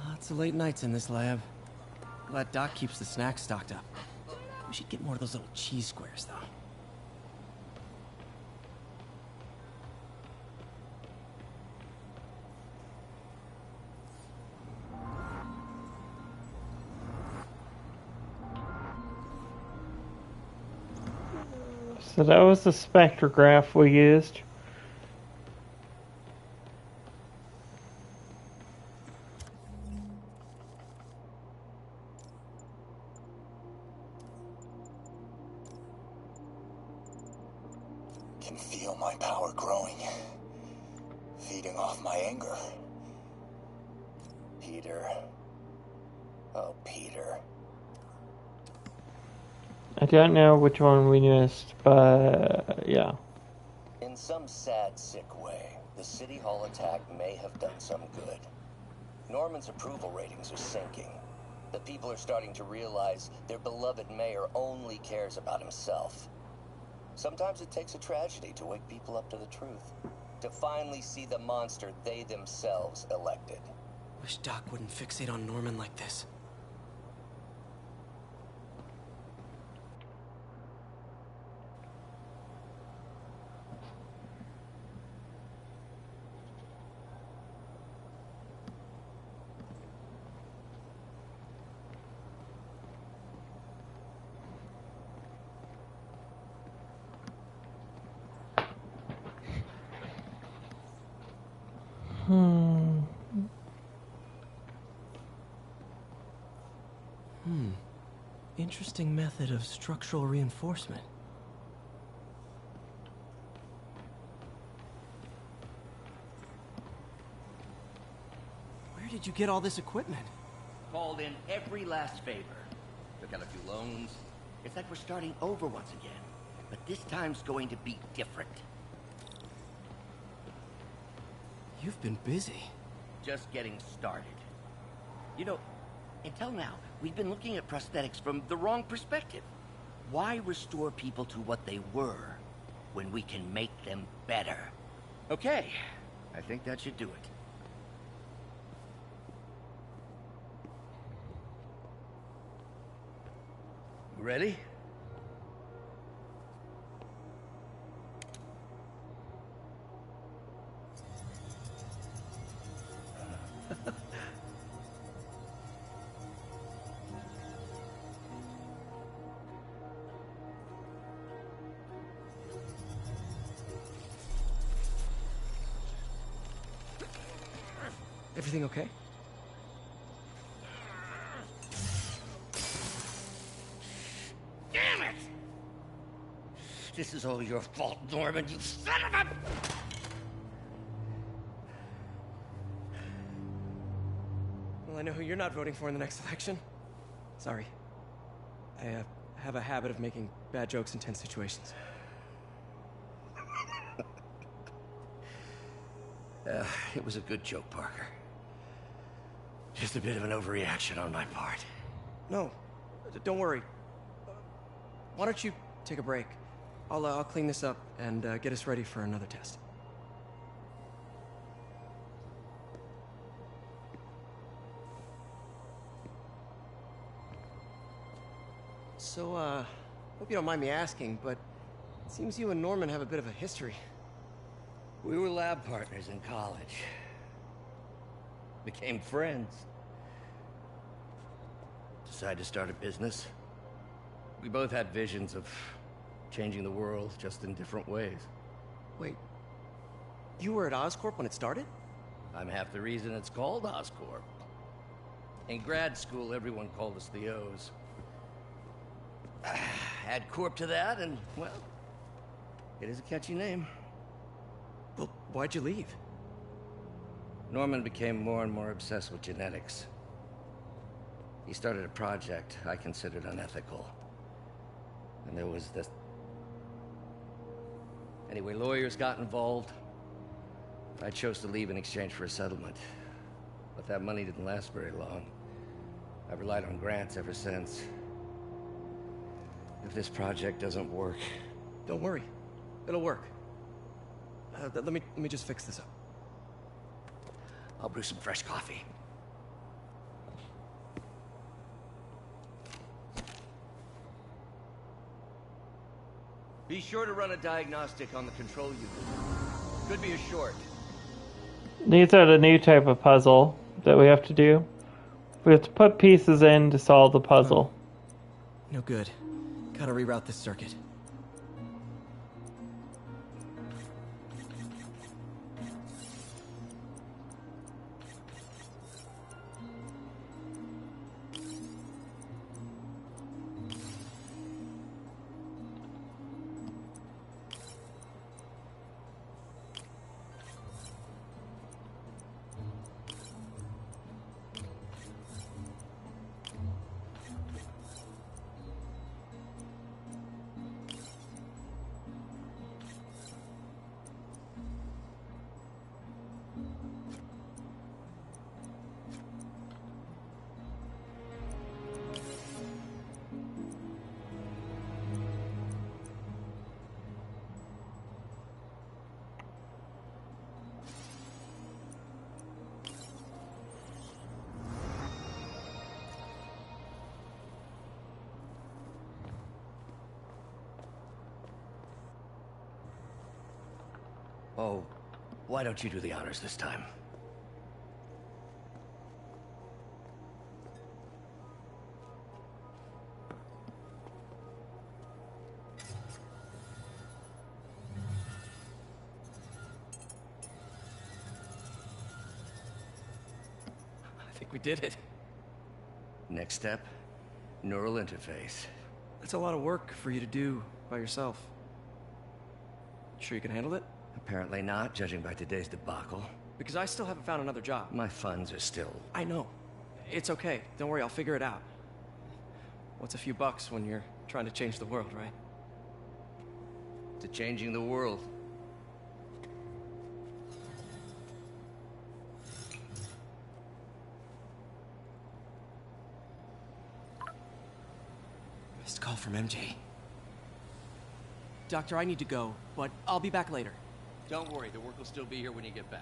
Lots of late nights in this lab. Glad Doc keeps the snacks stocked up. We should get more of those little cheese squares, though. So that was the spectrograph we used. Can feel my power growing, feeding off my anger. Peter. Oh, Peter. I don't know which one we missed, but yeah. In some sad, sick way, the City Hall attack may have done some good. Norman's approval ratings are sinking. The people are starting to realize their beloved mayor only cares about himself. Sometimes it takes a tragedy to wake people up to the truth. To finally see the monster they themselves elected. Wish Doc wouldn't fixate on Norman like this. Interesting method of structural reinforcement. Where did you get all this equipment? Called in every last favor. Took out a few loans. It's like we're starting over once again. But this time's going to be different. You've been busy. Just getting started. You know, until now, we've been looking at prosthetics from the wrong perspective. Why restore people to what they were when we can make them better? Okay, I think that should do it. Ready? Everything okay? Damn it! This is all your fault, Norman, you son of a... Well, I know who you're not voting for in the next election. Sorry. I have a habit of making bad jokes in tense situations. It was a good joke, Parker. Just a bit of an overreaction on my part. No, don't worry. Why don't you take a break? I'll clean this up and get us ready for another test. So, hope you don't mind me asking, but it seems you and Norman have a bit of a history. We were lab partners in college. Became friends. Decided to start a business. We both had visions of changing the world, just in different ways. Wait, you were at Oscorp when it started? I'm half the reason it's called Oscorp. In grad school, everyone called us the O's. Add Corp to that, and, well, it is a catchy name. Well, why'd you leave? Norman became more and more obsessed with genetics. He started a project I considered unethical. And there was this... Anyway, lawyers got involved. I chose to leave in exchange for a settlement. But that money didn't last very long. I've relied on grants ever since. If this project doesn't work... Don't worry. It'll work. Let me just fix this up. I'll brew some fresh coffee. Be sure to run a diagnostic on the control unit. Could be a short. These are the new type of puzzle that we have to do. We have to put pieces in to solve the puzzle. No good. Gotta reroute this circuit. Oh, why don't you do the honors this time? I think we did it. Next step, neural interface. That's a lot of work for you to do by yourself. Sure you can handle it? Apparently not, judging by today's debacle. Because I still haven't found another job. My funds are still... I know. It's okay. Don't worry, I'll figure it out. What's a few bucks when you're trying to change the world, right? To changing the world. Missed call from MJ. Doctor, I need to go, but I'll be back later. Don't worry, the work will still be here when you get back.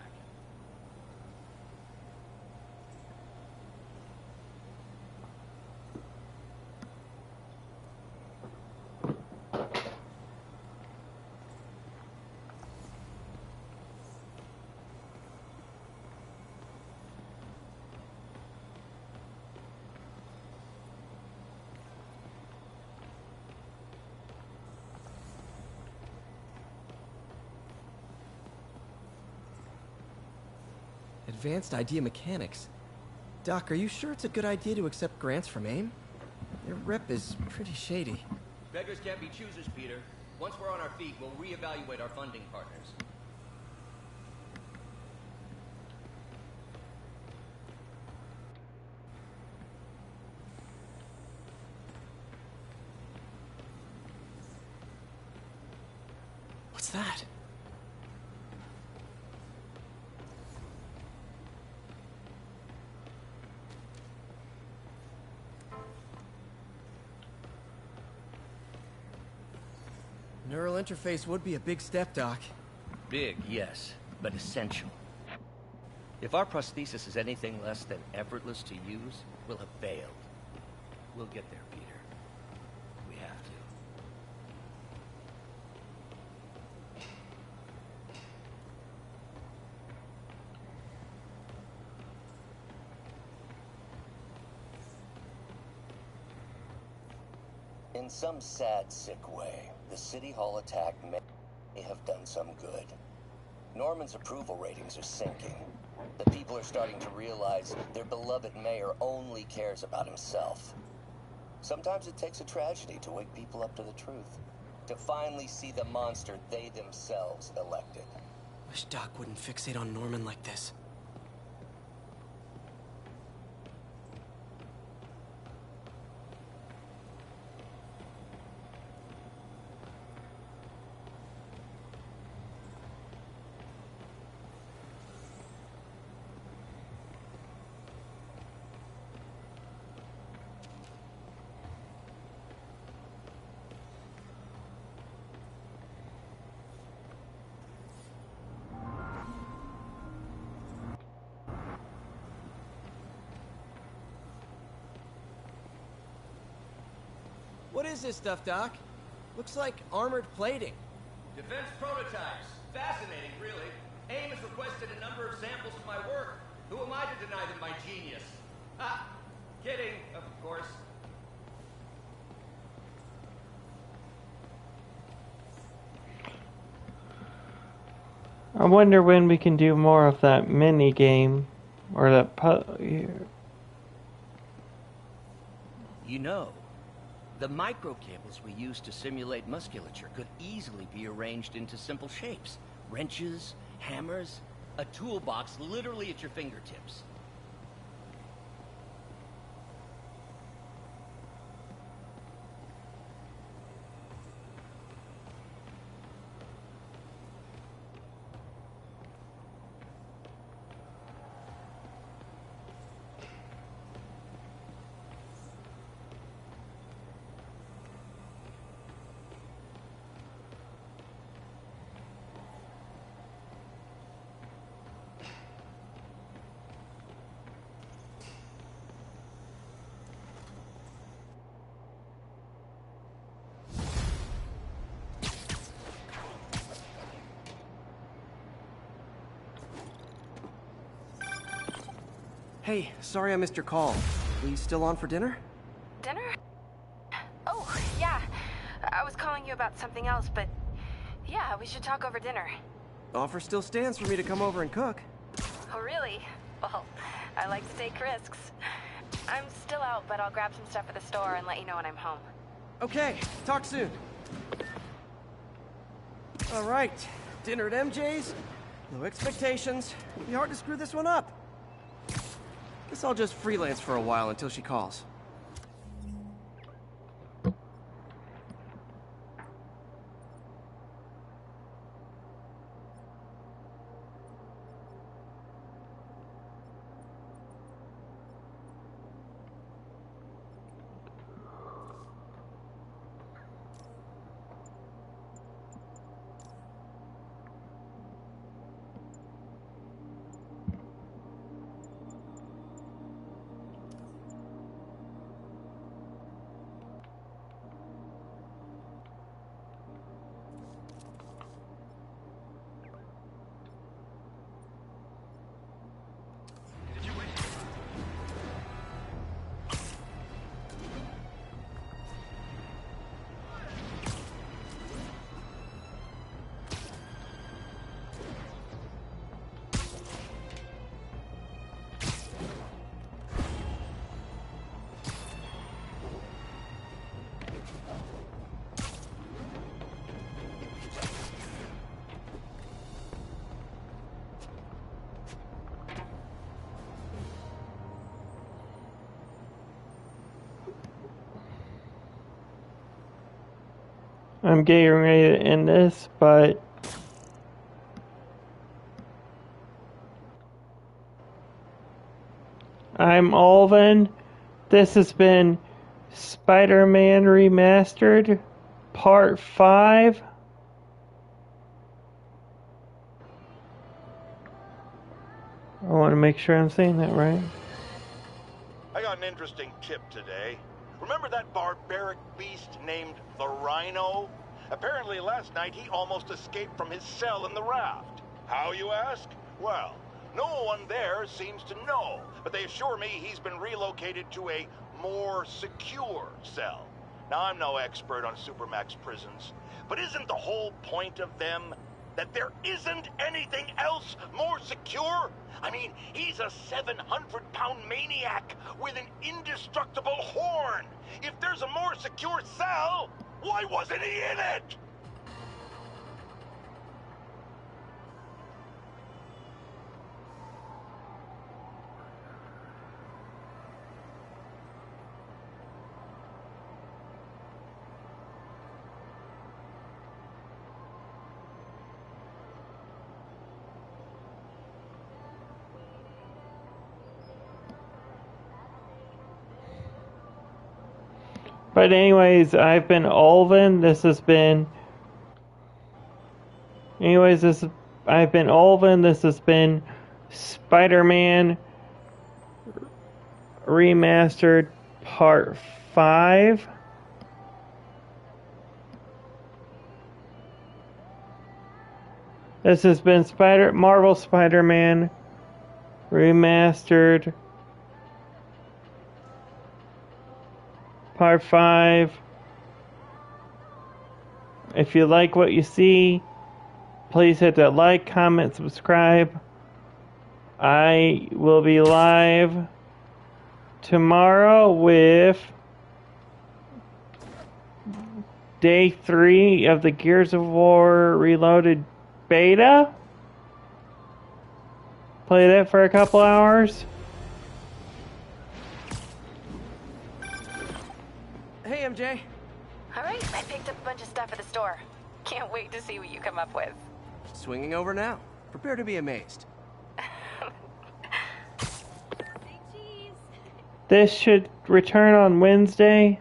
Advanced idea mechanics. Doc, are you sure it's a good idea to accept grants from AIM? Their rep is pretty shady. Beggars can't be choosers, Peter. Once we're on our feet, we'll reevaluate our funding partners. What's that? Neural interface would be a big step, Doc. Big, yes, but essential. If our prosthesis is anything less than effortless to use, we'll have failed. We'll get there, Peter. We have to. In some sad, sick way, the City Hall attack may have done some good. Norman's approval ratings are sinking. The people are starting to realize their beloved mayor only cares about himself. Sometimes it takes a tragedy to wake people up to the truth. To finally see the monster they themselves elected. Wish Doc wouldn't fixate on Norman like this. What is this stuff, Doc? Looks like armored plating. Defense prototypes. Fascinating, really. AIM has requested a number of samples of my work. Who am I to deny them my genius? Ah, kidding, of course. I wonder when we can do more of that mini game, or that You know, the microcables we use to simulate musculature could easily be arranged into simple shapes. Wrenches, hammers, a toolbox literally at your fingertips. Hey, sorry I missed your call. Are you still on for dinner? Dinner? Oh, yeah. I was calling you about something else, but yeah, we should talk over dinner. Offer still stands for me to come over and cook. Oh, really? Well, I like to take risks. I'm still out, but I'll grab some stuff at the store and let you know when I'm home. Okay, talk soon. All right, dinner at MJ's. No expectations. It'll be hard to screw this one up. Guess I'll just freelance for a while until she calls. I'm getting ready to end this, but I'm Alvin. This has been Spider-Man Remastered, Part 5. I want to make sure I'm saying that right. I got an interesting tip today. Remember that barbaric beast named the Rhino? Apparently last night he almost escaped from his cell in the raft. How, you ask? Well, no one there seems to know, but they assure me he's been relocated to a more secure cell. Now, I'm no expert on supermax prisons, but isn't the whole point of them that there isn't anything else more secure? I mean, he's a 700-pound maniac with an indestructible horn. If there's a more secure cell, why wasn't he in it? But anyways, I've been Alvin. This has been... I've been Alvin. This has been Spider-Man Remastered Part 5. This has been Marvel Spider-Man Remastered Part 5. If you like what you see, please hit that like, comment, subscribe. I will be live tomorrow with Day 3 of the Gears of War Reloaded beta. Play that for a couple hours. Hey, MJ. Alright, I picked up a bunch of stuff at the store. Can't wait to see what you come up with. Swinging over now. Prepare to be amazed. This should return on Wednesday.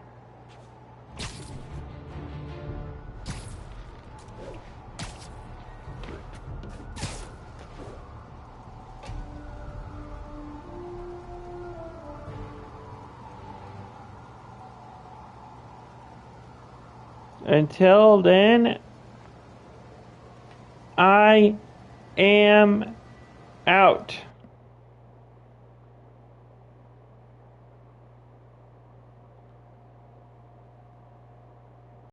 Until then, I am out.